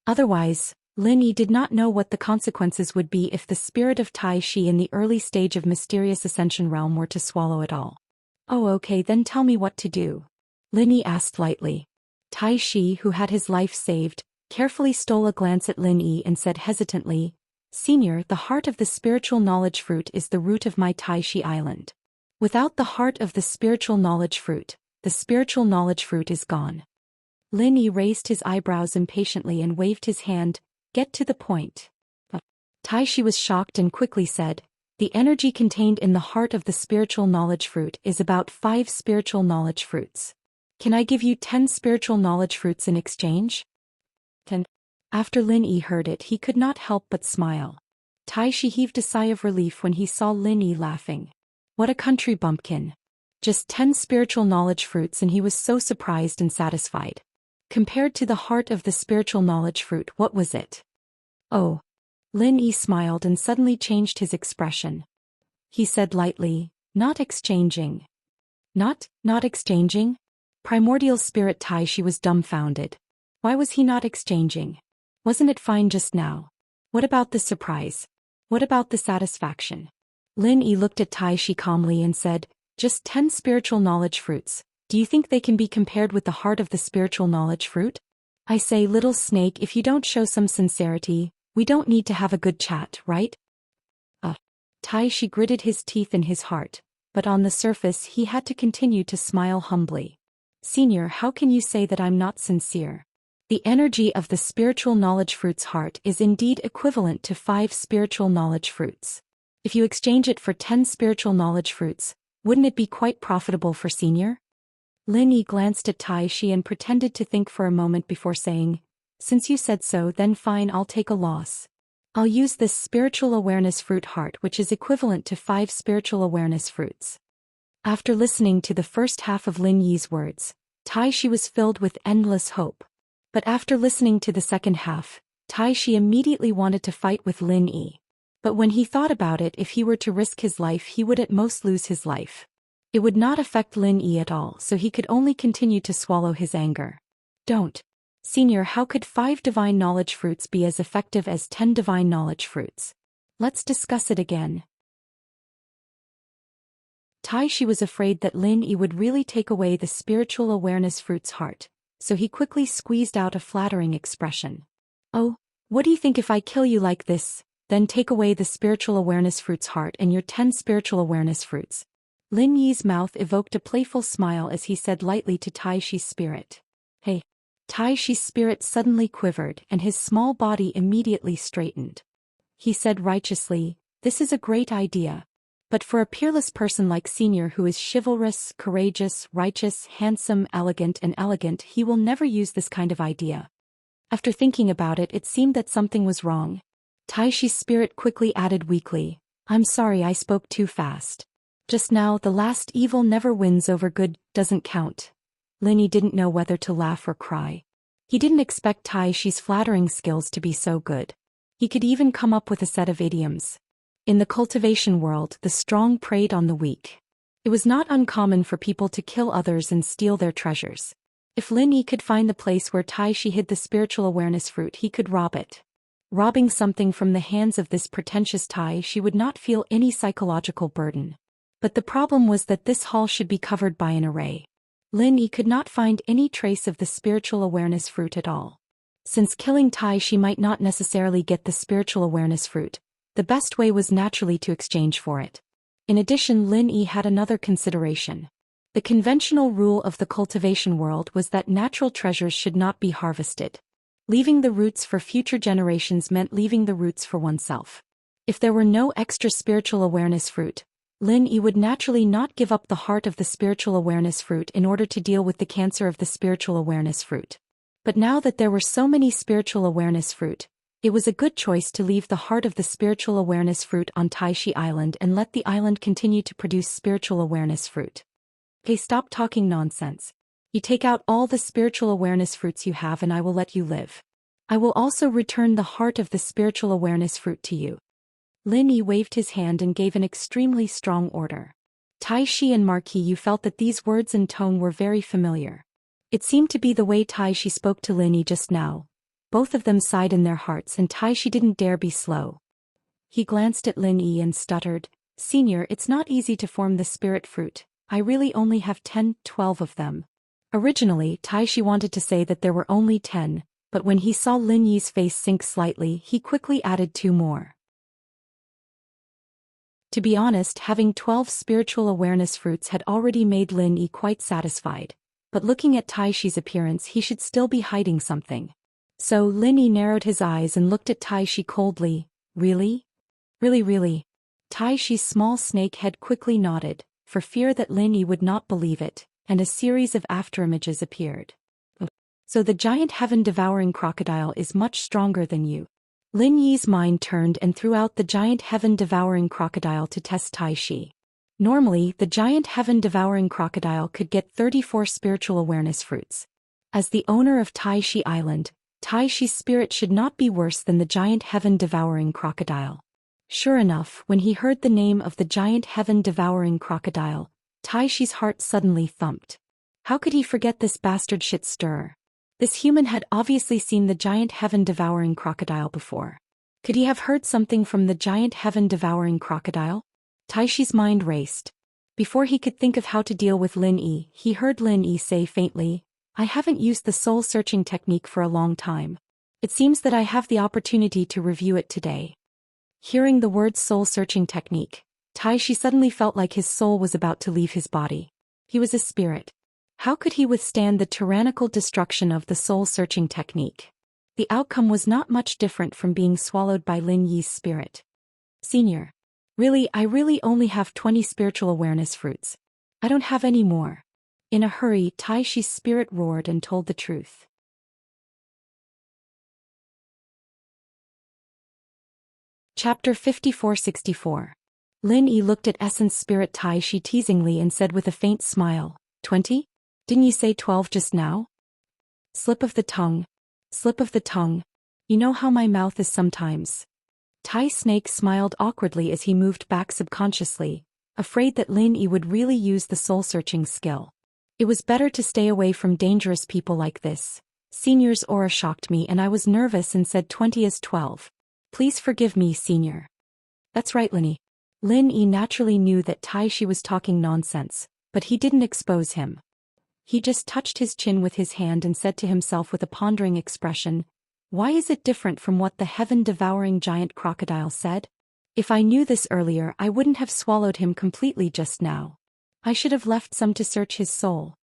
Otherwise, Lin Yi did not know what the consequences would be if the spirit of Tai Shi in the early stage of mysterious ascension realm were to swallow it all. Oh, okay, then tell me what to do. Lin Yi asked lightly. Tai Shi, who had his life saved, carefully stole a glance at Lin Yi and said hesitantly, Senior, the heart of the spiritual knowledge fruit is the root of my Tai Shi island. Without the heart of the spiritual knowledge fruit is gone. Lin Yi raised his eyebrows impatiently and waved his hand. Get to the point. Tai Shi was shocked and quickly said, the energy contained in the heart of the spiritual knowledge fruit is about 5 spiritual knowledge fruits. Can I give you 10 spiritual knowledge fruits in exchange? 10. After Lin Yi heard it, he could not help but smile. Tai Shi heaved a sigh of relief when he saw Lin Yi laughing. What a country bumpkin. Just 10 spiritual knowledge fruits, and he was so surprised and satisfied. Compared to the heart of the spiritual knowledge fruit, what was it? Oh. Lin Yi smiled and suddenly changed his expression. He said lightly, not exchanging. Not exchanging? Primordial spirit Tai Shi was dumbfounded. Why was he not exchanging? Wasn't it fine just now? What about the surprise? What about the satisfaction? Lin Yi looked at Tai Shi calmly and said, just 10 spiritual knowledge fruits. Do you think they can be compared with the heart of the spiritual knowledge fruit? I say, little snake, if you don't show some sincerity, we don't need to have a good chat, right? Tai Shi gritted his teeth in his heart, but on the surface he had to continue to smile humbly. Senior, how can you say that I'm not sincere? The energy of the spiritual knowledge fruit's heart is indeed equivalent to 5 spiritual knowledge fruits. If you exchange it for 10 spiritual knowledge fruits, wouldn't it be quite profitable for Senior? Lin Yi glanced at Tai Shi and pretended to think for a moment before saying, since you said so, then fine, I'll take a loss. I'll use this spiritual awareness fruit heart, which is equivalent to 5 spiritual awareness fruits. After listening to the first half of Lin Yi's words, Tai Shi was filled with endless hope. But after listening to the second half, Tai Shi immediately wanted to fight with Lin Yi. But when he thought about it, if he were to risk his life, he would at most lose his life. It would not affect Lin Yi at all, so he could only continue to swallow his anger. Don't. Senior, how could 5 divine knowledge fruits be as effective as 10 divine knowledge fruits? Let's discuss it again. Tai Shi was afraid that Lin Yi would really take away the spiritual awareness fruit's heart, so he quickly squeezed out a flattering expression. Oh, what do you think if I kill you like this, then take away the spiritual awareness fruit's heart and your 10 spiritual awareness fruits? Lin Yi's mouth evoked a playful smile as he said lightly to Tai Shi's spirit. Hey. Tai Shi's spirit suddenly quivered and his small body immediately straightened. He said righteously, this is a great idea. But for a peerless person like Senior who is chivalrous, courageous, righteous, handsome, and elegant, he will never use this kind of idea. After thinking about it, it seemed that something was wrong. Tai Shi's spirit quickly added weakly, I'm sorry I spoke too fast. Just now the last evil never wins over good, doesn't count. Lin Yi didn't know whether to laugh or cry. He didn't expect Tai Shi's flattering skills to be so good. He could even come up with a set of idioms. In the cultivation world, the strong preyed on the weak. It was not uncommon for people to kill others and steal their treasures. If Lin Yi could find the place where Tai Shi hid the spiritual awareness fruit, he could rob it. Robbing something from the hands of this pretentious Tai Shi would not feel any psychological burden. But the problem was that this hall should be covered by an array. Lin Yi could not find any trace of the spiritual awareness fruit at all. Since killing Tai Shi might not necessarily get the spiritual awareness fruit, the best way was naturally to exchange for it. In addition, Lin Yi had another consideration. The conventional rule of the cultivation world was that natural treasures should not be harvested. Leaving the roots for future generations meant leaving the roots for oneself. If there were no extra spiritual awareness fruit, Lin Yi would naturally not give up the heart of the spiritual awareness fruit in order to deal with the cancer of the spiritual awareness fruit. But now that there were so many spiritual awareness fruit, it was a good choice to leave the heart of the spiritual awareness fruit on Tai Shi Island and let the island continue to produce spiritual awareness fruit. Okay, stop talking nonsense. You take out all the spiritual awareness fruits you have and I will let you live. I will also return the heart of the spiritual awareness fruit to you. Lin Yi waved his hand and gave an extremely strong order. Tai Shi and Marquis, you felt that these words and tone were very familiar. It seemed to be the way Tai Shi spoke to Lin Yi just now. Both of them sighed in their hearts and Tai Shi didn't dare be slow. He glanced at Lin Yi and stuttered, Senior, it's not easy to form the spirit fruit. I really only have 12 of them. Originally, Tai Shi wanted to say that there were only 10, but when he saw Lin Yi's face sink slightly, he quickly added 2 more. To be honest, having 12 spiritual awareness fruits had already made Lin Yi quite satisfied, but looking at Tai Shi's appearance, he should still be hiding something. So Lin Yi narrowed his eyes and looked at Tai Shi coldly. Really? Really? Tai Shi's small snake head quickly nodded, for fear that Lin Yi would not believe it, and a series of afterimages appeared. So the giant heaven-devouring crocodile is much stronger than you. Lin Yi's mind turned and threw out the giant heaven-devouring crocodile to test Tai Shi. Normally, the giant heaven-devouring crocodile could get 34 spiritual awareness fruits. As the owner of Tai Shi Island, Tai Shi's spirit should not be worse than the giant heaven-devouring crocodile. Sure enough, when he heard the name of the giant heaven-devouring crocodile, Tai Shi's heart suddenly thumped. How could he forget this bastard shit stirrer? This human had obviously seen the giant heaven-devouring crocodile before. Could he have heard something from the giant heaven-devouring crocodile? Tai Shi's mind raced. Before he could think of how to deal with Lin Yi, he heard Lin Yi say faintly, I haven't used the soul-searching technique for a long time. It seems that I have the opportunity to review it today. Hearing the word soul-searching technique, Tai Shi suddenly felt like his soul was about to leave his body. He was a spirit. How could he withstand the tyrannical destruction of the soul-searching technique? The outcome was not much different from being swallowed by Lin Yi's spirit. Senior. Really, I really only have 20 spiritual awareness fruits. I don't have any more. In a hurry, Tai Shi's spirit roared and told the truth. Chapter 54-64. Lin Yi looked at Essence Spirit Tai Shi teasingly and said with a faint smile, 20? Didn't you say 12 just now? Slip of the tongue. Slip of the tongue. You know how my mouth is sometimes. Tai Snake smiled awkwardly as he moved back subconsciously, afraid that Lin Yi would really use the soul-searching skill. It was better to stay away from dangerous people like this. Senior's aura shocked me and I was nervous and said 20 is 12. Please forgive me, Senior. That's right, Lin Yi. Lin Yi naturally knew that Tai Shi was talking nonsense, but he didn't expose him. He just touched his chin with his hand and said to himself with a pondering expression, "Why is it different from what the heaven-devouring giant crocodile said? If I knew this earlier, I wouldn't have swallowed him completely just now. I should have left some to search his soul."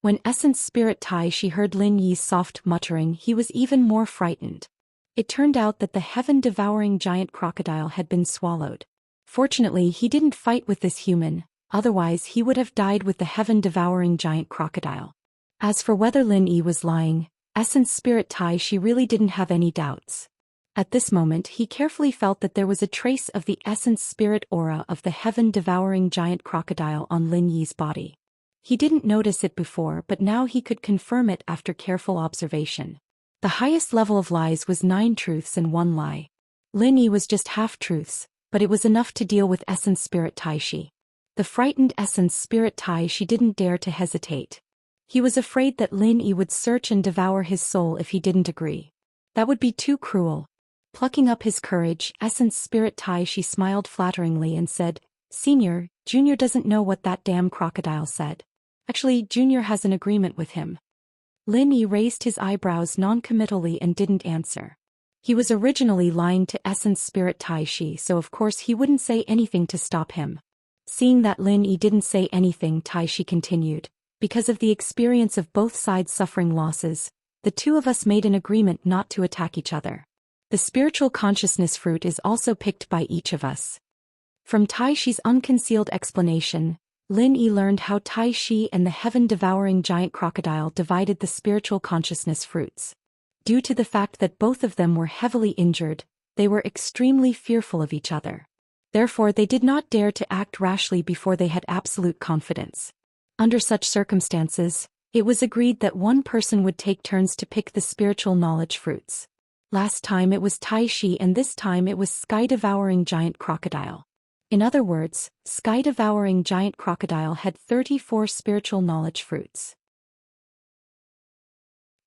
When Essence Spirit Tai Shi heard Lin Yi's soft muttering, he was even more frightened. It turned out that the heaven-devouring giant crocodile had been swallowed. Fortunately, he didn't fight with this human, otherwise he would have died with the heaven-devouring giant crocodile. As for whether Lin Yi was lying, Essence Spirit Tai Shi really didn't have any doubts. At this moment he carefully felt that there was a trace of the Essence Spirit aura of the heaven-devouring giant crocodile on Lin Yi's body. He didn't notice it before, but now he could confirm it after careful observation. The highest level of lies was 9 truths and 1 lie. Lin Yi was just half-truths, but it was enough to deal with Essence Spirit Tai Shi. The frightened Essence Spirit Tai Shi didn't dare to hesitate. He was afraid that Lin Yi would search and devour his soul if he didn't agree. That would be too cruel. Plucking up his courage, Essence Spirit Tai Shi smiled flatteringly and said, "Senior, Junior doesn't know what that damn crocodile said. Actually, Junior has an agreement with him." Lin Yi raised his eyebrows non-committally and didn't answer. He was originally lying to Essence Spirit Tai Shi, so of course he wouldn't say anything to stop him. Seeing that Lin Yi didn't say anything, Tai Shi continued, "Because of the experience of both sides suffering losses, the two of us made an agreement not to attack each other. The spiritual consciousness fruit is also picked by each of us." From Tai Shi's unconcealed explanation, Lin Yi learned how Tai Shi and the heaven-devouring giant crocodile divided the spiritual consciousness fruits. Due to the fact that both of them were heavily injured, they were extremely fearful of each other. Therefore they did not dare to act rashly before they had absolute confidence. Under such circumstances, it was agreed that one person would take turns to pick the spiritual knowledge fruits. Last time it was Tai Shi and this time it was Sky-devouring giant crocodile. In other words, Sky-devouring giant crocodile had 34 spiritual knowledge fruits.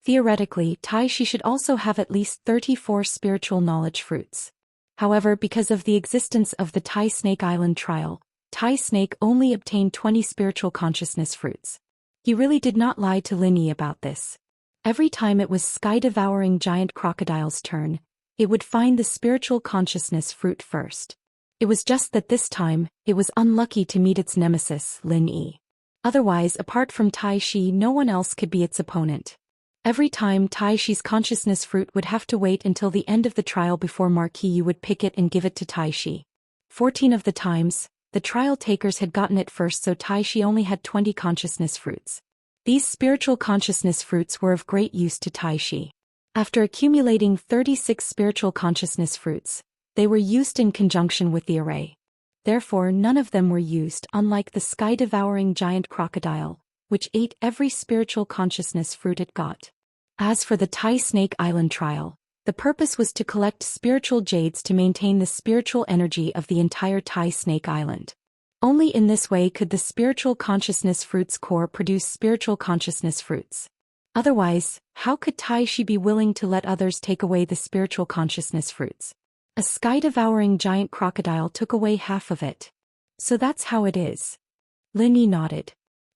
Theoretically, Tai Shi should also have at least 34 spiritual knowledge fruits. However, because of the existence of the Tai Snake Island trial, Tai Snake only obtained 20 spiritual consciousness fruits. He really did not lie to Lin Yi about this. Every time it was Sky-devouring giant crocodile's turn, it would find the spiritual consciousness fruit first. It was just that this time, it was unlucky to meet its nemesis, Lin Yi. Otherwise, apart from Tai Shi, no one else could be its opponent. Every time Tai Shi's consciousness fruit would have to wait until the end of the trial before Marquis Yu would pick it and give it to Tai Shi. 14 of the times, the trial takers had gotten it first, so Tai Shi only had 20 consciousness fruits. These spiritual consciousness fruits were of great use to Tai Shi. After accumulating 36 spiritual consciousness fruits, they were used in conjunction with the array. Therefore none of them were used, unlike the Sky-devouring giant crocodile, which ate every spiritual consciousness fruit it got. As for the Tai Snake Island trial, the purpose was to collect spiritual jades to maintain the spiritual energy of the entire Tai Snake Island. Only in this way could the spiritual consciousness fruits core produce spiritual consciousness fruits. Otherwise, how could Tai Shi be willing to let others take away the spiritual consciousness fruits? A Sky-devouring giant crocodile took away half of it. So that's how it is. Lin Yi nodded.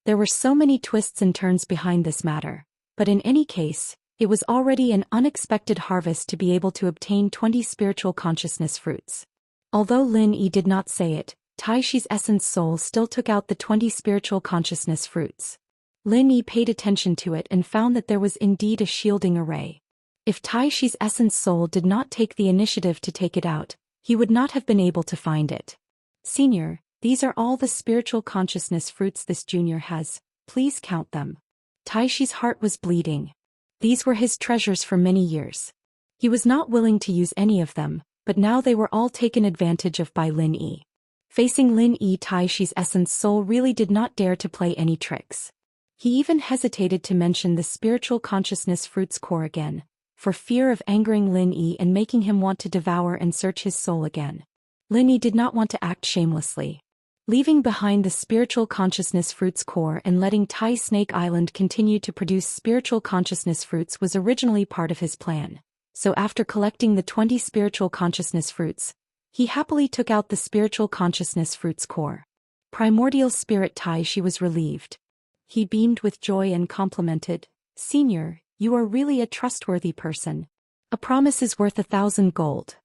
There were so many twists and turns behind this matter, but in any case, it was already an unexpected harvest to be able to obtain 20 spiritual consciousness fruits. Although Lin Yi did not say it, Tai Shi's essence soul still took out the 20 spiritual consciousness fruits. Lin Yi paid attention to it and found that there was indeed a shielding array. If Tai Shi's essence soul did not take the initiative to take it out, he would not have been able to find it. "Senior, these are all the spiritual consciousness fruits this junior has, please count them." Tai Shi's heart was bleeding. These were his treasures for many years. He was not willing to use any of them, but now they were all taken advantage of by Lin Yi. Facing Lin Yi, Tai Shi's essence soul really did not dare to play any tricks. He even hesitated to mention the spiritual consciousness fruit's core again, for fear of angering Lin Yi and making him want to devour and search his soul again. Lin Yi did not want to act shamelessly. Leaving behind the spiritual consciousness fruits core and letting Tai Snake Island continue to produce spiritual consciousness fruits was originally part of his plan. So after collecting the 20 spiritual consciousness fruits, he happily took out the spiritual consciousness fruits core. Primordial Spirit Taishi was relieved. He beamed with joy and complimented, "Senior, you are really a trustworthy person. A promise is worth 1,000 gold.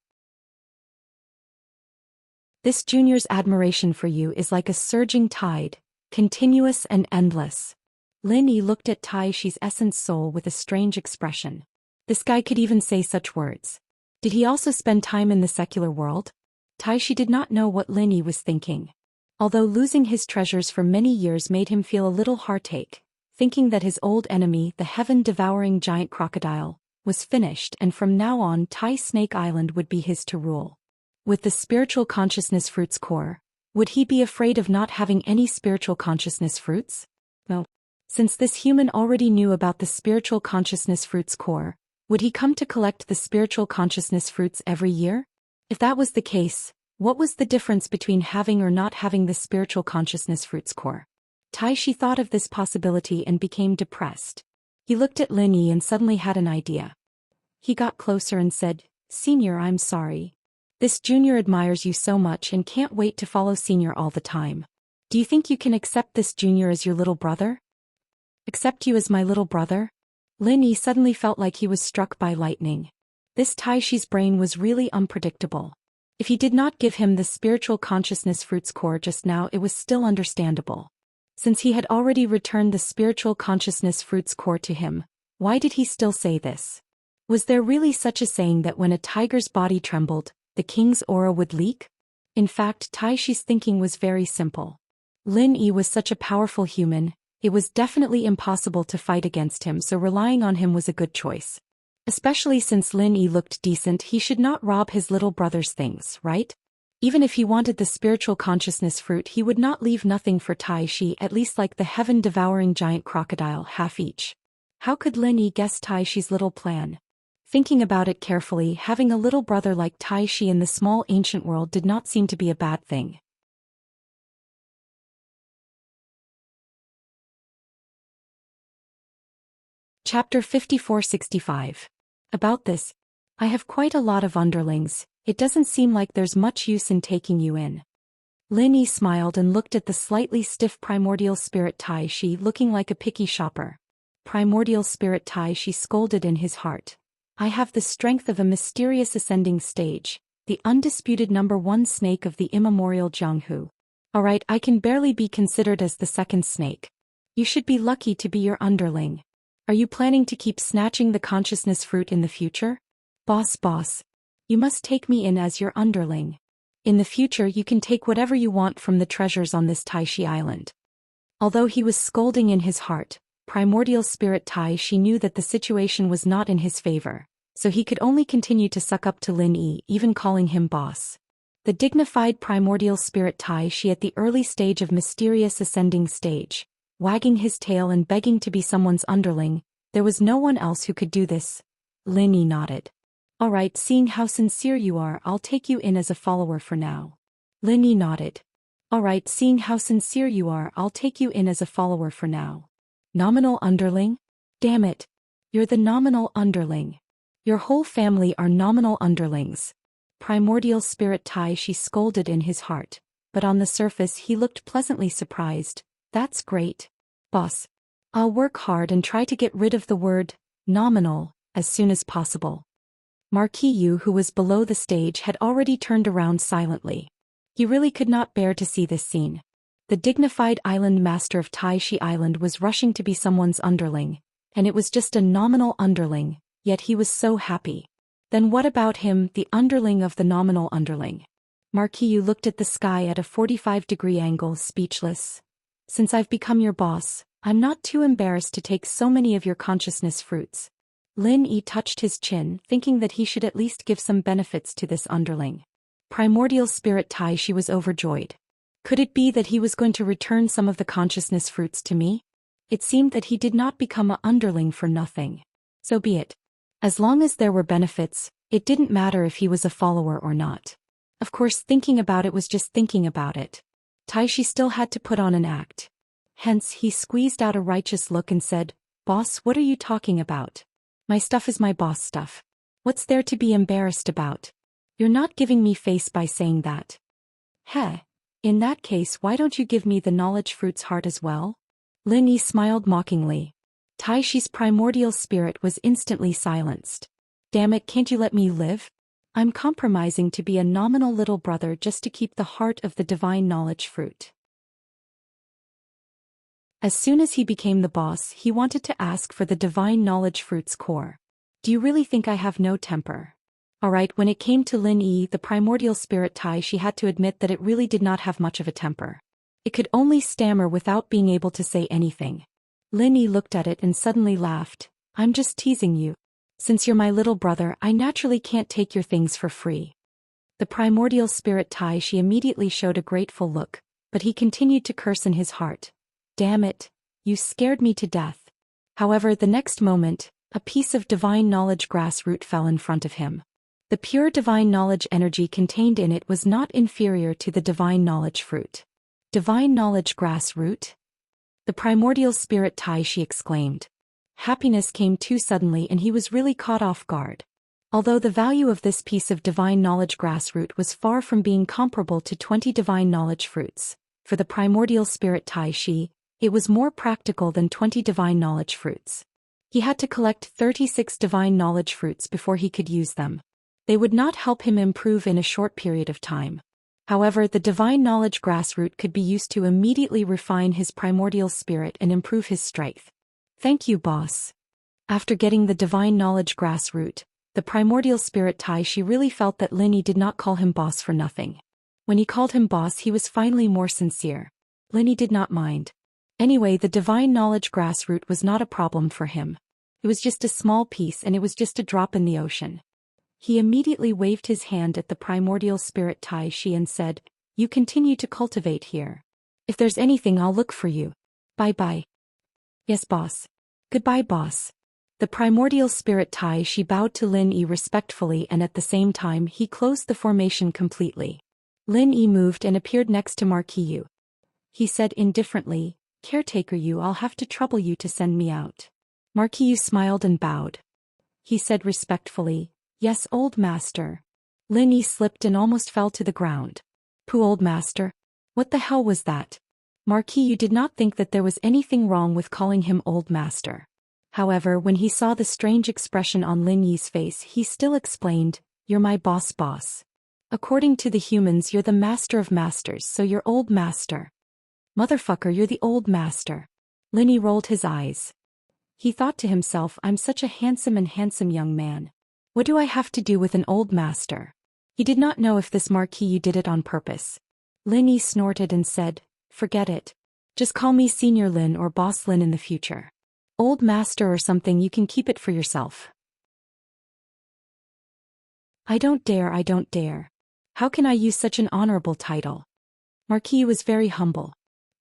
This junior's admiration for you is like a surging tide, continuous and endless." Lin Yi looked at Taishi's essence soul with a strange expression. This guy could even say such words. Did he also spend time in the secular world? Taishi did not know what Lin Yi was thinking. Although losing his treasures for many years made him feel a little heartache, thinking that his old enemy, the heaven-devouring giant crocodile, was finished and from now on Tai Snake Island would be his to rule. With the spiritual consciousness fruits core, would he be afraid of not having any spiritual consciousness fruits? No. Since this human already knew about the spiritual consciousness fruits core, would he come to collect the spiritual consciousness fruits every year? If that was the case, what was the difference between having or not having the spiritual consciousness fruits core? Taishi thought of this possibility and became depressed. He looked at Lin Yi and suddenly had an idea. He got closer and said, "Senior, I'm sorry. This junior admires you so much and can't wait to follow senior all the time. Do you think you can accept this junior as your little brother?" "Accept you as my little brother?" Lin Yi suddenly felt like he was struck by lightning. This Taishi's brain was really unpredictable. If he did not give him the spiritual consciousness fruits core just now, it was still understandable. Since he had already returned the spiritual consciousness fruits core to him, why did he still say this? Was there really such a saying that when a tiger's body trembled, the king's aura would leak? In fact, Taishi's thinking was very simple. Lin Yi was such a powerful human, it was definitely impossible to fight against him, so relying on him was a good choice. Especially since Lin Yi looked decent, he should not rob his little brother's things, right? Even if he wanted the spiritual consciousness fruit, he would not leave nothing for Taishi, at least like the heaven-devouring giant crocodile, half each. How could Lin Yi guess Taishi's little plan? Thinking about it carefully, having a little brother like Taishi in the small ancient world did not seem to be a bad thing. Chapter 5465. About this. I have quite a lot of underlings, it doesn't seem like there's much use in taking you in. Lin Yi smiled and looked at the slightly stiff primordial spirit Taishi, looking like a picky shopper. Primordial spirit Taishi scolded in his heart. I have the strength of a mysterious ascending stage, the undisputed #1 snake of the immemorial Jianghu. Alright, I can barely be considered as the second snake. You should be lucky to be your underling. Are you planning to keep snatching the consciousness fruit in the future? Boss. You must take me in as your underling. In the future you can take whatever you want from the treasures on this Taishi island. Although he was scolding in his heart, primordial spirit Taishi knew that the situation was not in his favor, so he could only continue to suck up to Lin Yi, even calling him boss. The dignified primordial spirit Taishi at the early stage of mysterious ascending stage, wagging his tail and begging to be someone's underling, there was no one else who could do this. Lin Yi nodded. Alright, seeing how sincere you are, I'll take you in as a follower for now. Lin Yi nodded. Alright, seeing how sincere you are, I'll take you in as a follower for now. Nominal underling? Damn it. You're the nominal underling. Your whole family are nominal underlings. Primordial spirit Taishi scolded in his heart, but on the surface he looked pleasantly surprised. That's great. Boss. I'll work hard and try to get rid of the word nominal as soon as possible. Marquis Yu, who was below the stage, had already turned around silently. He really could not bear to see this scene. The dignified island master of Taishi Island was rushing to be someone's underling, and it was just a nominal underling, yet he was so happy. Then what about him, the underling of the nominal underling? Marquis Yu looked at the sky at a 45-degree angle, speechless. Since I've become your boss, I'm not too embarrassed to take so many of your consciousness fruits. Lin Yi touched his chin, thinking that he should at least give some benefits to this underling. Primordial spirit Taishi was overjoyed. Could it be that he was going to return some of the consciousness fruits to me? It seemed that he did not become an underling for nothing. So be it. As long as there were benefits, it didn't matter if he was a follower or not. Of course, thinking about it was just thinking about it. Taishi still had to put on an act. Hence, he squeezed out a righteous look and said, "Boss, what are you talking about? My stuff is my boss stuff. What's there to be embarrassed about? You're not giving me face by saying that." "Heh. In that case, why don't you give me the knowledge fruit's heart as well?" Lin Yi smiled mockingly. Taishi's primordial spirit was instantly silenced. "Damn it, can't you let me live? I'm compromising to be a nominal little brother just to keep the heart of the divine knowledge fruit." As soon as he became the boss, he wanted to ask for the divine knowledge fruit's core. "Do you really think I have no temper?" Alright, when it came to Lin Yi, the primordial spirit Taishi had to admit that it really did not have much of a temper. It could only stammer without being able to say anything. Lin Yi looked at it and suddenly laughed. "I'm just teasing you. Since you're my little brother, I naturally can't take your things for free." The primordial spirit Taishi immediately showed a grateful look, but he continued to curse in his heart. "Damn it, you scared me to death." However, the next moment, a piece of divine knowledge grass root fell in front of him. The pure divine knowledge energy contained in it was not inferior to the divine knowledge fruit. "Divine knowledge grass root?" The primordial spirit Taishi exclaimed. Happiness came too suddenly and he was really caught off guard. Although the value of this piece of divine knowledge grass root was far from being comparable to 20 divine knowledge fruits, for the primordial spirit Taishi, it was more practical than 20 divine knowledge fruits. He had to collect 36 divine knowledge fruits before he could use them. They would not help him improve in a short period of time. However, the divine knowledge grass root could be used to immediately refine his primordial spirit and improve his strength. "Thank you, boss." After getting the divine knowledge grass root, the primordial spirit Taishi really felt that Lin Yi did not call him boss for nothing. When he called him boss, he was finally more sincere. Lin Yi did not mind. Anyway, the divine knowledge grass root was not a problem for him. It was just a small piece and it was just a drop in the ocean. He immediately waved his hand at the primordial spirit Taishi and said, "You continue to cultivate here. If there's anything, I'll look for you. Bye-bye." "Yes, boss." "Goodbye, boss." The primordial spirit Taishi bowed to Lin Yi respectfully and at the same time he closed the formation completely. Lin Yi moved and appeared next to Marquis Yu. He said indifferently, "Caretaker Yu, I'll have to trouble you to send me out." Marquis Yu smiled and bowed. He said respectfully, "Yes, old master." Lin Yi slipped and almost fell to the ground. "Pooh, old master? What the hell was that?" Marquis Yu did not think that there was anything wrong with calling him old master. However, when he saw the strange expression on Lin Yi's face, he still explained, "You're my boss. According to the humans, you're the master of masters, so you're old master." "Motherfucker, you're the old master." Lin Yi rolled his eyes. He thought to himself, "I'm such a handsome young man. What do I have to do with an old master?" He did not know if this Marquis Yu did it on purpose. Lin Yi snorted and said, "Forget it. Just call me Senior Lin or Boss Lin in the future. Old master or something, you can keep it for yourself." I don't dare. How can I use such an honorable title?" Marquis was very humble.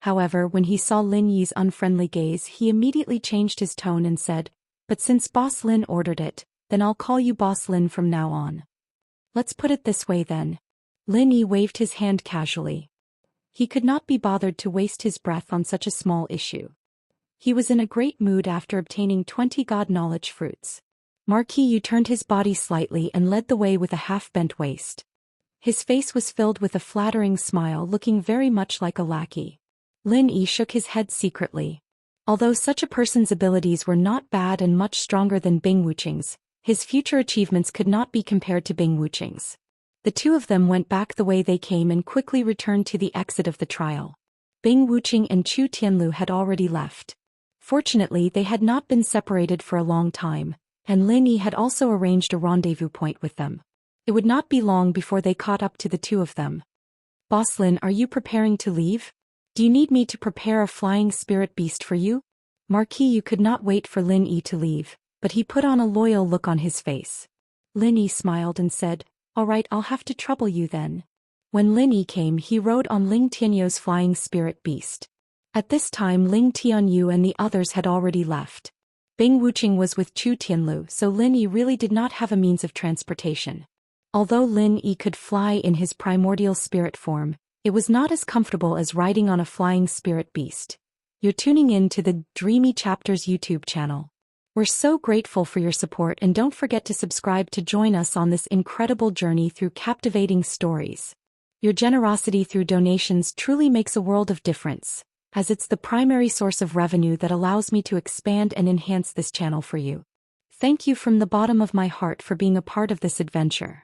However, when he saw Lin Yi's unfriendly gaze, he immediately changed his tone and said, "But since Boss Lin ordered it, then I'll call you Boss Lin from now on. Let's put it this way then." Lin Yi waved his hand casually. He could not be bothered to waste his breath on such a small issue. He was in a great mood after obtaining 20 god knowledge fruits. Marquis Yu turned his body slightly and led the way with a half-bent waist. His face was filled with a flattering smile, looking very much like a lackey. Lin Yi shook his head secretly. Although such a person's abilities were not bad and much stronger than Bing Wuqing's, his future achievements could not be compared to Bing Wuqing's. The two of them went back the way they came and quickly returned to the exit of the trial. Bing Wuqing and Chu Tianlu had already left. Fortunately, they had not been separated for a long time, and Lin Yi had also arranged a rendezvous point with them. It would not be long before they caught up to the two of them. "Boss Lin, are you preparing to leave? Do you need me to prepare a flying spirit beast for you?" Marquis Yu could not wait for Lin Yi to leave, but he put on a loyal look on his face. Lin Yi smiled and said, "All right, I'll have to trouble you then." When Lin Yi came, he rode on Ling Tianyu's flying spirit beast. At this time, Ling Tianyu and the others had already left. Bing Wuqing was with Chu Tianlu, so Lin Yi really did not have a means of transportation. Although Lin Yi could fly in his primordial spirit form, it was not as comfortable as riding on a flying spirit beast. You're tuning in to the Dreamy Chapters YouTube channel. We're so grateful for your support, and don't forget to subscribe to join us on this incredible journey through captivating stories. Your generosity through donations truly makes a world of difference, as it's the primary source of revenue that allows me to expand and enhance this channel for you. Thank you from the bottom of my heart for being a part of this adventure.